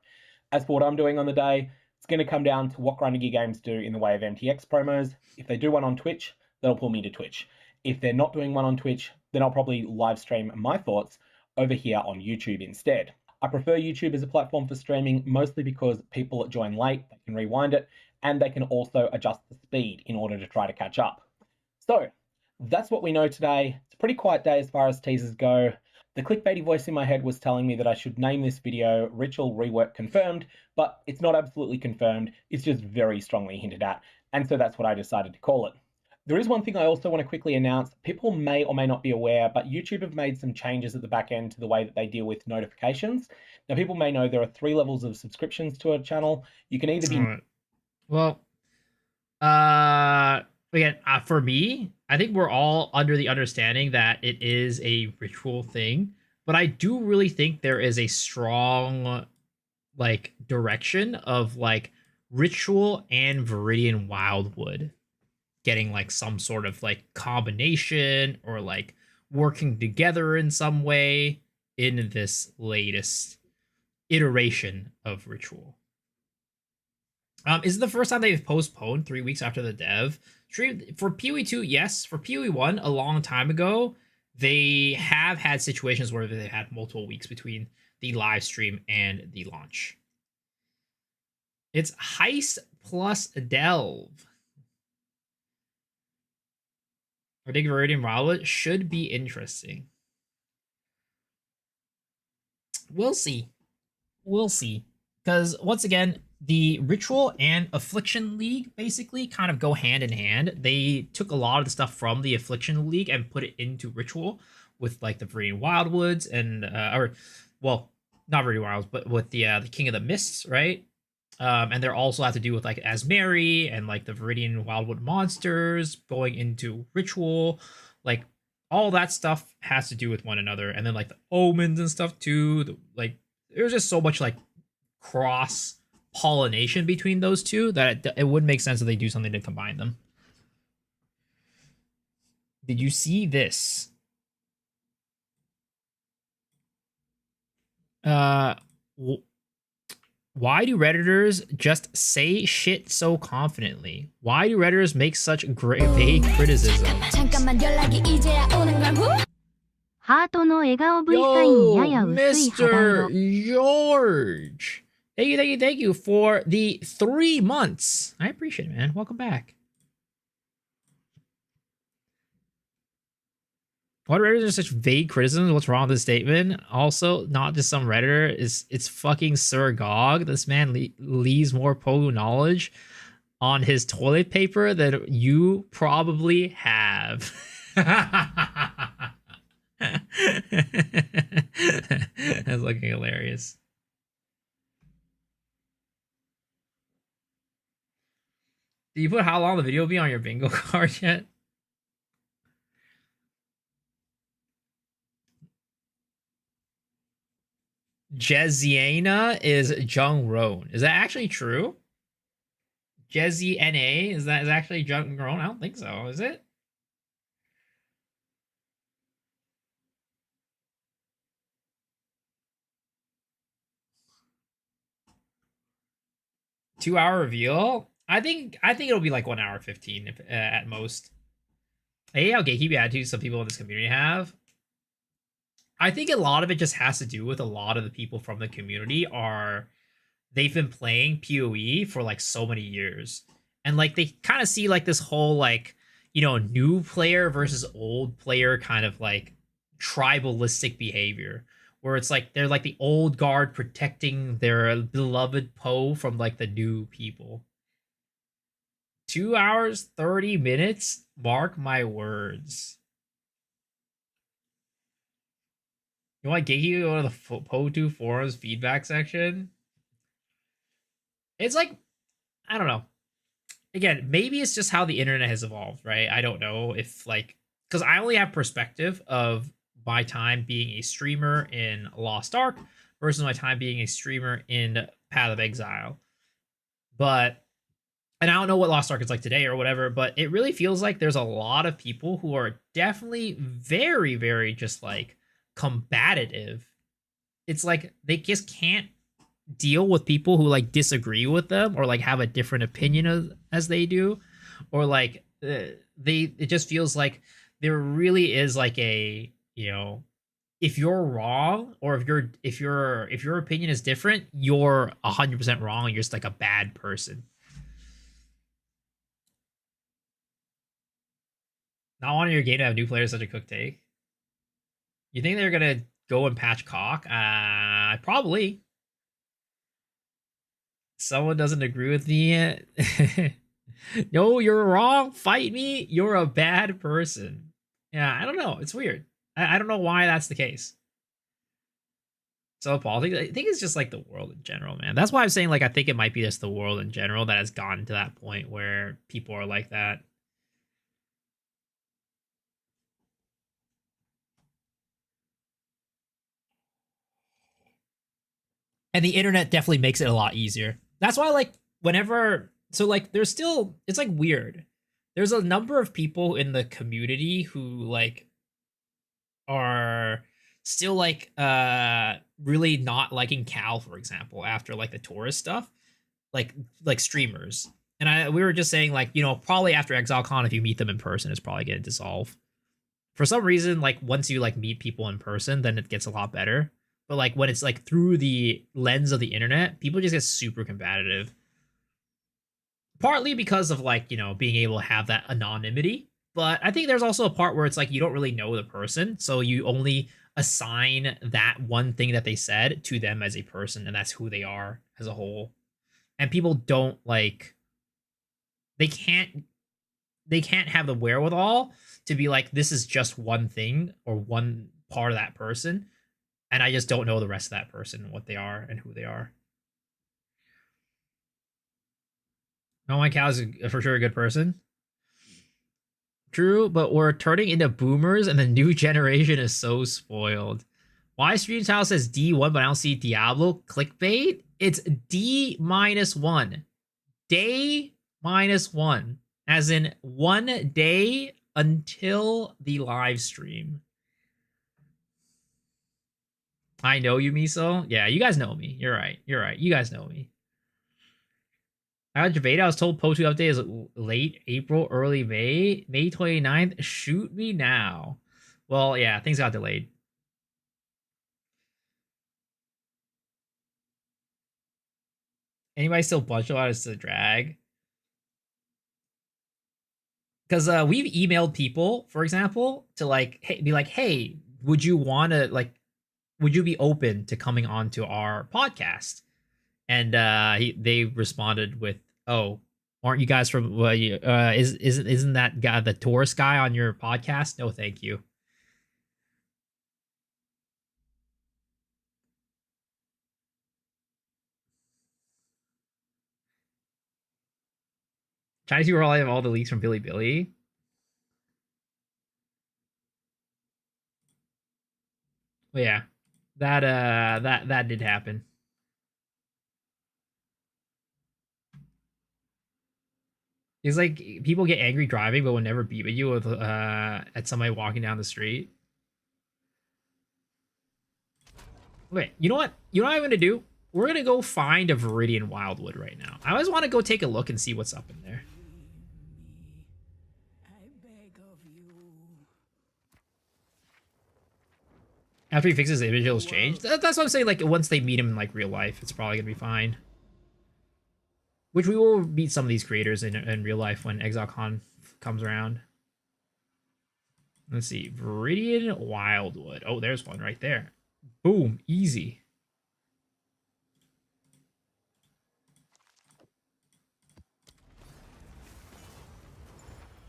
S4: As for what I'm doing on the day, it's going to come down to what Grinding Gear Games do in the way of MTX promos. If they do one on Twitch, they'll pull me to Twitch. If they're not doing one on Twitch, then I'll probably live stream my thoughts over here on YouTube instead. I prefer YouTube as a platform for streaming, mostly because people that join late, they can rewind it, and they can also adjust the speed in order to try to catch up. So that's what we know today. It's a pretty quiet day as far as teasers go. The clickbaity voice in my head was telling me that I should name this video Ritual Rework Confirmed, but it's not absolutely confirmed, it's just very strongly hinted at, and so that's what I decided to call it. There is one thing I also want to quickly announce. People may or may not be aware, but YouTube have made some changes at the back end to the way that they deal with notifications. Now, people may know there are 3 levels of subscriptions to a channel. You can either be...
S1: Well, again, for me, I think we're all under the understanding that it is a ritual thing, but I do really think there is a strong, like, direction of, like, Ritual and Viridian Wildwood getting, like, some sort of, like, combination or, like, working together in some way in this latest iteration of Ritual. Is it the first time they've postponed 3 weeks after the dev? For PoE 2, yes. For PoE 1, a long time ago, they have had situations where they had multiple weeks between the live stream and the launch. It's Heist plus Delve. I think Viridian Wildwood should be interesting. We'll see. We'll see. Because, once again, the Ritual and Affliction League basically kind of go hand in hand. They took a lot of the stuff from the Affliction League and put it into Ritual with, like, the Viridian Wildwoods and, well, not Viridian Wildwoods, but with the King of the Mists, right? And they're also have to do with, like, Asmeri and, like, the Viridian Wildwood monsters going into Ritual. Like, all that stuff has to do with one another. And then, like, the omens and stuff too. Like, there's just so much, like, cross pollination between those two that it would make sense that they do something to combine them. Did you see this? Why do Redditors just say shit so confidently? Why do Redditors make such vague criticism? Yo, Mr. George! Thank you for the 3 months. I appreciate it, man. Welcome back. Why do Redditors such vague criticisms? What's wrong with this statement? Also, not just some Redditor. It's fucking Sir Gog. This man leaves more Pogu knowledge on his toilet paper than you probably have. That's looking hilarious. Did you put how long the video will be on your bingo card yet? Jeziana is Jung Roan. Is that actually true? Jezi NA is actually Jung Roan? I don't think so. Is it? Two-hour reveal? I think it'll be like 1 hour 15 if, at most. Hey, how gatekeeping attitudes some people in this community have. I think a lot of it just has to do with a lot of the people from the community they've been playing PoE for like so many years. And like they kind of see like this whole like, you know, new player versus old player kind of like tribalistic behavior. Where it's like they're like the old guard protecting their beloved Poe from like the new people. 2 hours, 30 minutes? Mark my words. You want Geki to go to the Po2 forums feedback section? It's like, I don't know. Again, maybe it's just how the internet has evolved, right? I don't know if like, because I only have perspective of my time being a streamer in Lost Ark versus my time being a streamer in Path of Exile. But, and I don't know what Lost Ark is like today or whatever, but it really feels like there's a lot of people who are definitely very, very just like combative. It's like they just can't deal with people who like disagree with them or like have a different opinion as they do, or like it just feels like there really is like a, you know, if you're wrong or if your opinion is different, you're 100% wrong. You're just like a bad person. Not wanting your game to have new players such a cook take. You think they're gonna go and patch cock? Probably. Someone doesn't agree with me. No, you're wrong. Fight me. You're a bad person. Yeah, I don't know. It's weird. I don't know why that's the case. So politics, I think it's just like the world in general, man. That's why I'm saying like I think it might be just the world in general that has gotten to that point where people are like that. And the internet definitely makes it a lot easier. That's why like whenever, so like there's still, it's like weird. There's a number of people in the community who like are still like really not liking Cal, for example, after like the tourist stuff, like streamers. And we were just saying like, you know, probably after ExileCon, if you meet them in person, it's probably gonna dissolve. For some reason, like once you like meet people in person, then it gets a lot better. But like when it's like through the lens of the internet, people just get super combative. Partly because of like, you know, being able to have that anonymity. But I think there's also a part where it's like you don't really know the person, so you only assign that one thing that they said to them as a person, and that's who they are as a whole. And people don't like, they can't have the wherewithal to be like, this is just one thing or one part of that person, and I just don't know the rest of that person and what they are and who they are. No one Cal is for sure a good person. True, but we're turning into boomers and the new generation is so spoiled. Why Stream Tile says D1, but I don't see Diablo clickbait? It's D-1. Day -1. As in 1 day until the live stream. I know you, Miso. Yeah, you guys know me. You're right. You're right. You guys know me. I got Javeda. I was told Po2 update is late April, early May. May 29th. Shoot me now. Well, yeah, things got delayed. Anybody still bunch about us to drag? Because we've emailed people, for example, to like, hey, be like, hey, would you want to like, would you be open to coming onto our podcast? And they responded with, "Oh, aren't you guys from? Isn't that guy the tourist guy on your podcast? No, thank you." Chinese people all have all the leaks from Billy Billy. But yeah, that did happen. It's like people get angry driving, but will never beat you with at somebody walking down the street. Wait, you know what? You know what I'm gonna do? We're gonna go find a Viridian Wildwood right now. I always want to go take a look and see what's up in there. After he fixes the image, it'll change. That's what I'm saying. Like once they meet him in like real life, it's probably gonna be fine. Which we will meet some of these creators in real life when ExileCon comes around. Let's see, Viridian Wildwood. Oh, there's one right there. Boom, easy.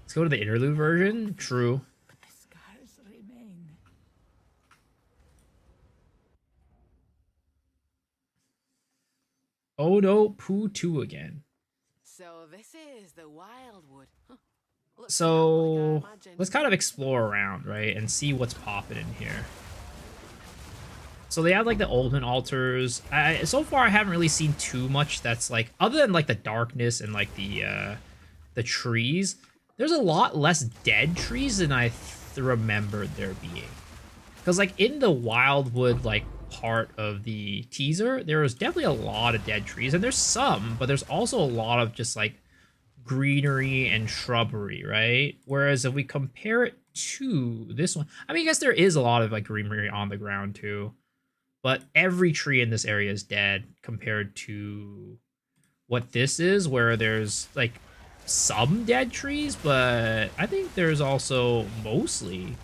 S1: Let's go to the interlude version. True. Oh no, Pooh 2 again.
S5: So this is the Wildwood. Huh. Looks
S1: So
S5: like I imagined.
S1: let's kind of explore around, right, and see what's popping in here. So they have like the Oldman altars. So far I haven't really seen too much that's like, other than like the darkness and like the trees. There's a lot less dead trees than I remembered there being. Because like in the Wildwood like part of the teaser, there was definitely a lot of dead trees, and there's some, but there's also a lot of just like greenery and shrubbery, right? Whereas if we compare it to this one, I mean, I guess there is a lot of like greenery on the ground too, but every tree in this area is dead compared to what this is, where there's like some dead trees, but I think there's also mostly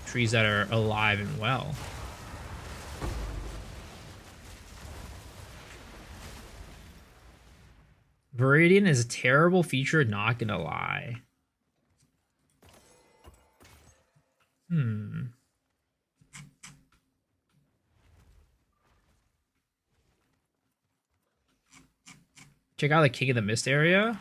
S1: trees that are alive and well. Viridian is a terrible feature, not gonna lie. Check out the King of the Mist area.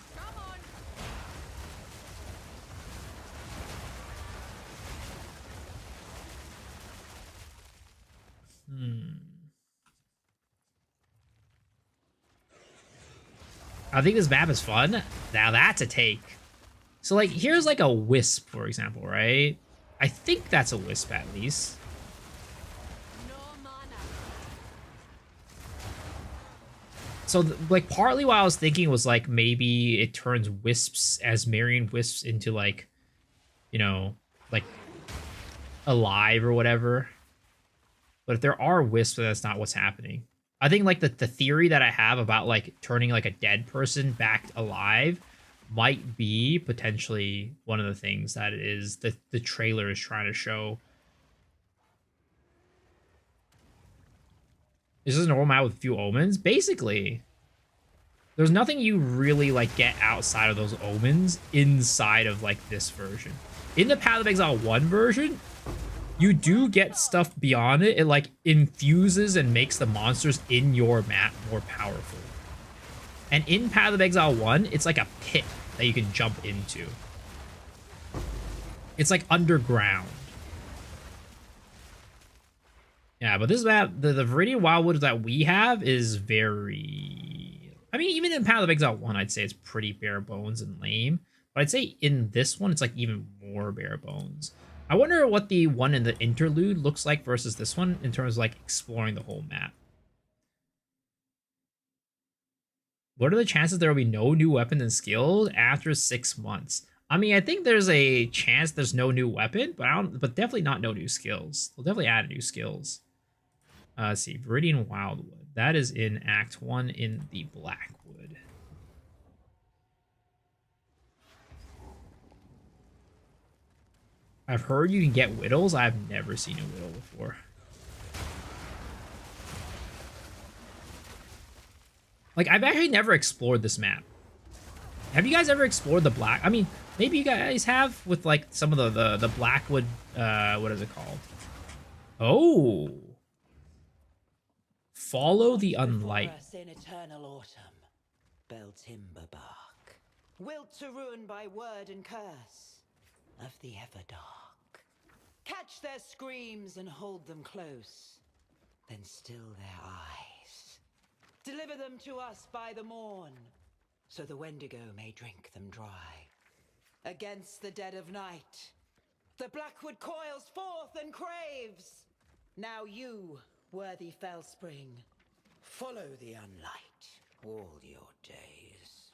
S1: I think this map is fun. Now that's a take. So like, here's like a wisp, for example, right? I think that's a wisp at least.
S5: No mana.
S1: So like partly what I was thinking was like maybe it turns wisps as Marion wisps into like, you know, like alive or whatever. But if there are wisps, that's not what's happening. I think like the theory that I have about like turning like a dead person back alive might be potentially one of the things that it is that the trailer is trying to show. This is a normal map with a few omens. Basically, there's nothing you really like get outside of those omens inside of like this version. In the Path of Exile 1 version, you do get stuff beyond it. It like infuses and makes the monsters in your map more powerful. And in Path of Exile 1, it's like a pit that you can jump into. It's like underground. Yeah, but this map, the Viridian Wildwood that we have is very... I mean, even in Path of Exile 1, I'd say it's pretty bare bones and lame. But I'd say in this one, it's like even more bare bones. I wonder what the one in the interlude looks like versus this one in terms of like exploring the whole map. What are the chances there will be no new weapons and skills after 6 months? I mean, I think there's a chance there's no new weapon, but definitely not no new skills. They'll definitely add new skills. Let's see, Viridian Wildwood. That is in Act 1 in the Blackwood. I've heard you can get whittles. I've never seen a whittle before. Like, I've actually never explored this map. Have you guys ever explored the black? I mean, maybe you guys have with like some of the Blackwood. What is it called? Oh, follow the unlight.
S6: In eternal autumn, bell timber bark, wilt to ruin by word and curse of the ever dark. Catch their screams and hold them close, then still their eyes. Deliver them to us by the morn, so the Wendigo may drink them dry. Against the dead of night, the Blackwood coils forth and craves. Now you, worthy Fellspring, follow the unlight all your days.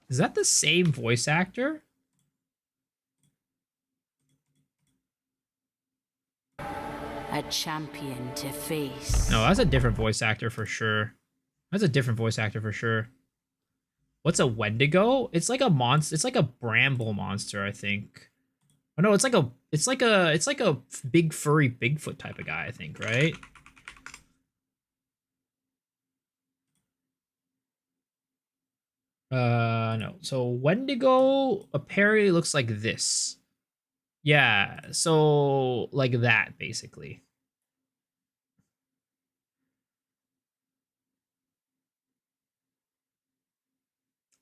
S1: Is that the same voice actor?
S2: A champion to face.
S1: No, that's a different voice actor for sure. That's a different voice actor for sure. What's a Wendigo? It's like a monster. It's like a bramble monster, I think. Oh no, it's like a big furry Bigfoot type of guy, I think, right? No. So Wendigo apparently looks like this. Yeah, so like that basically.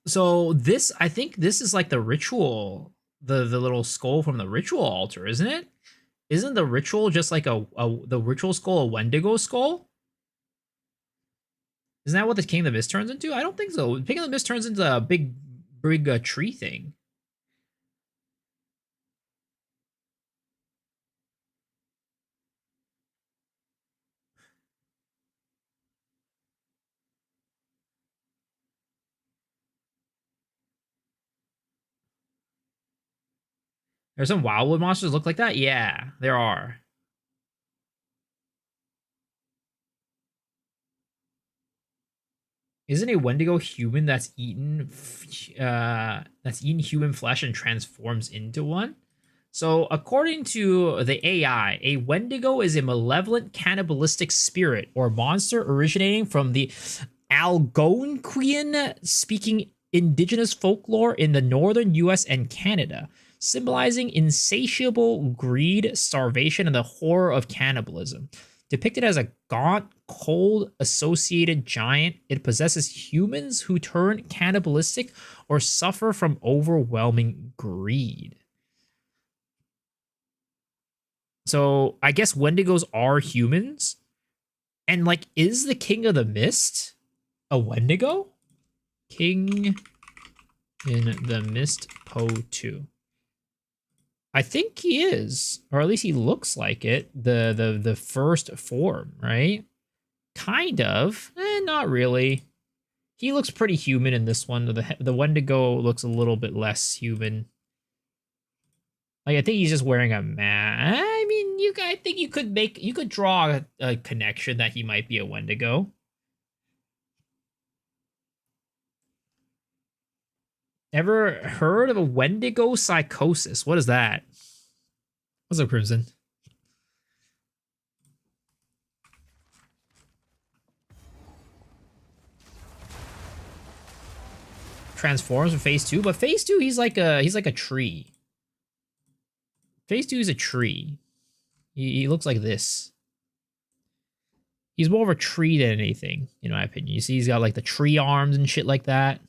S1: So this, I think this is like the ritual, the little skull from the ritual altar, isn't it? Isn't the ritual just like the ritual skull a Wendigo skull? Isn't that what the King of the Mist turns into? I don't think so. King of the Mist turns into a big tree thing. There's some Wildwood monsters look like that? Yeah, there are. Isn't a Wendigo human that's eaten human flesh and transforms into one? So, according to the AI, a Wendigo is a malevolent cannibalistic spirit or monster originating from the Algonquian speaking indigenous folklore in the northern US and Canada, symbolizing insatiable greed, starvation, and the horror of cannibalism. Depicted as a gaunt, cold, associated giant, it possesses humans who turn cannibalistic or suffer from overwhelming greed. So I guess Wendigos are humans. And like, is the King of the Mist a Wendigo? King in the Mist Poe 2. I think he is, or at least he looks like it. The first form, right? Kind of. Not really. He looks pretty human in this one. The Wendigo looks a little bit less human. Like, I think he's just wearing a mask. I mean, I think you could draw a connection that he might be a Wendigo. Ever heard of a Wendigo psychosis? What is that? What's up, Crimson? Transforms in phase 2, but phase 2 he's like a tree. Phase 2 is a tree. He looks like this. He's more of a tree than anything, in my opinion. You see, he's got like the tree arms and shit like that.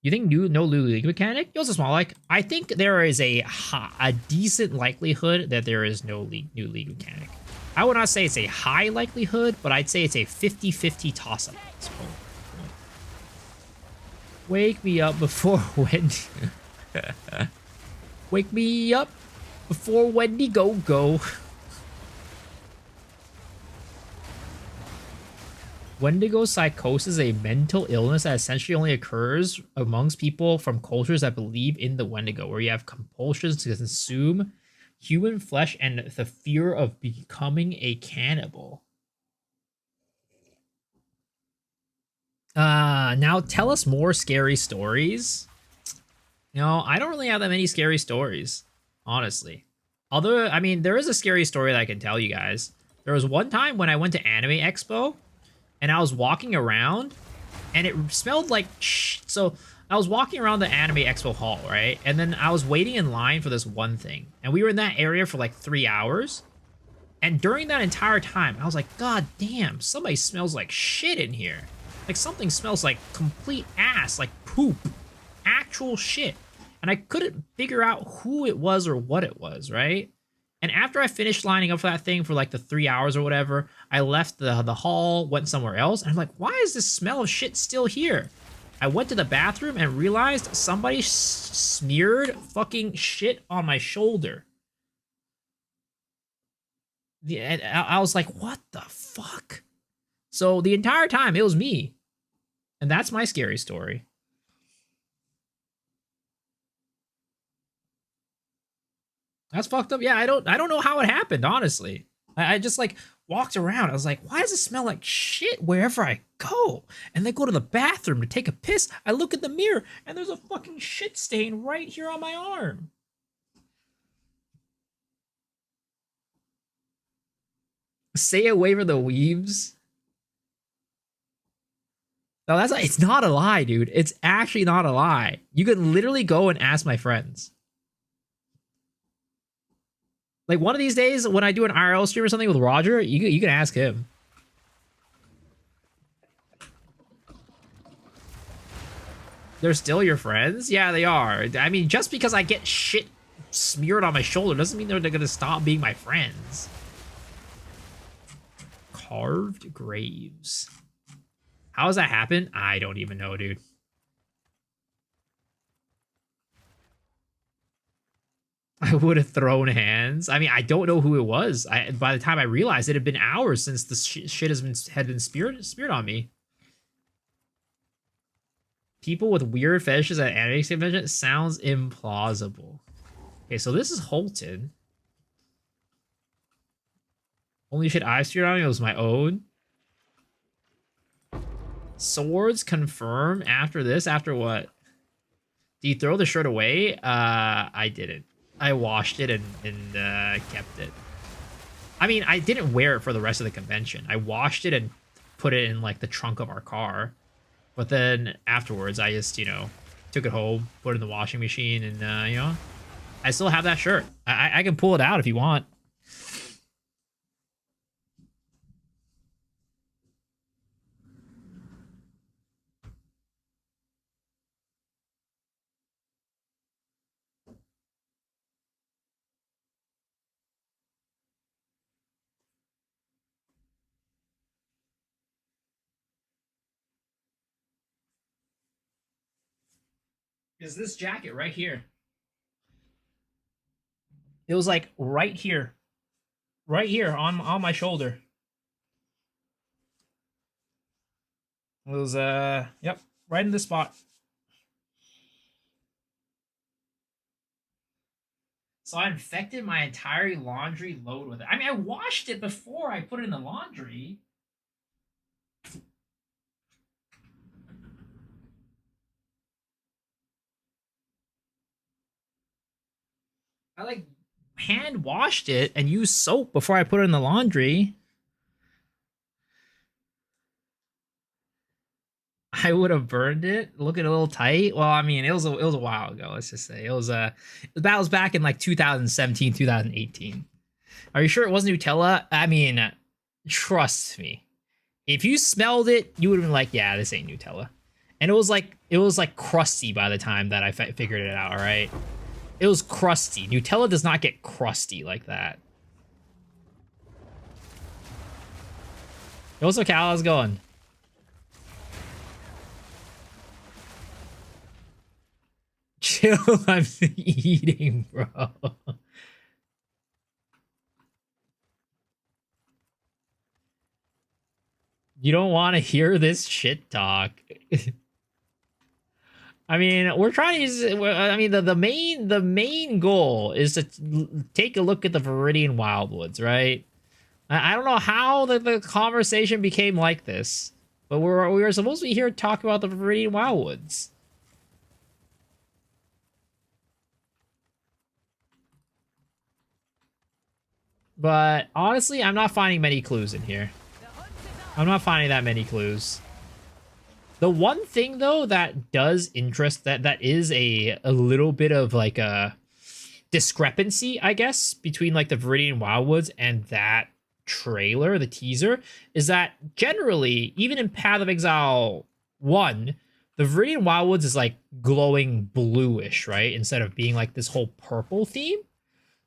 S1: You think no new league mechanic? Yours is small. Like, I think there is a decent likelihood that there is no new league mechanic. I would not say it's a high likelihood, but I'd say it's a 50-50 toss-up at this point. Wake me up before Wendy. Wake me up before Wendy go. Wendigo psychosis is a mental illness that essentially only occurs amongst people from cultures that believe in the Wendigo, where you have compulsions to consume human flesh and the fear of becoming a cannibal. Now tell us more scary stories. No, I don't really have that many scary stories, honestly. Although, I mean, there is a scary story that I can tell you guys. There was one time when I went to Anime Expo, and I was walking around, and it smelled like so I was walking around the Anime Expo hall, right? And then I was waiting in line for this one thing. And we were in that area for like 3 hours. And during that entire time, I was like, God damn, somebody smells like shit in here. Like, something smells like complete ass, like poop. Actual shit. And I couldn't figure out who it was or what it was, right? And after I finished lining up for that thing for like the 3 hours or whatever, I left the hall, went somewhere else, and I'm like, why is this smell of shit still here? I went to the bathroom and realized somebody smeared fucking shit on my shoulder. I was like, what the fuck? So the entire time, it was me. And that's my scary story. That's fucked up. Yeah, I don't know how it happened, honestly. I just like walked around. I was like, why does it smell like shit wherever I go? And then go to the bathroom to take a piss. I look in the mirror and there's a fucking shit stain right here on my arm. Stay away from the weebs. No, it's not a lie, dude. It's actually not a lie. You can literally go and ask my friends. Like, one of these days, when I do an IRL stream or something with Roger, you can ask him. They're still your friends? Yeah, they are. I mean, just because I get shit smeared on my shoulder doesn't mean they're gonna stop being my friends. Carved graves. How does that happen? I don't even know, dude. I would have thrown hands. I mean, I don't know who it was. By the time I realized, it had been hours since the shit had been speared on me. People with weird fetishes at anime convention sounds implausible. Okay, so this is Holton. Only shit I speared on me was my own. Swords confirm after this. After what? Do you throw the shirt away? I didn't. I washed it and kept it. I mean, I didn't wear it for the rest of the convention. I washed it and put it in like the trunk of our car. But then afterwards, I just, you know, took it home, put it in the washing machine, and, you know, I still have that shirt. I can pull it out if you want. Is this jacket right here? It was like right here on my shoulder. It was yep, right in this spot. So I infected my entire laundry load with it. I mean, I washed it before I put it in the laundry. I like hand washed it and used soap before I put it in the laundry. I would have burned it. Looking a little tight. Well, I mean, it was a while ago. Let's just say it was that was back in like 2017, 2018. Are you sure it wasn't Nutella? I mean, trust me. If you smelled it, you would have been like, "Yeah, this ain't Nutella." And it was like crusty by the time that I figured it out. All right, it was crusty. Nutella does not get crusty like that. Yo, what's up, Cal? How's it going? Chill, I'm eating, bro. You don't want to hear this shit talk. I mean, we're trying to use. I mean, the main goal is to take a look at the Viridian Wildwoods, right? I don't know how the conversation became like this, but we were supposed to be here to talk about the Viridian Wildwoods. But honestly, I'm not finding many clues in here. I'm not finding that many clues. The one thing though that does interest that is a little bit of like a discrepancy, I guess, between like the Viridian Wildwoods and that trailer, the teaser, is that generally, even in Path of Exile 1, the Viridian Wildwoods is like glowing bluish, right? Instead of being like this whole purple theme.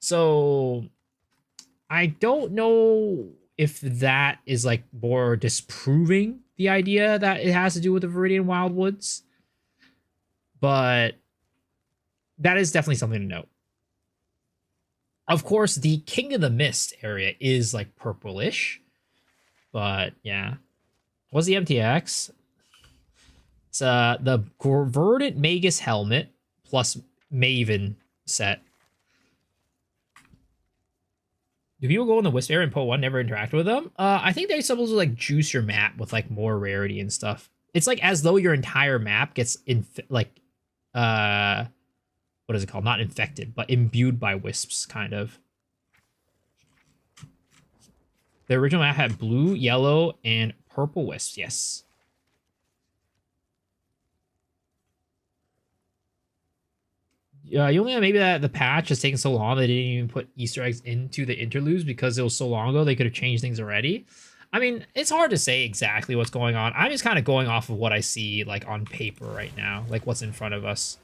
S1: So I don't know if that is like more disproving the idea that it has to do with the Viridian Wildwoods, but that is definitely something to note. Of course, the King of the Mist area is like purplish, but yeah. What's the MTX? It's the Verdant Magus helmet plus Maven set. Do people go in the Wisp area and Poe 1 never interact with them? I think they're supposed to like juice your map with like more rarity and stuff. It's like as though your entire map gets what is it called? Not infected, but imbued by wisps, kind of. The original map had blue, yellow, and purple wisps, yes. You only know maybe that the patch is taking so long they didn't even put Easter eggs into the interludes because it was so long ago they could have changed things already. I mean, it's hard to say exactly what's going on. I'm just kind of going off of what I see, like, on paper right now. Like, what's in front of us.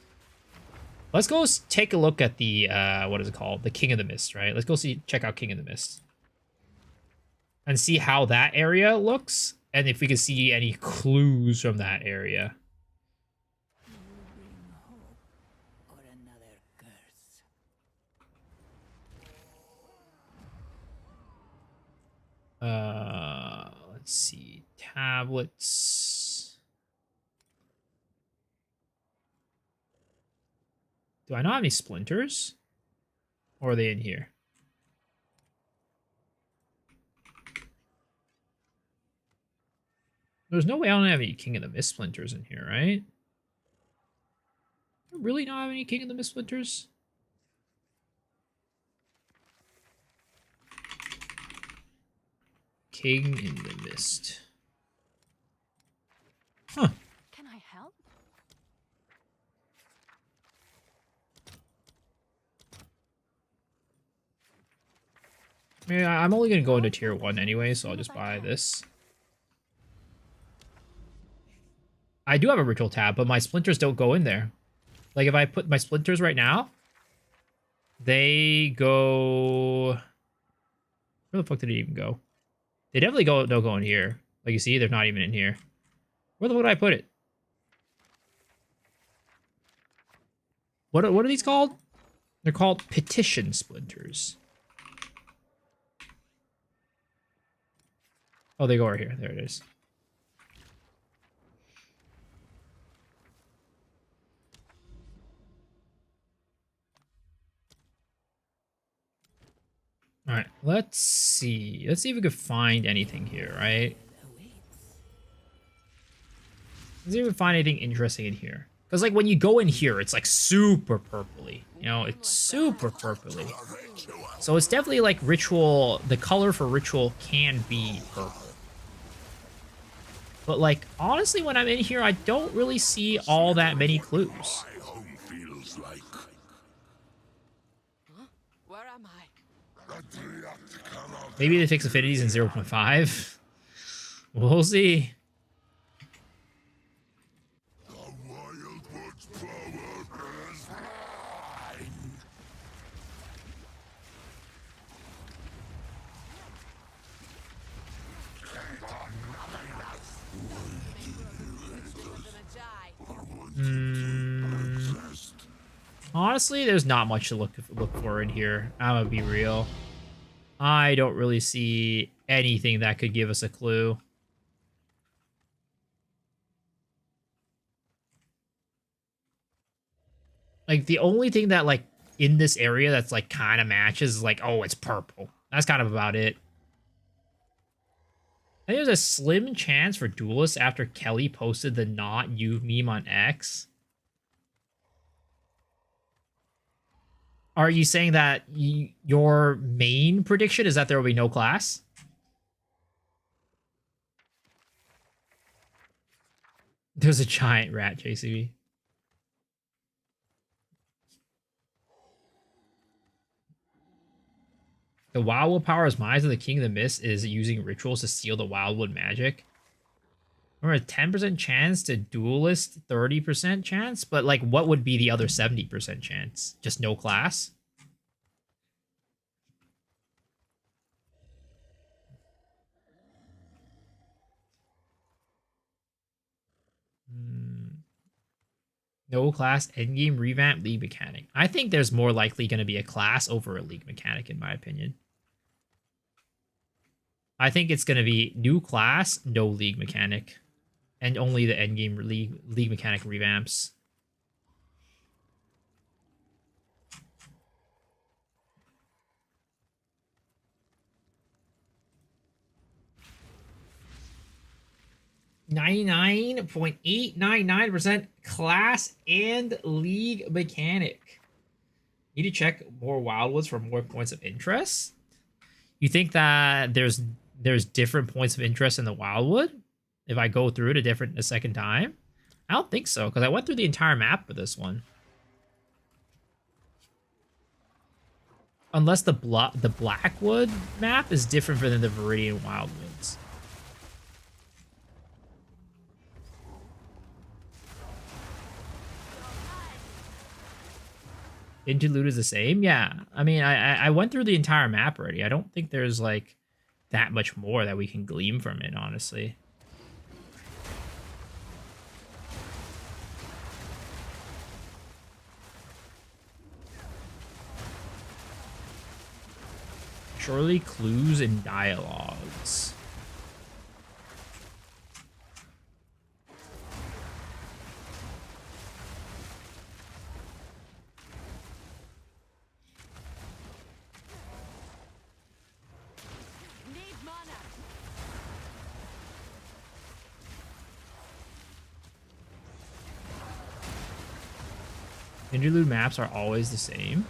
S1: Let's go take a look at the, what is it called? The King of the Mist, right? Let's go check out King of the Mist. And see how that area looks. And if we can see any clues from that area.
S6: Or another curse.
S1: Let's see. Tablets. Do I not have any splinters? Or are they in here? There's no way I don't have any King of the Mist splinters in here, right? I really not have any King of the Mist splinters? King in the Mist. Huh.
S2: Can I help?
S1: Yeah, I'm only gonna go into tier 1 anyway, so I'll just buy this. I do have a ritual tab, but my splinters don't go in there. Like, if I put my splinters right now, they go... Where the fuck did it even go? They definitely don't go in here. Like, you see, they're not even in here. Where the fuck did I put it? What are these called? They're called petition splinters. Oh, they go over here. There it is. All right, let's see. Let's see if we could find anything here, right? Let's see if we can find anything interesting in here. Because, like, when you go in here, it's, like, super purpley. You know, it's super purpley. So it's definitely, like, ritual. The color for ritual can be purple. But, like, honestly, when I'm in here, I don't really see all that many clues.
S5: Huh? Where am I?
S1: Maybe they fix affinities in 0.5. We'll see. Honestly, there's not much to look for in here. I'm gonna be real. I don't really see anything that could give us a clue. Like, the only thing that, like, in this area that's, like, kind of matches is, like, oh, it's purple. That's kind of about it. I think there's a slim chance for duelists after Kelly posted the not you meme on X. Are you saying that your main prediction is that there will be no class? There's a giant rat, JCB. The Wildwood Power's Minds of the King of the Mist is using rituals to steal the Wildwood magic. Remember, a 10% chance to duelist, 30% chance? But, like, what would be the other 70% chance? Just no class? No class, endgame, revamp, league mechanic. I think there's more likely going to be a class over a league mechanic, in my opinion. I think it's going to be new class, no league mechanic. And only the endgame league mechanic revamps. .899% class and league mechanic. Need to check more Wildwoods for more points of interest. You think that there's different points of interest in the Wildwood if I go through it a second time? I don't think so, because I went through the entire map for this one. Unless the Blackwood map is different than the Viridian Wildwoods. Interlude is the same. Yeah, I mean, I went through the entire map already. I don't think there's like that much more that we can glean from it, honestly. Surely clues and dialogues.
S5: Need mana.
S1: Interlude maps are always the same.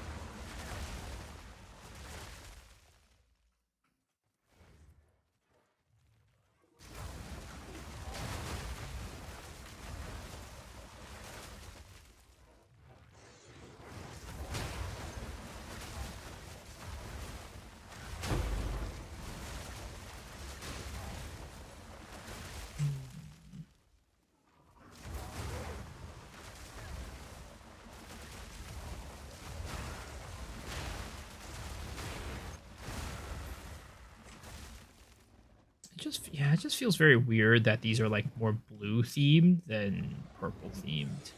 S1: It just feels very weird that these are like more blue themed than purple themed.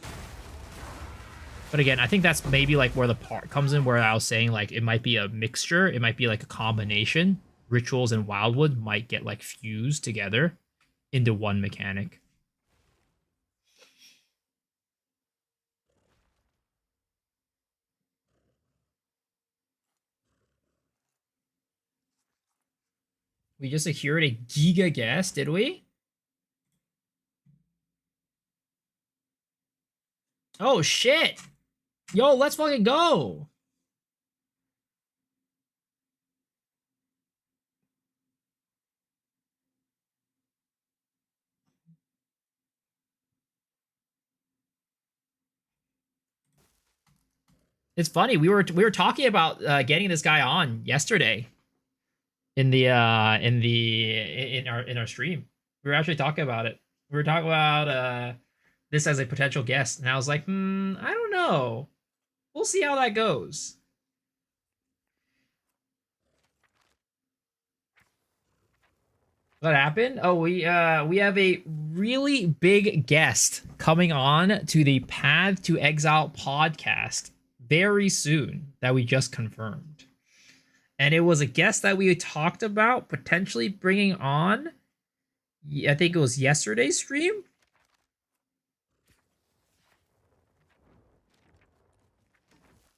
S1: But again, I think that's maybe like where the part comes in, where I was saying like it might be a mixture, it might be like a combination. Rituals and Wildwood might get like fused together into one mechanic. We just secured a Giga guess, did we? Oh shit! Yo, let's fucking go! It's funny, we were talking about getting this guy on yesterday in our stream. We were actually talking about it. We were talking about this as a potential guest, and I was like, I don't know. We'll see how that goes. What happened? Oh, we have a really big guest coming on to the Path to Exile podcast very soon that we just confirmed. And it was a guest that we talked about potentially bringing on. I think it was yesterday's stream.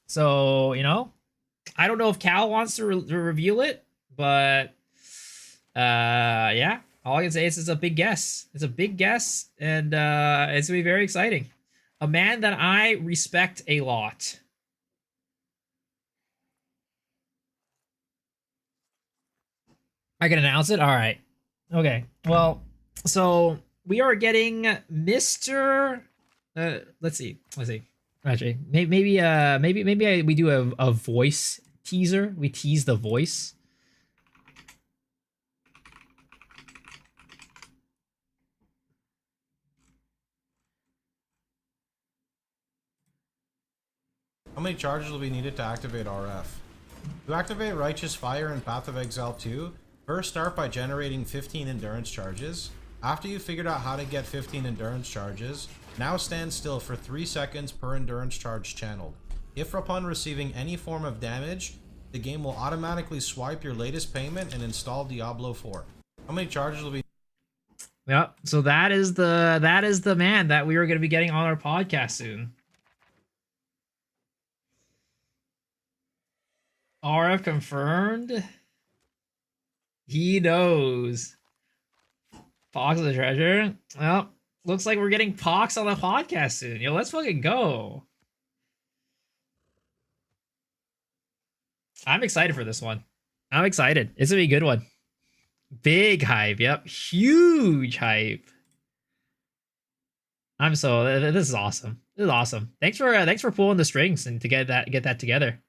S1: So, you know, I don't know if Cal wants to reveal it, but yeah, all I can say is it's a big guess. It's a big guess, and it's gonna be very exciting. A man that I respect a lot. I can announce it. All right. Okay. Well, so we are getting Mr. Let's see. Actually, maybe we do a voice teaser. We tease the voice.
S7: How many charges will be needed to activate RF? To activate Righteous Fire in Path of Exile 2, first start by generating 15 endurance charges. After you've figured out how to get 15 endurance charges, now stand still for 3 seconds per endurance charge channeled. If upon receiving any form of damage, the game will automatically swipe your latest payment and install Diablo 4. How many charges will be...
S1: Yep. So that is the man that we are going to be getting on our podcast soon. RF confirmed. He knows. Pox of the treasure. Well, looks like we're getting Pox on the podcast soon. Yo, let's fucking go. I'm excited for this one. I'm excited. It's gonna be a good one. Big hype. Yep. Huge hype. This is awesome. This is awesome. Thanks for pulling the strings and to get that together.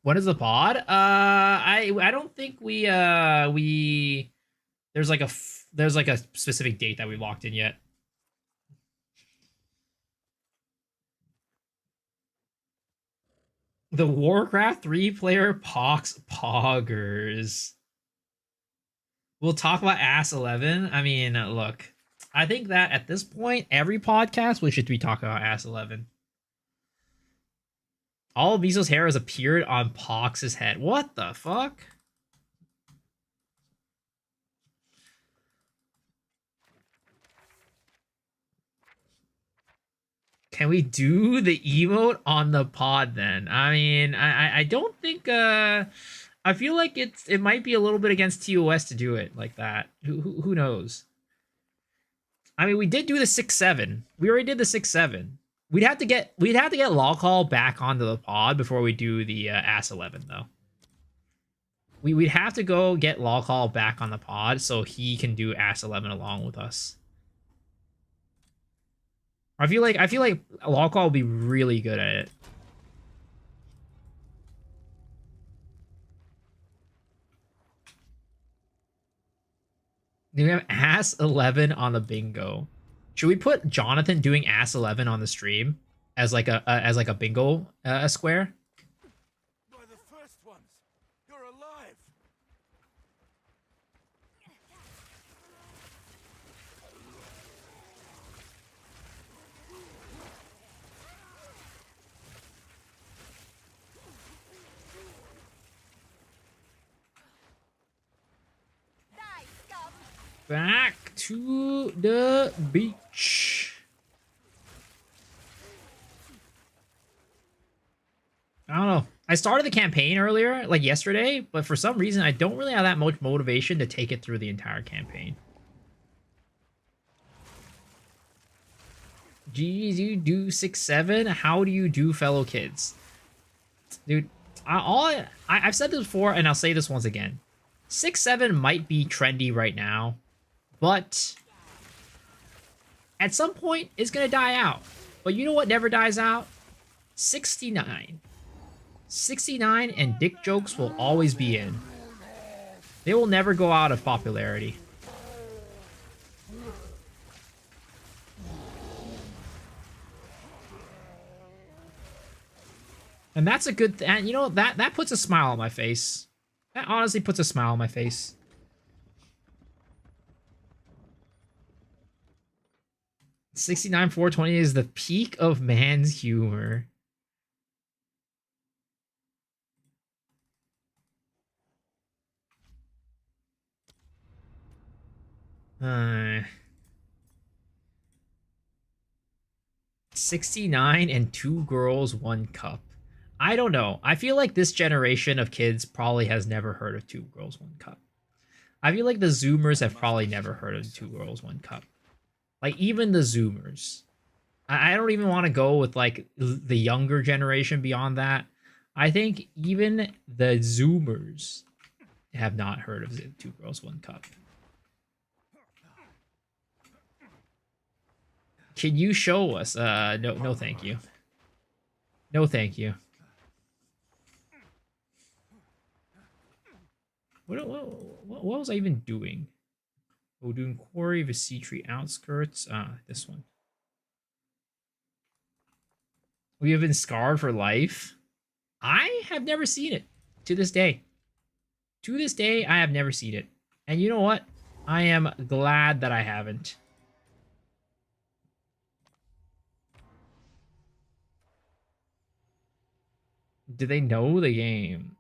S1: When is the pod? I don't think we there's like a specific date that we locked in yet. The Warcraft 3-player poggers. We'll talk about Ass 11. I mean, look, I think that at this point, every podcast we should be talking about Ass 11. All of Mizo's hair has appeared on Pox's head. What the fuck? Can we do the emote on the pod then? I mean, I don't think I feel like it might be a little bit against TOS to do it like that. Who knows? I mean, we did do the 6-7. We already did the 6-7. We'd have to get Lawcall back onto the pod before we do the Ass 11 though. We'd have to go get Lawcall back on the pod so he can do Ass 11 along with us. I feel like Lawcall will be really good at it. Do we have Ass 11 on the bingo? Should we put Jonathan doing Ass 11 on the stream as like a bingo square?
S8: By the first ones, you're alive.
S1: Back to the beach. I don't know. I started the campaign earlier, like yesterday, but for some reason I don't really have that much motivation to take it through the entire campaign. GGG do 6-7. How do you do, fellow kids? Dude, I've said this before and I'll say this once again. 6-7 might be trendy right now, but at some point it's gonna die out. But you know what never dies out? 69. 69 and dick jokes will always be in. They will never go out of popularity. And that's a good thing. And you know, that puts a smile on my face. That honestly puts a smile on my face. $69 420 is the peak of man's humor. Uh, 69 and 2 girls, 1 cup. I don't know. I feel like this generation of kids probably has never heard of 2 girls, 1 cup. I feel like the Zoomers have probably never heard of 2 girls, 1 cup. Like, even the Zoomers. I don't even want to go with, like, the younger generation beyond that. I think even the Zoomers have not heard of 2 girls, 1 cup. Can you show us? No, thank you. No, thank you. What was I even doing? Oh, doing Quarry, Vicitri Outskirts. This one. We have been scarred for life. I have never seen it to this day. To this day, I have never seen it. And you know what? I am glad that I haven't. Do they know the game?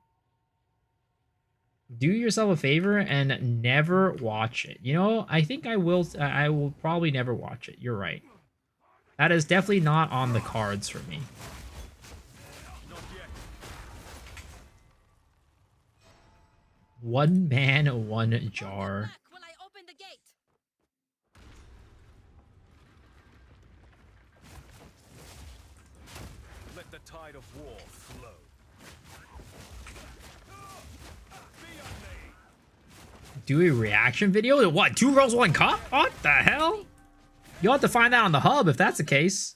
S1: Do yourself a favor and never watch it. You know, I think I will probably never watch it. You're right. That is definitely not on the cards for me. One man, one jar.
S8: Let the tide of war flow.
S1: Do a reaction video? What? 2 girls, 1 cup? What the hell? You'll have to find that on the hub if that's the case.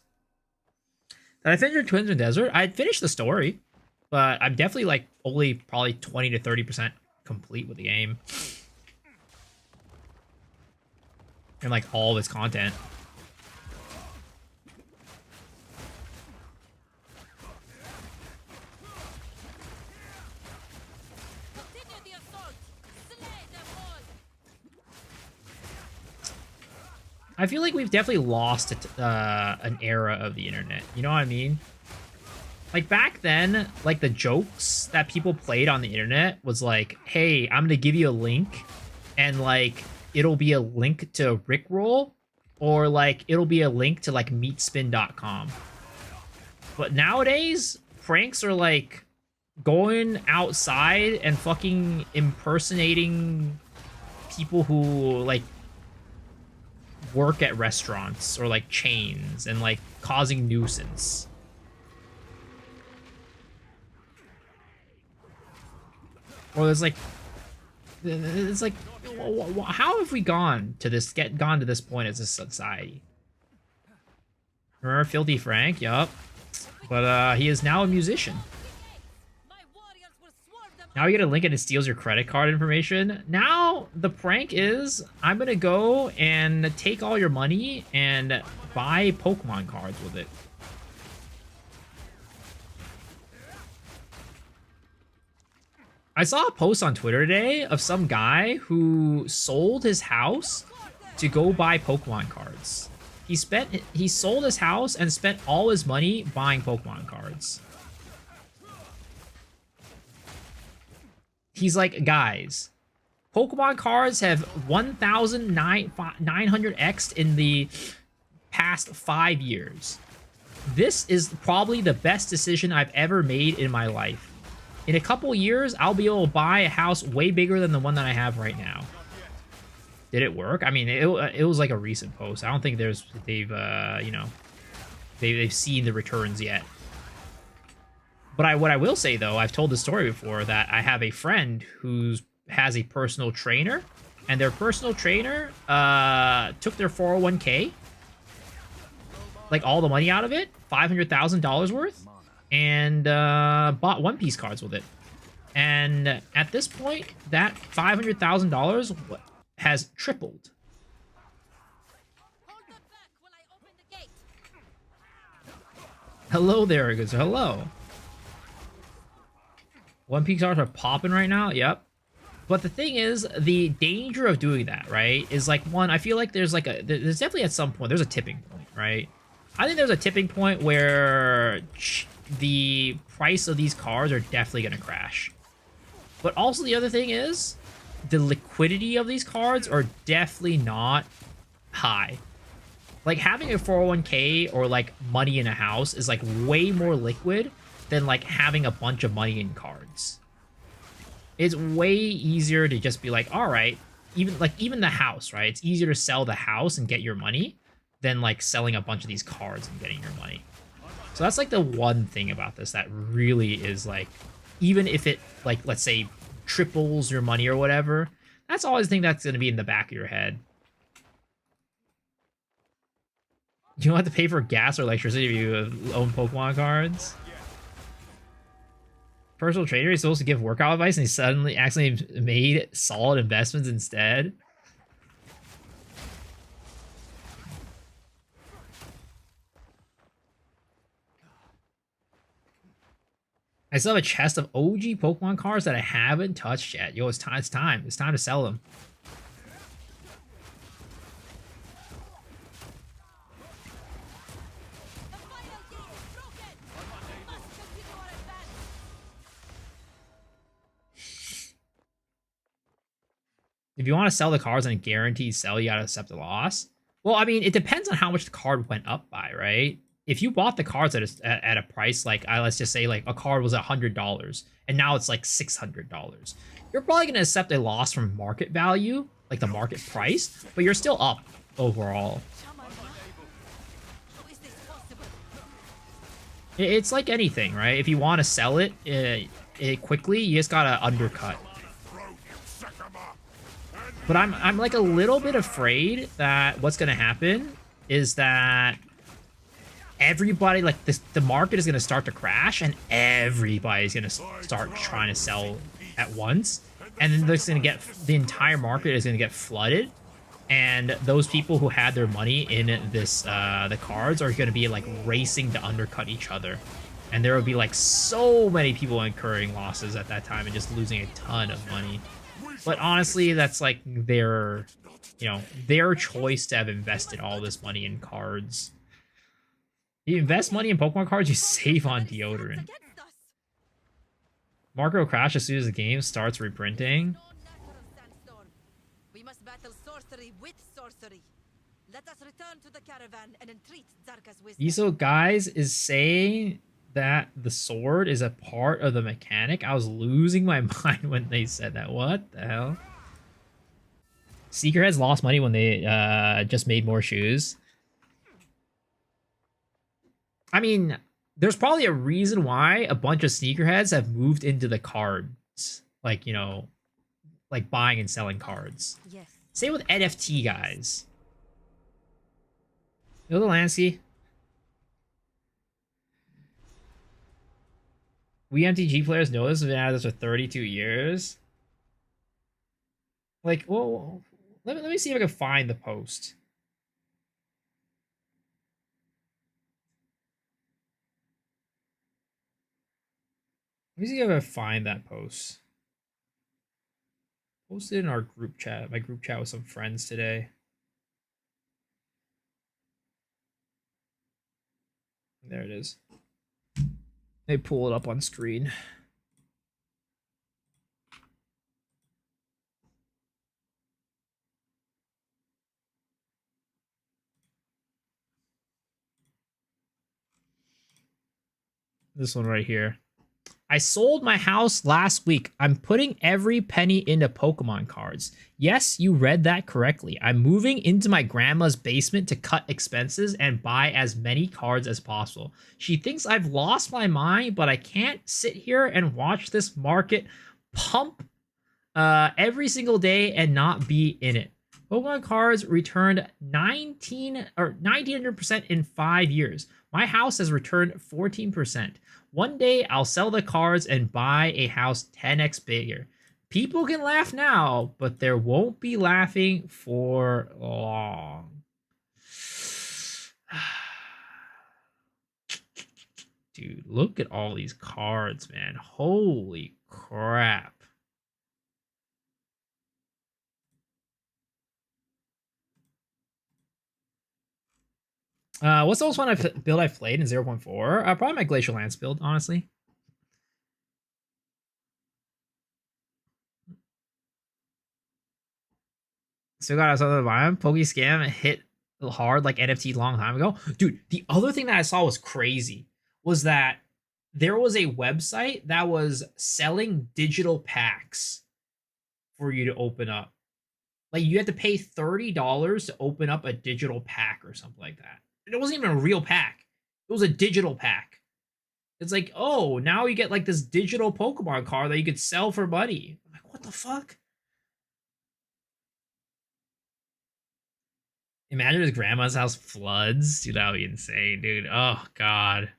S1: Did I finish your Twins in Desert? I finished the story. but I'm definitely like only probably 20 to 30% complete with the game. And like all of its content.
S2: Continue the assault. Slay them all.
S1: I feel like we've definitely lost an era of the internet. You know what I mean? Like back then, like the jokes that people played on the internet was like, hey, I'm gonna give you a link and like it'll be a link to Rickroll or like it'll be a link to like meatspin.com. But nowadays, pranks are like going outside and fucking impersonating people who like work at restaurants or like chains and like causing nuisance. Or there's like, it's like, how have we gone to this point as a society? Remember Filthy Frank? Yup. But he is now a musician. Now you get a link and it steals your credit card information. Now the prank is, I'm gonna go and take all your money and buy Pokemon cards with it. I saw a post on Twitter today of some guy who sold his house to go buy Pokemon cards. He sold his house and spent all his money buying Pokemon cards. He's like, guys, Pokemon cards have 1,900x'd in the past 5 years. This is probably the best decision I've ever made in my life. In a couple years, I'll be able to buy a house way bigger than the one that I have right now. Did it work? I mean, it was like a recent post. I don't think they've you know, they've seen the returns yet. But what I will say though, I've told this story before that I have a friend who has a personal trainer, and their personal trainer took their 401k, like all the money out of it, $500,000 worth, and bought One Piece cards with it. And at this point, that $500,000 has tripled.
S2: Hold them back while I open the gate.
S1: Hello there, good sir. Hello. One Piece cards are popping right now. Yep. But the thing is, the danger of doing that, right, is like, one, I feel like there's definitely at some point, there's a tipping point, right? I think there's a tipping point where the price of these cards are definitely going to crash. But also the other thing is, the liquidity of these cards are definitely not high. Like having a 401k or like money in a house is like way more liquid than like having a bunch of money in cards. It's way easier to just be like, all right, even the house, right? It's easier to sell the house and get your money than like selling a bunch of these cards and getting your money. So that's like the one thing about this that really is like, even if it like, let's say triples your money or whatever, that's always the thing that's going to be in the back of your head. You don't have to pay for gas or electricity if you own Pokemon cards. Personal trainer is supposed to give workout advice and he suddenly accidentally made solid investments instead. I still have a chest of OG Pokemon cards that I haven't touched yet. Yo, it's time. It's time. It's time to sell them. If you want to sell the cards and guaranteed sell, you gotta accept the loss. Well, I mean, it depends on how much the card went up by, right? If you bought the cards at a price like, let's just say like a card was $100 and now it's like $600, you're probably gonna accept a loss from market value, like the market price, but you're still up overall. It's like anything, right? If you want to sell it quickly, you just gotta undercut. But I'm like a little bit afraid that what's gonna happen is that everybody, like, the market is going to start to crash, and everybody's going to start trying to sell at once. And then there's going to get, the entire market is going to get flooded. And those people who had their money in this, the cards are going to be, like, racing to undercut each other. And there will be, like, so many people incurring losses at that time and just losing a ton of money. But honestly, that's, like, their, you know, their choice to have invested all this money in cards. You invest money in Pokemon cards, you save on deodorant. Market will crash as soon as the game starts reprinting.
S5: We must battle sorcery with sorcery. Let us return to the caravan and entreat Zarka's wisdom.
S1: Iso Guys is saying that the sword is a part of the mechanic. I was losing my mind when they said that. What the hell? Sneakerheads lost money when they just made more shoes. I mean, there's probably a reason why a bunch of sneakerheads have moved into the cards. Like, you know, like buying and selling cards.
S2: Yes.
S1: Same with NFT guys. You know the Lansky? We MTG players know this. We've been at this for 32 years. Like, well, let me see if I can find the post. Let me see if I can find that post. Posted in our group chat. My group chat with some friends today. There it is. They pull it up on screen. This one right here. I sold my house last week. I'm putting every penny into Pokemon cards. Yes, you read that correctly. I'm moving into my grandma's basement to cut expenses and buy as many cards as possible. She thinks I've lost my mind, but I can't sit here and watch this market pump every single day and not be in it. Pokemon cards returned 1900% in 5 years. My house has returned 14%. One day I'll sell the cards and buy a house 10x bigger. People can laugh now, but there won't be laughing for long. Dude, look at all these cards, man. Holy crap. What's the most fun build I've played in 0.4? Probably my Glacial Lance build, honestly. Still got us on the vibe. Pokescam hit hard like NFT long time ago. Dude, the other thing that I saw was crazy. Was that there was a website that was selling digital packs for you to open up. Like, you had to pay $30 to open up a digital pack or something like that. It wasn't even a real pack. It was a digital pack. It's like, oh, now you get like this digital Pokemon card that you could sell for money. I'm like, what the fuck? Imagine his grandma's house floods. Dude, that would be insane, dude. Oh, God.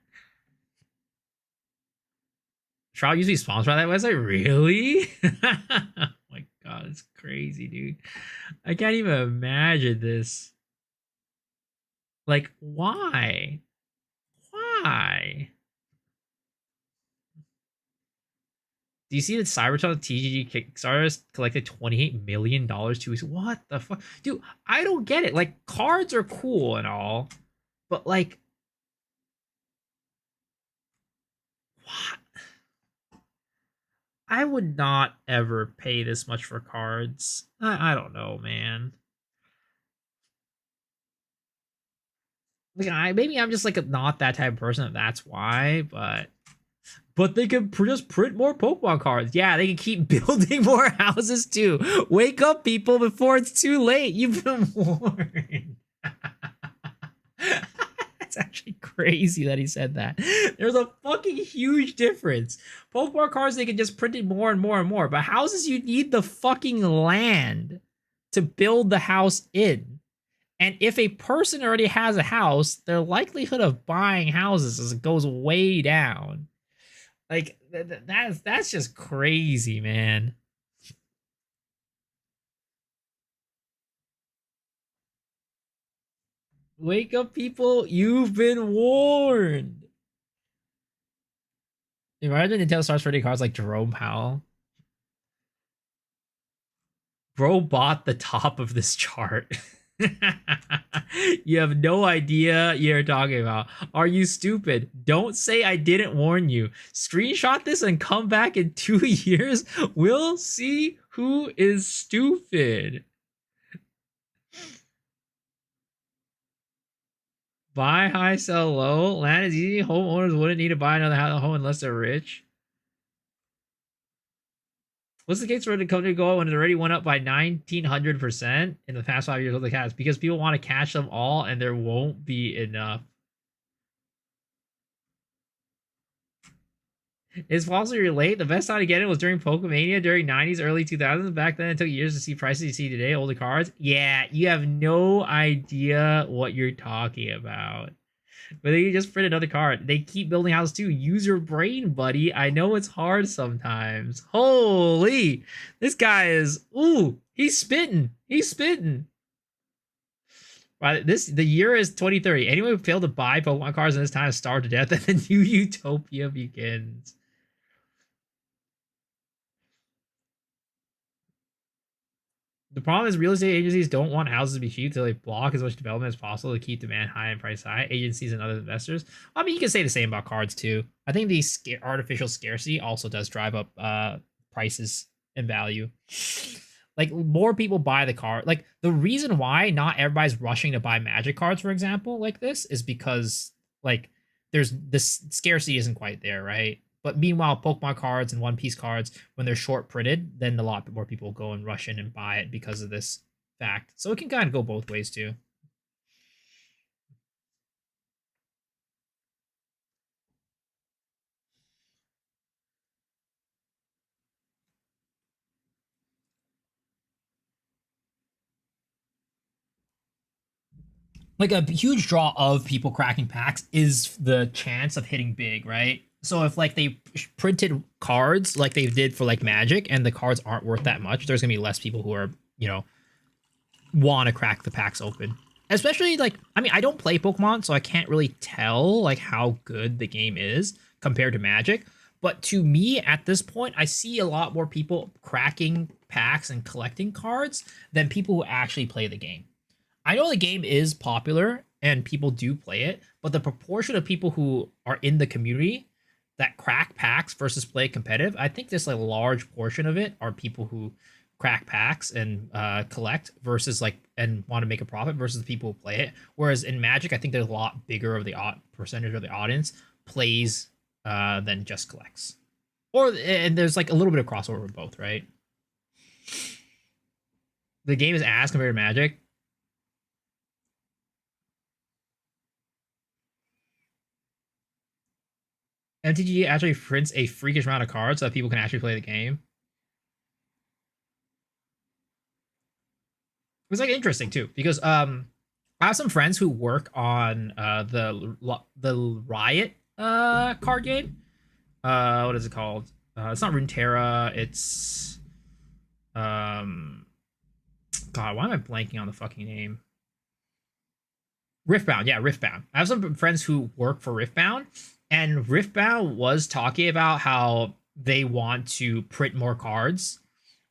S1: Trial usually sponsored by that website? Really? Oh my God, it's crazy, dude. I can't even imagine this. Like, why? Why? Do you see that Cybertron TGG Kickstarter collected $28 million 2 weeks? What the fuck? Dude, I don't get it. Like, cards are cool and all, but like, what? I would not ever pay this much for cards. I don't know, man. Like, maybe I'm just like not that type of person. That's why, but they can just print more Pokemon cards. Yeah, they can keep building more houses too. Wake up, people, before it's too late. You've been warned. It's actually crazy that he said that. There's a fucking huge difference. Pokemon cards, they can just print it more and more and more. But houses, you need the fucking land to build the house in. And if a person already has a house, their likelihood of buying houses goes way down. Like that's just crazy, man. Wake up, people! You've been warned. Imagine Nintendo starts trading cards like Jerome Powell. Bro bought the top of this chart. You have no idea you're talking about. Are you stupid? Don't say I didn't warn you. Screenshot this and come back in 2 years. We'll see who is stupid. Buy high, sell low. Land is easy. Homeowners wouldn't need to buy another home unless they're rich. What's the case for the company go when it already went up by 1900% in the past 5 years of the cash? Because people want to cash them all and there won't be enough. It's falsely relate. The best time to get it was during Pokemania during 90s, early 2000s. Back then, it took years to see prices you see today. Older cards. Yeah, you have no idea what you're talking about. But they just print another card. They keep building houses too. Use your brain, buddy. I know it's hard sometimes. Holy, this guy is. Ooh, he's spitting. He's spitting. Right, the year is 2030. Anyone who failed to buy Pokemon cards in this time is starved to death, and the new utopia begins. The problem is real estate agencies don't want houses to be cheap, so they block as much development as possible to keep demand high and price high. Agencies and other investors. I mean, you can say the same about cards too. I think the artificial scarcity also does drive up prices and value. Like more people buy the card. Like the reason why not everybody's rushing to buy Magic cards, for example, like this, is because like there's this scarcity isn't quite there, right? But meanwhile, Pokemon cards and One Piece cards, when they're short printed, then a lot more people go and rush in and buy it because of this fact. So it can kind of go both ways too. Like a huge draw of people cracking packs is the chance of hitting big, right? So if like they printed cards like they did for like Magic and the cards aren't worth that much, there's gonna be less people who are, you know, want to crack the packs open. Especially like, I mean, I don't play Pokemon, so I can't really tell like how good the game is compared to Magic. But to me, at this point, I see a lot more people cracking packs and collecting cards than people who actually play the game. I know the game is popular and people do play it, but the proportion of people who are in the community that crack packs versus play competitive, I think there's like a large portion of it are people who crack packs and collect versus like and want to make a profit versus the people who play it. Whereas in Magic, I think there's a lot bigger of the percentage of the audience plays than just collects. And there's like a little bit of crossover with both, right? The game is ass compared to Magic. MTG actually prints a freakish amount of cards so that people can actually play the game. It was like interesting too because I have some friends who work on the Riot card game. What is it called? It's not Runeterra. It's God, why am I blanking on the fucking name? Riftbound, yeah, Riftbound. I have some friends who work for Riftbound, and Riftbound was talking about how they want to print more cards,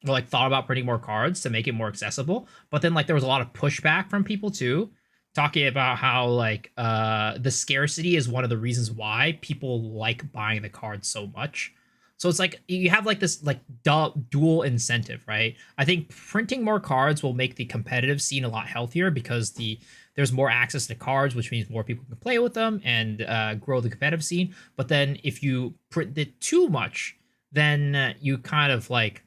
S1: or like thought about printing more cards to make it more accessible. But then like there was a lot of pushback from people too, talking about how like the scarcity is one of the reasons why people like buying the cards so much. So it's like you have like this like dual incentive, right? I think printing more cards will make the competitive scene a lot healthier because there's more access to cards, which means more people can play with them and grow the competitive scene. But then if you print it too much, then you kind of like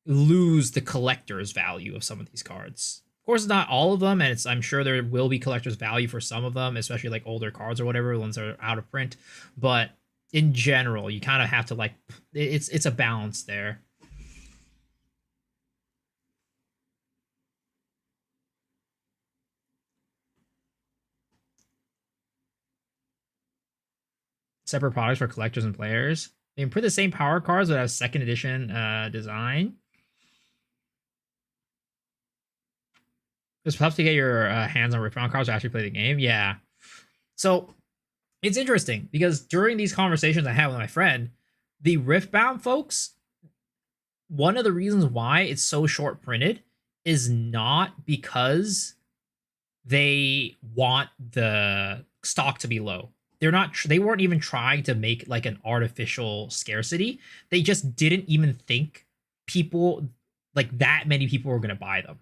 S1: lose the collector's value of some of these cards. Of course, not all of them, and I'm sure there will be collector's value for some of them, especially like older cards or whatever, ones that are out of print. But in general, you kind of have to like it's a balance there. separate products for collectors and players. They can print the same power cards but have second edition design. It's tough to get your hands on Riftbound cards to actually play the game. Yeah. So it's interesting because during these conversations I had with my friend, the Riftbound folks, one of the reasons why it's so short printed is not because they want the stock to be low. They weren't even trying to make like an artificial scarcity. They just didn't even think people, like that many people, were going to buy them.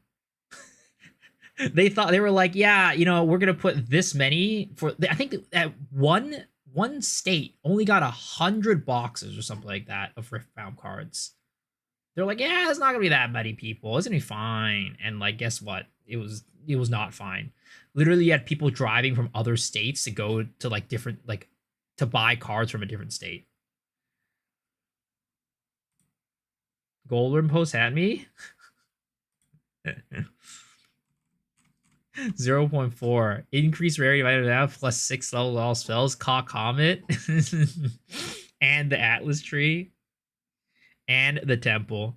S1: They thought, they were like, yeah, you know, we're going to put this many for, I think at one state only got 100 boxes or something like that of Riftbound cards. They're like, yeah, it's not going to be that many people. It's going to be fine. And like, guess what? It was not fine. Literally, you had people driving from other states to go to like different, like to buy cards from a different state. Goldwyn Post had me. 0.4 increased rarity of item now plus 6 level all spells. Caw Comet and the Atlas Tree and the Temple.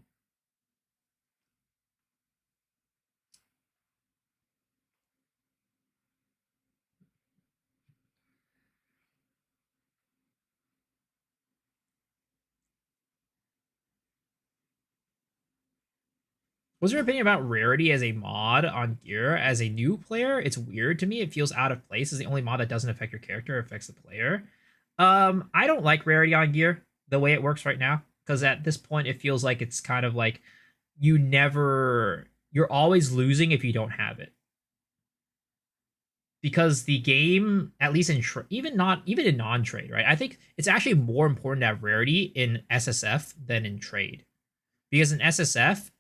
S1: What's your opinion about rarity as a mod on gear? As a new player, it's weird to me. It feels out of place. It's the only mod that doesn't affect your character, it affects the player. I don't like rarity on gear the way it works right now, because at this point it feels like it's kind of like you're always losing if you don't have it. Because the game, at least in even in non-trade, right? I think it's actually more important to have rarity in SSF than in trade. Because in SSF,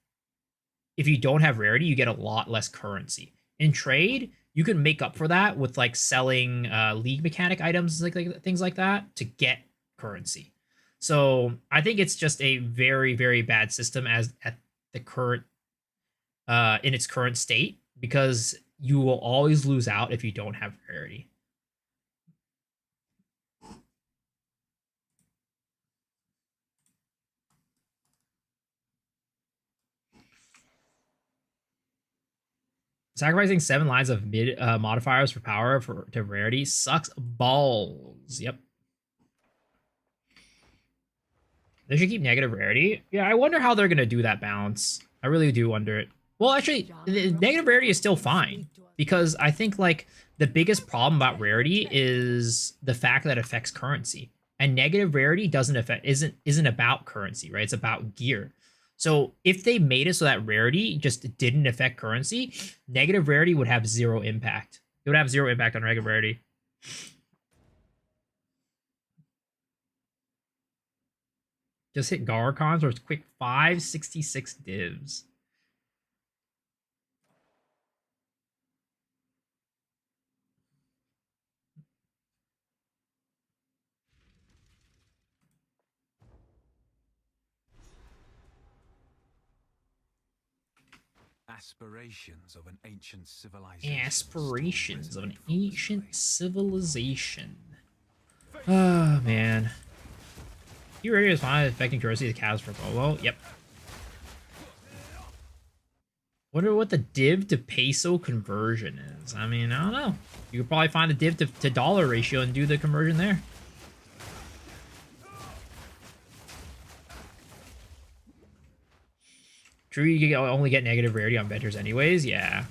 S1: if you don't have rarity, you get a lot less currency. In trade, you can make up for that with like selling league mechanic items, like things like that, to get currency. So I think it's just a very, very bad system as at the current in its current state, because you will always lose out if you don't have rarity. Sacrificing 7 lines of mid modifiers for power to rarity sucks balls. Yep. They should keep negative rarity. Yeah, I wonder how they're going to do that balance. I really do wonder it. Well, actually, the negative rarity is still fine, because I think like the biggest problem about rarity is the fact that it affects currency. And negative rarity isn't about currency, right? It's about gear. So if they made it so that rarity just didn't affect currency, negative rarity would have zero impact. It would have zero impact on negative rarity. Just hit Garcons or it's quick 566 divs.
S8: Aspirations of an ancient civilization.
S1: Aspirations of an ancient civilization. Oh, man. You ready to respond to affecting currency the cows for Bolo? Yep. Wonder what the div to peso conversion is. I mean, I don't know. You could probably find the div to dollar ratio and do the conversion there. True, you can only get negative rarity on vendors anyways. Yeah.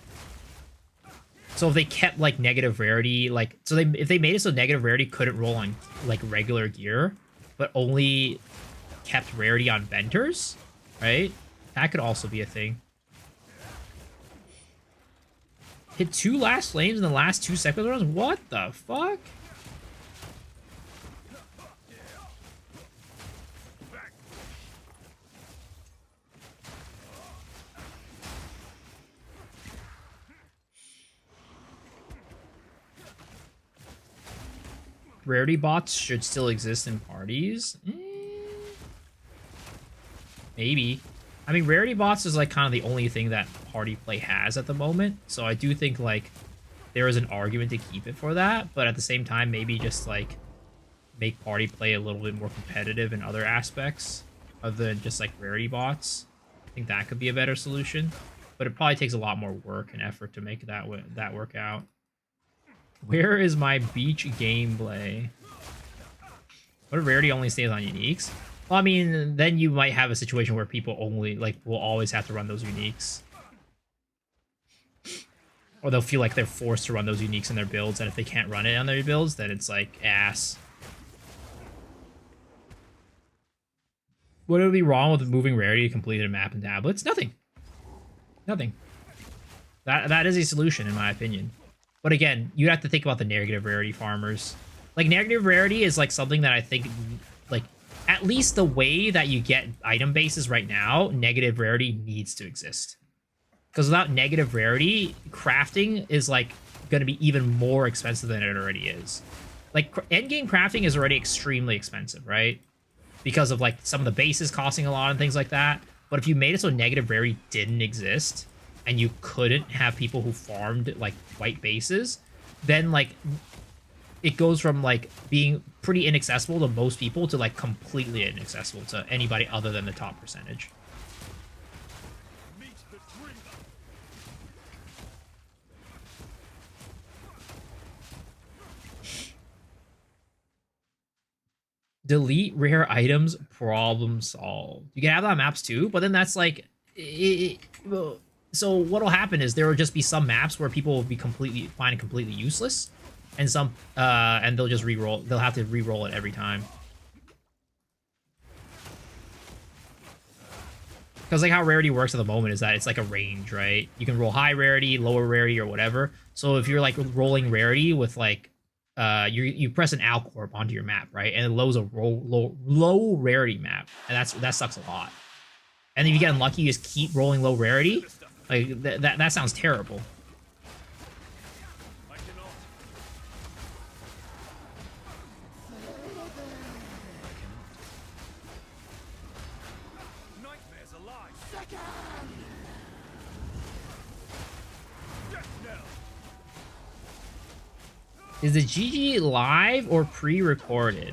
S1: So if they kept like negative rarity, like if they made it so negative rarity couldn't roll on like regular gear, but only kept rarity on vendors, right? That could also be a thing. Hit 2 last flames in the last 2 sequence runs? What the fuck? Rarity bots should still exist in parties. Maybe. I mean, rarity bots is like kind of the only thing that party play has at the moment. So I do think like there is an argument to keep it for that. But at the same time, maybe just like make party play a little bit more competitive in other aspects other than just like rarity bots. I think that could be a better solution, but it probably takes a lot more work and effort to make that work out. Where is my beach gameplay? What if rarity only stays on uniques? Well, I mean, then you might have a situation where people only like will always have to run those uniques. Or they'll feel like they're forced to run those uniques in their builds, and if they can't run it on their builds, then it's like ass. What would be wrong with moving rarity to complete a map in tablets? Nothing. Nothing. That is a solution, in my opinion. But again, you have to think about the negative rarity farmers. Like, negative rarity is like something that I think, like, at least the way that you get item bases right now, negative rarity needs to exist. Because without negative rarity, crafting is like going to be even more expensive than it already is. Like, endgame crafting is already extremely expensive, right? Because of like some of the bases costing a lot and things like that. But if you made it so negative rarity didn't exist and you couldn't have people who farmed like white bases, then like it goes from like being pretty inaccessible to most people to like completely inaccessible to anybody other than the top percentage. Delete rare items, problem solved. You can have that on maps too, but then that's like, so what'll happen is there will just be some maps where people will be find it completely useless, and some, and they'll just re-roll. They'll have to re-roll it every time. Because like how rarity works at the moment is that it's like a range, right? You can roll high rarity, lower rarity, or whatever. So if you're like rolling rarity with like, you press an Alcorp onto your map, right? And it loads a low rarity map, and that sucks a lot. And if you get unlucky, you just keep rolling low rarity. Like that sounds terrible.
S8: Nightmares alive.
S1: Is the GG live or pre-recorded?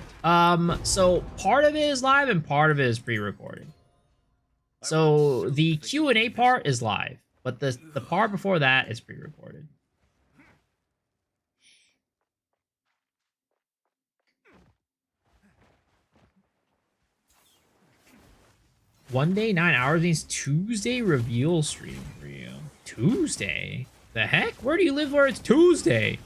S1: So part of it is live and part of it is pre-recorded. So the Q&A part is live, but the part before that is pre-recorded. One day, 9 hours means Tuesday reveal stream for you. Tuesday? The heck? Where do you live where it's Tuesday?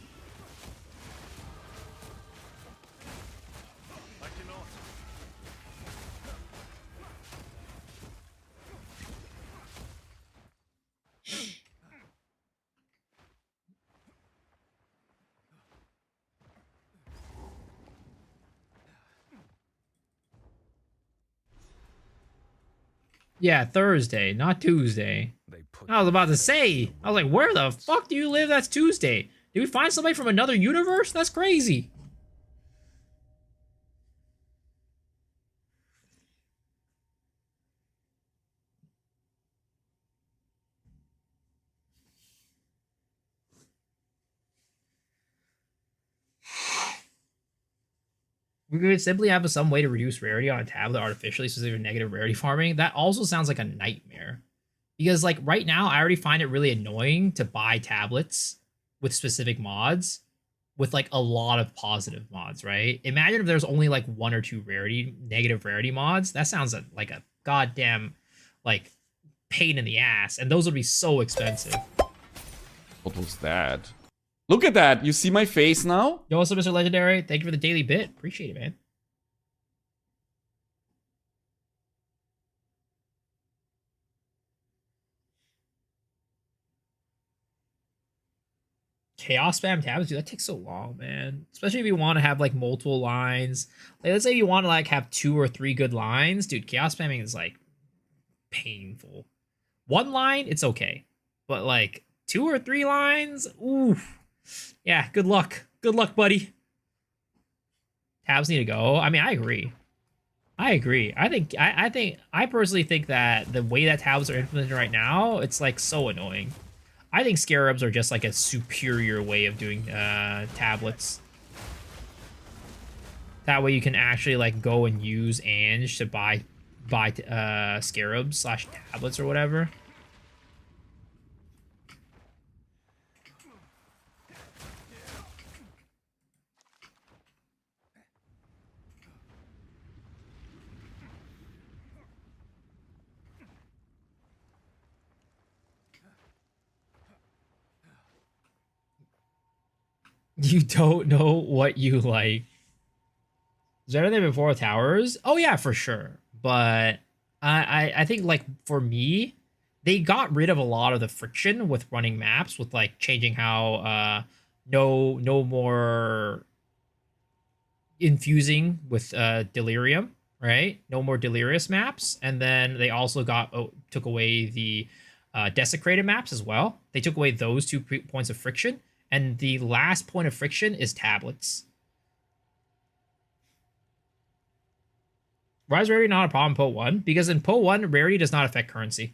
S1: Yeah, Thursday, not Tuesday. I was about to say, I was like, where the fuck do you live? That's Tuesday. Did we find somebody from another universe? That's crazy. We could simply have some way to reduce rarity on a tablet artificially, specifically negative rarity farming. That also sounds like a nightmare. Because like right now, I already find it really annoying to buy tablets with specific mods with like a lot of positive mods, right? Imagine if there's only like 1 or 2 negative rarity mods. That sounds like a goddamn like pain in the ass. And those would be so expensive.
S9: What was that? Look at that! You see my face now?
S1: Yo, what's up, Mr. Legendary? Thank you for the daily bit. Appreciate it, man. Chaos spam tabs, dude, that takes so long, man. Especially if you want to have like multiple lines. Like, let's say you want to like have 2 or 3 good lines, dude. Chaos spamming is like painful. 1 line, it's okay, but like 2 or 3 lines, oof. Yeah, good luck. Good luck, buddy. Tabs need to go. I mean, I agree. I personally think that the way that tabs are implemented right now, it's like so annoying. I think scarabs are just like a superior way of doing tablets. That way you can actually like go and use Ange to buy scarabs / tablets or whatever. You don't know what you like. Is there anything before towers? Oh yeah, for sure. But I think like for me, they got rid of a lot of the friction with running maps, with like changing how no more infusing with delirium, right? No more delirious maps. And then they also took away the desecrated maps as well. They took away those 2 points of friction, and the last point of friction is tablets. Why is rarity not a problem in PO 1? Because in PO 1, rarity does not affect currency.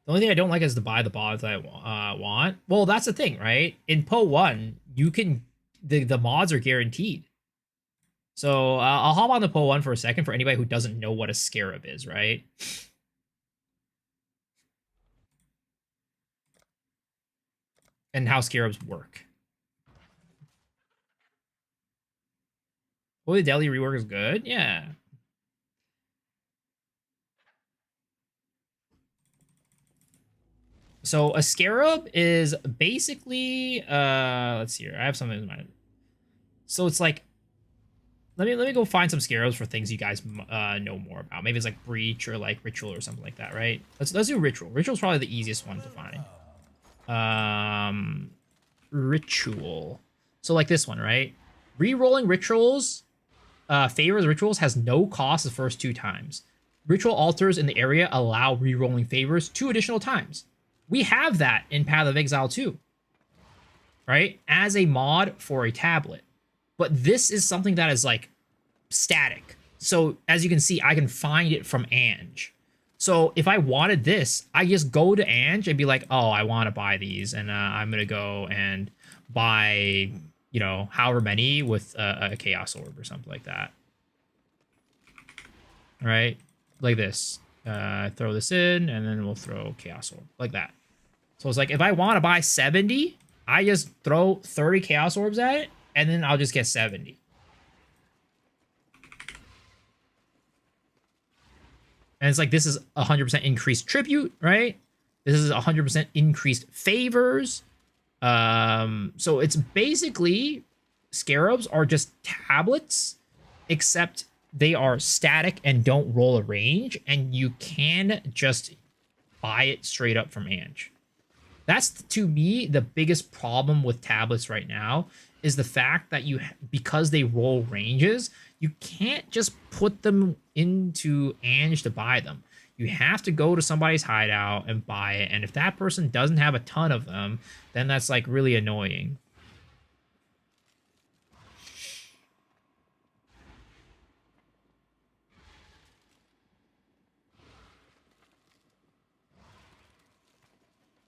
S1: The only thing I don't like is to buy the mods that I want. Well, that's the thing, right? In PO 1, you can... The mods are guaranteed. So I'll hop on the PO 1 for a second for anybody who doesn't know what a scarab is, right? And how scarabs work. Holy Deli rework is good? Yeah. So a scarab is basically let's see here. I have something in mind. So it's like, let me go find some scarabs for things you guys know more about. Maybe it's like breach or like ritual or something like that, right? Let's do ritual. Ritual's probably the easiest one to find. Ritual. So like this one, right? Rerolling rituals, favors rituals has no cost the first 2 times. Ritual altars in the area allow rerolling favors 2 additional times. We have that in Path of Exile 2, right? As a mod for a tablet. But this is something that is like static. So as you can see, I can find it from Ange. So if I wanted this, I just go to Ange and be like, oh, I want to buy these. And I'm going to go and buy, you know, however many with a Chaos Orb or something like that. All right, like this. Throw this in, and then we'll throw Chaos Orb, like that. So it's like, if I want to buy 70, I just throw 30 Chaos Orbs at it, and then I'll just get 70. And it's like, this is 100% increased tribute, right? This is 100% increased favors. So it's basically, scarabs are just tablets, except they are static and don't roll a range, and you can just buy it straight up from Ange. That's, to me, the biggest problem with tablets right now, is the fact that because they roll ranges, you can't just put them into Ange to buy them. You have to go to somebody's hideout and buy it, and if that person doesn't have a ton of them, then that's like really annoying.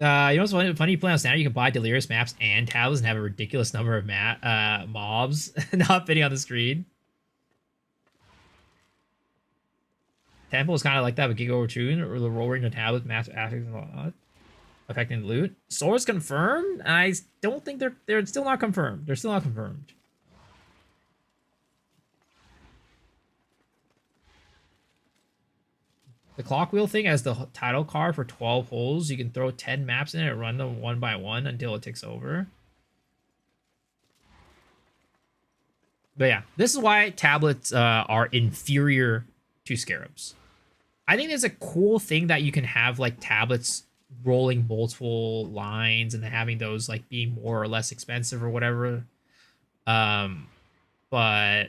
S1: You know what's funny? You play on standard, you can buy delirious maps and tablets and have a ridiculous number of mobs not fitting on the screen. Temple is kind of like that with Giga Overtune, or the roll range of tablets, maps, assets, and whatnot, affecting the loot. Swords confirmed? I don't think they're still not confirmed. They're still not confirmed. The clock wheel thing has the title card for 12 holes. You can throw 10 maps in it and run them one by one until it ticks over. But yeah, this is why tablets are inferior to scarabs. I think it's a cool thing that you can have like tablets rolling multiple lines and having those like being more or less expensive or whatever. But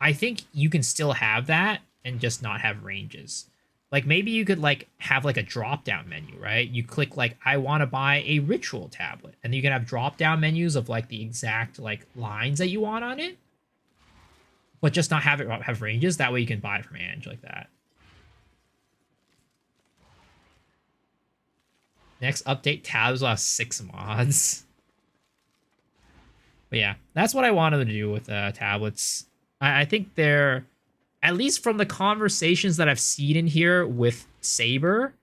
S1: I think you can still have that and just not have ranges. Like maybe you could like have like a drop down menu, right? You click like, I want to buy a ritual tablet, and you can have drop down menus of like the exact like lines that you want on it, but just not have it have ranges. That way you can buy it from Ange like that. Next update, tabs will have 6 mods. But yeah, that's what I wanted to do with tablets. I think they're, at least from the conversations that I've seen in here with Saber,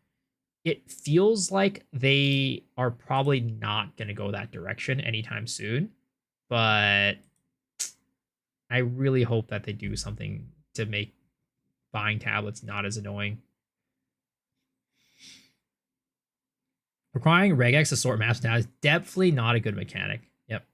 S1: it feels like they are probably not going to go that direction anytime soon. But I really hope that they do something to make buying tablets not as annoying. Requiring regex to sort maps now is definitely not a good mechanic. Yep.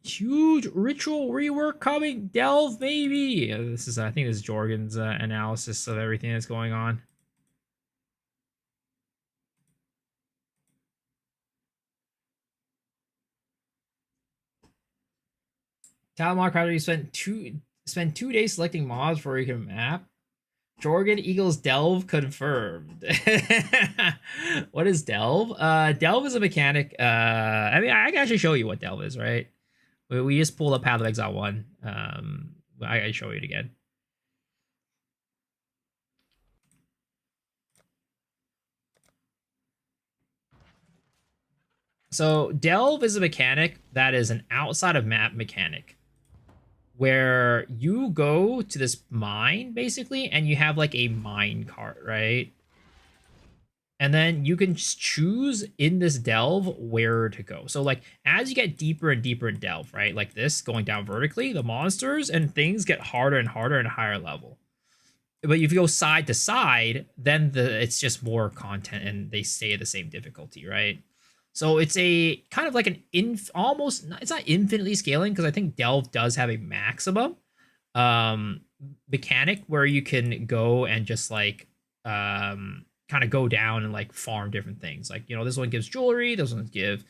S1: Huge ritual rework coming. Delve, maybe. This is, I think this is Jorgen's analysis of everything that's going on. Talmar Crowder, you spent 2 days selecting mobs before you can map. Jorgen equals Delve confirmed. What is Delve? Delve is a mechanic. I mean, I can actually show you what Delve is, right? We just pulled up Path of Exile 1. I can show you it again. So Delve is a mechanic that is an outside of map mechanic, where you go to this mine basically, and you have like a mine cart, right? And then you can choose in this delve where to go. So like as you get deeper and deeper in delve, right? Like this going down vertically, the monsters and things get harder and harder and higher level. But if you go side to side, then it's just more content and they stay at the same difficulty, right? So it's a kind of like an almost, it's not infinitely scaling, because I think delve does have a maximum mechanic where you can go and just like kind of go down and like farm different things. Like, you know, this one gives jewelry, this one gives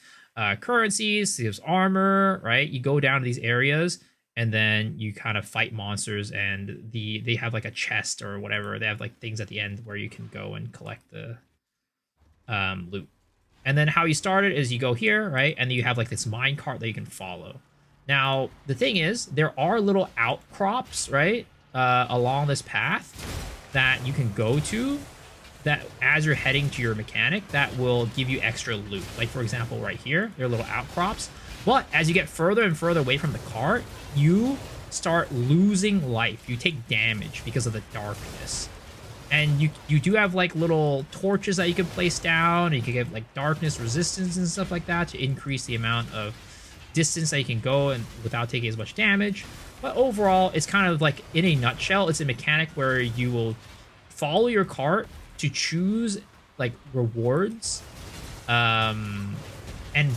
S1: currencies, gives armor, right? You go down to these areas and then you kind of fight monsters, and they have like a chest or whatever. They have like things at the end where you can go and collect the loot. And then how you start it is you go here, right? And then you have like this mine cart that you can follow. Now, the thing is, there are little outcrops, right? Along this path that you can go to, that as you're heading to your mechanic, that will give you extra loot. Like, for example, right here, there are little outcrops. But as you get further and further away from the cart, you start losing life. You take damage because of the darkness. And you do have like little torches that you can place down. You can get like darkness resistance and stuff like that to increase the amount of distance that you can go and without taking as much damage. But overall, it's kind of like, in a nutshell, it's a mechanic where you will follow your cart to choose like rewards. And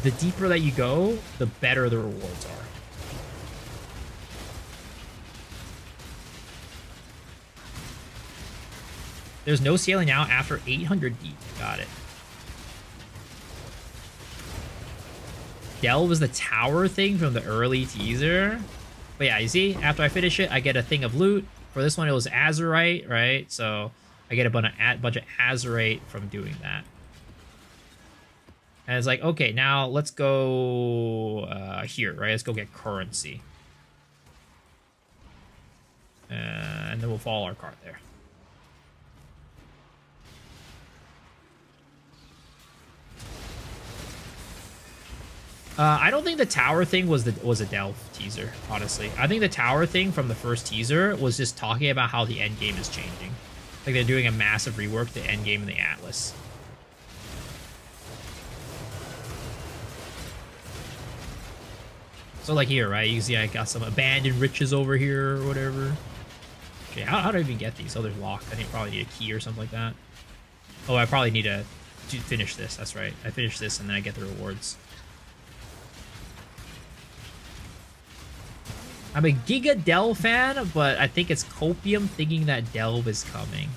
S1: the deeper that you go, the better the rewards are. There's no scaling now after 800 deep. Got it. Delve is the tower thing from the early teaser. But yeah, you see, after I finish it, I get a thing of loot. For this one, it was Azurite, right? So I get a bunch of Azurite from doing that. And it's like, okay, now let's go here, right? Let's go get currency. And then we'll follow our cart there. I don't think the tower thing was a Delve teaser, honestly. I think the tower thing from the first teaser was just talking about how the end game is changing. Like they're doing a massive rework to end game in the Atlas. So like here, right? You see I got some abandoned riches over here or whatever. Okay, how do I even get these? Oh, they're locked. I think I probably need a key or something like that. Oh, I probably need to finish this. That's right. I finish this and then I get the rewards. I'm a Giga Delve fan, but I think it's copium thinking that Delve is coming.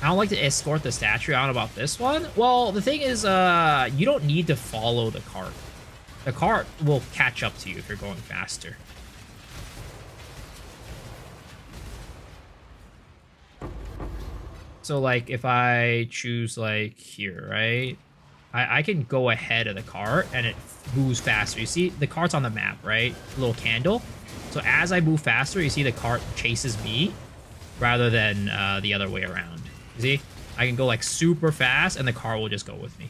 S1: I don't like to escort the statue. I don't know about this one. Well, the thing is, you don't need to follow the cart. The cart will catch up to you if you're going faster. So, like, if I choose, like, here, right? I can go ahead of the cart, and it moves faster. You see, the cart's on the map, right? Little candle. So as I move faster, you see the cart chases me rather than the other way around. You see? I can go, like, super fast, and the car will just go with me.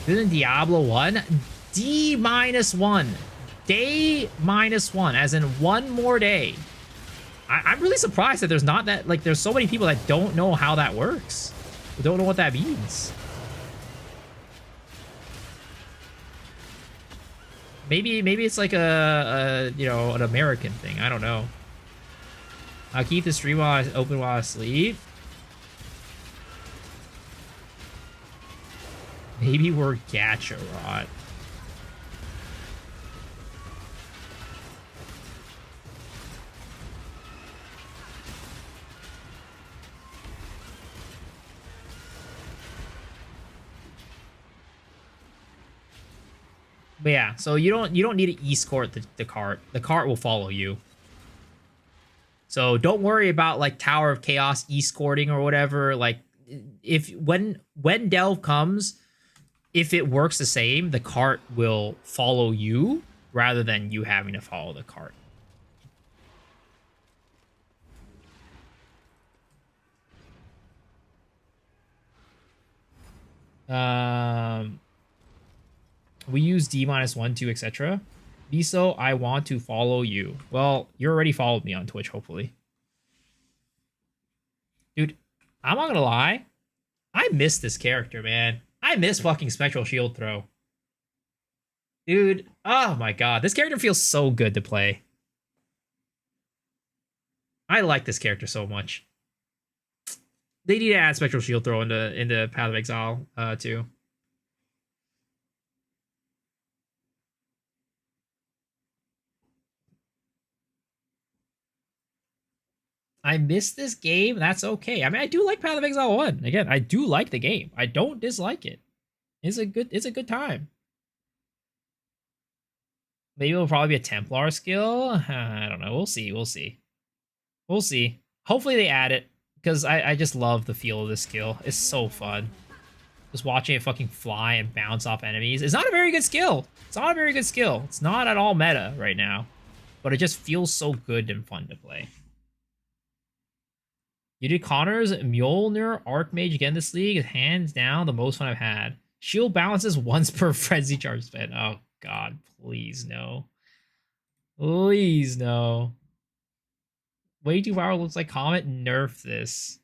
S1: This is Diablo 1. D-1. Day -1, as in one more day. I'm really surprised that there's not that, like, there's so many people that don't know how that works. Don't know what that means. Maybe it's like a you know, an American thing. I don't know. I'll keep the stream open while I sleep. Maybe we're gacha rot. But yeah, so you don't need to escort the cart. The cart will follow you. So don't worry about like Tower of Chaos escorting or whatever. Like if when Delve comes, if it works the same, the cart will follow you rather than you having to follow the cart. We use D-1, 2, etc. Viso, I want to follow you. Well, you already followed me on Twitch, hopefully. Dude, I'm not gonna lie. I miss this character, man. I miss fucking Spectral Shield Throw. Dude, oh my god. This character feels so good to play. I like this character so much. They need to add Spectral Shield Throw into Path of Exile, too. I miss this game. That's okay. I mean, I do like Path of Exile 1. Again, I do like the game. I don't dislike it. It's a good time. Maybe it'll probably be a Templar skill. I don't know. We'll see. We'll see. We'll see. Hopefully they add it, because I just love the feel of this skill. It's so fun. Just watching it fucking fly and bounce off enemies. It's not a very good skill. It's not a very good skill. It's not at all meta right now. But it just feels so good and fun to play. You did Connor's Mjolnir Archmage again this league. It's hands down the most fun I've had. Shield balances once per frenzy charge spent. Oh god, please no. Please no. Way too powerful, looks like Comet. Nerf this.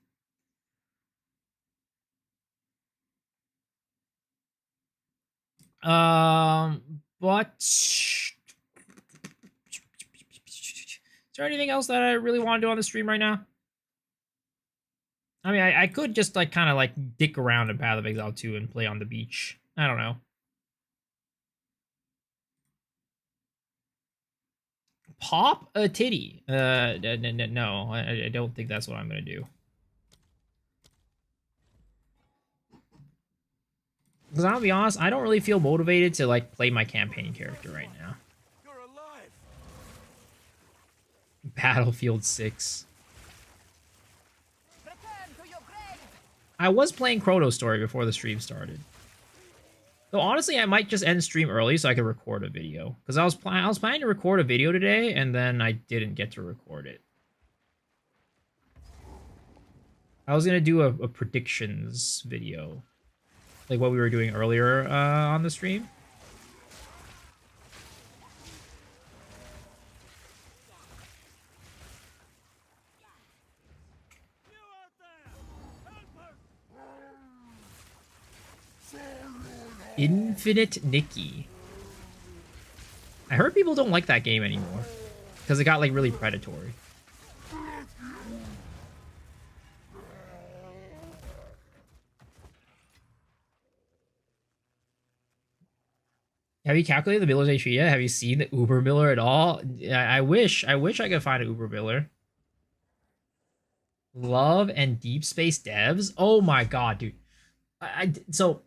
S1: But is there anything else that I really want to do on the stream right now? I mean, I could just, like, kind of, like, dick around in Path of Exile 2 and play on the beach. I don't know. Pop a titty. No, I don't think that's what I'm going to do. Because I'll be honest, I don't really feel motivated to, like, play my campaign character right now.
S8: You're alive.
S1: Battlefield 6. I was playing Chrono Story before the stream started. Though honestly, I might just end stream early so I could record a video. Because I was planning to record a video today, and then I didn't get to record it. I was going to do a predictions video. Like what we were doing earlier on the stream. Infinite Nikki. I heard people don't like that game anymore because it got like really predatory. Have you calculated the Miller's HP yet? Have you seen the Uber Miller at all? I wish I could find an Uber Miller. Love and Deep Space devs. Oh my god, dude. So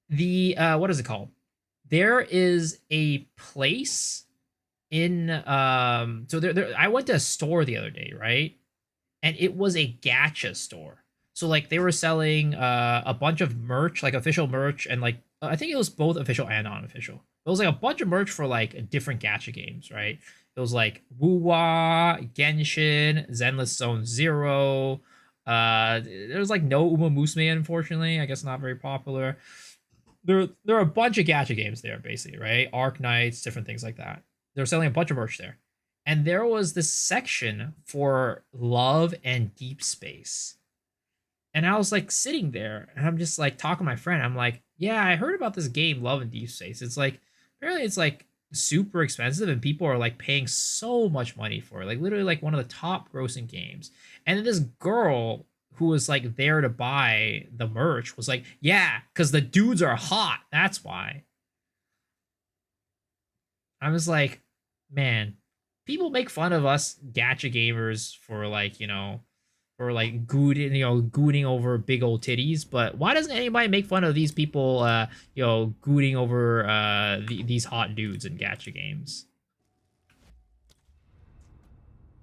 S1: the what is it called? There is a place in so there I went to a store the other day, right? And it was a gacha store. So like they were selling a bunch of merch, like official merch, and like I think it was both official and non-official. It was like a bunch of merch for like different gacha games, right? It was like Wuwa, Genshin, Zenless Zone Zero. There's like no Uma Musume, unfortunately. I guess not very popular. There are a bunch of gacha games there, basically, right? Arc Knights, different things like that. They're selling a bunch of merch there. And there was this section for Love and Deep Space. And I was like sitting there and I'm just like talking to my friend. I'm like, yeah, I heard about this game, Love and Deep Space. It's like, apparently it's like super expensive and people are like paying so much money for it. Like literally like one of the top grossing games. And then this girl who was like there to buy the merch was like, yeah, because the dudes are hot. That's why. I was like, man, people make fun of us gacha gamers for like, for like gooning over big old titties, but why doesn't anybody make fun of these people gooning over these hot dudes in gacha games?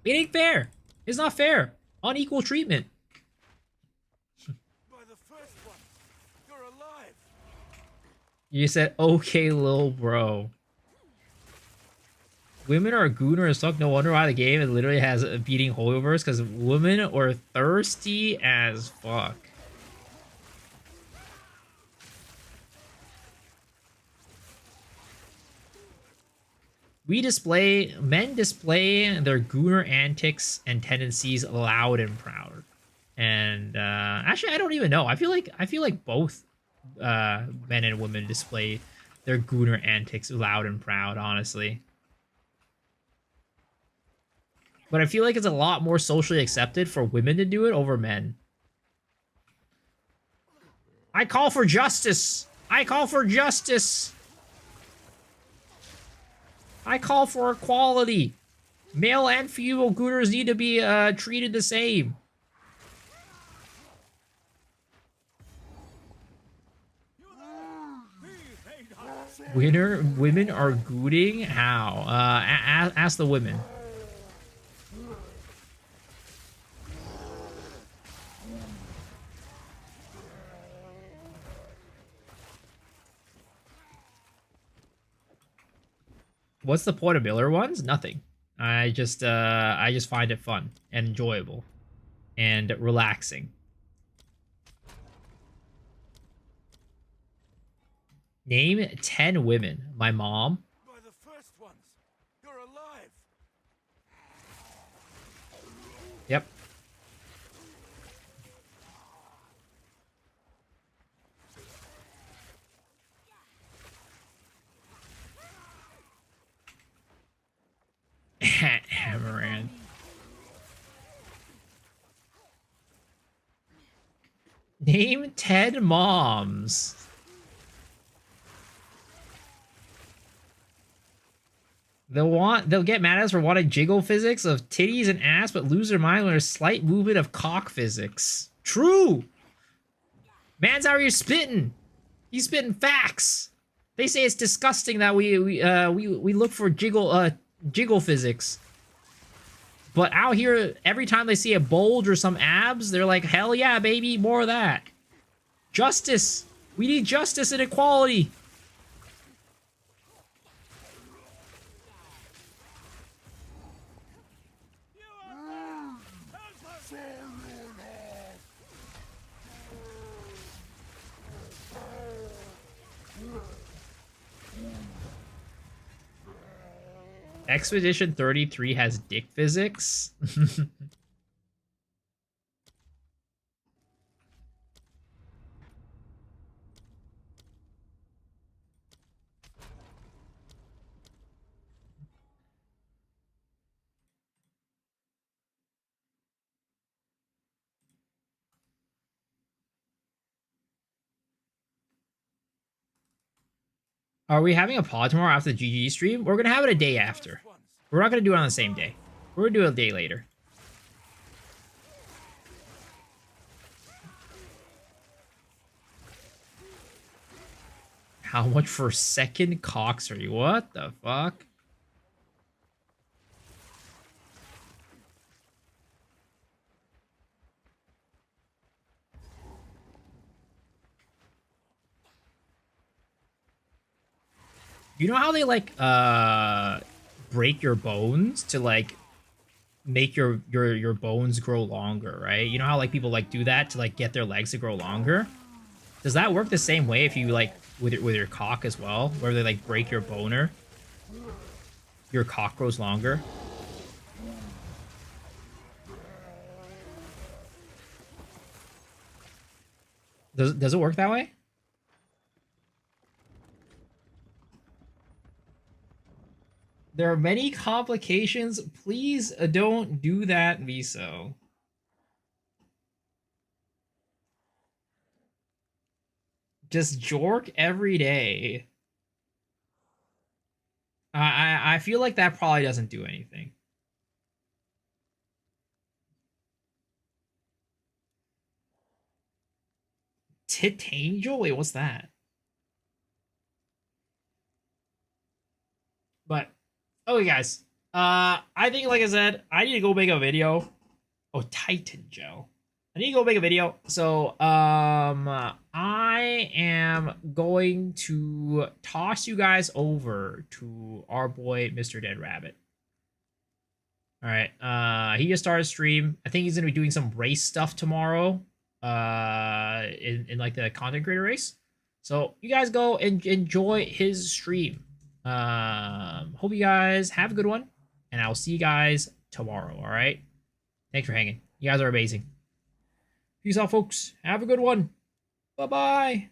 S1: It ain't fair. It's not fair. Unequal treatment.
S8: By the first one, you're alive.
S1: You said okay, little bro. Women are gooner as fuck. No wonder why the game it literally has a beating holdovers, because women are thirsty as fuck. Men display their gooner antics and tendencies loud and proud. And actually, I don't even know. I feel like both men and women display their gooner antics loud and proud, honestly. But I feel like it's a lot more socially accepted for women to do it over men. I call for justice! I call for justice! I call for equality! Male and female gooners need to be treated the same. Women are gooning? How? Ask the women. What's the point of Miller ones? Nothing. I just find it fun and enjoyable and relaxing. Name 10 women. My mom.
S8: By the first ones, you're alive.
S1: Yep. Amaranth. Name 10 moms. They'll get mad at us for wanting jiggle physics of titties and ass, but lose their mind when there's slight movement of cock physics. True. Man's out here spitting. He's spitting facts. They say it's disgusting that we look for jiggle physics. But out here, every time they see a bulge or some abs, they're like, hell yeah, baby, more of that. Justice. We need justice and equality. Expedition 33 has dick physics. Are we having a pod tomorrow after the GGG stream? We're gonna have it a day after. We're not gonna do it on the same day. We're gonna do it a day later. How much for second coxery? What the fuck? You know how they like break your bones to like make your bones grow longer, right? You know how like people like do that to like get their legs to grow longer? Does that work the same way if you like with your cock as well, where they like break your boner? Your cock grows longer. Does it work that way? There are many complications. Please don't do that, Miso. Just jork every day. I feel like that probably doesn't do anything. Titangel? Wait, what's that? But okay, guys. I think, like I said, I need to go make a video. Oh, Titan Gel. I need to go make a video. So, I am going to toss you guys over to our boy, Mr. Dead Rabbit. All right. He just started stream. I think he's gonna be doing some race stuff tomorrow. In like the content creator race. So you guys go and enjoy his stream. Hope you guys have a good one, and I'll see you guys tomorrow. All right. Thanks for hanging. You guys are amazing. Peace out, folks. Have a good one. Bye-bye.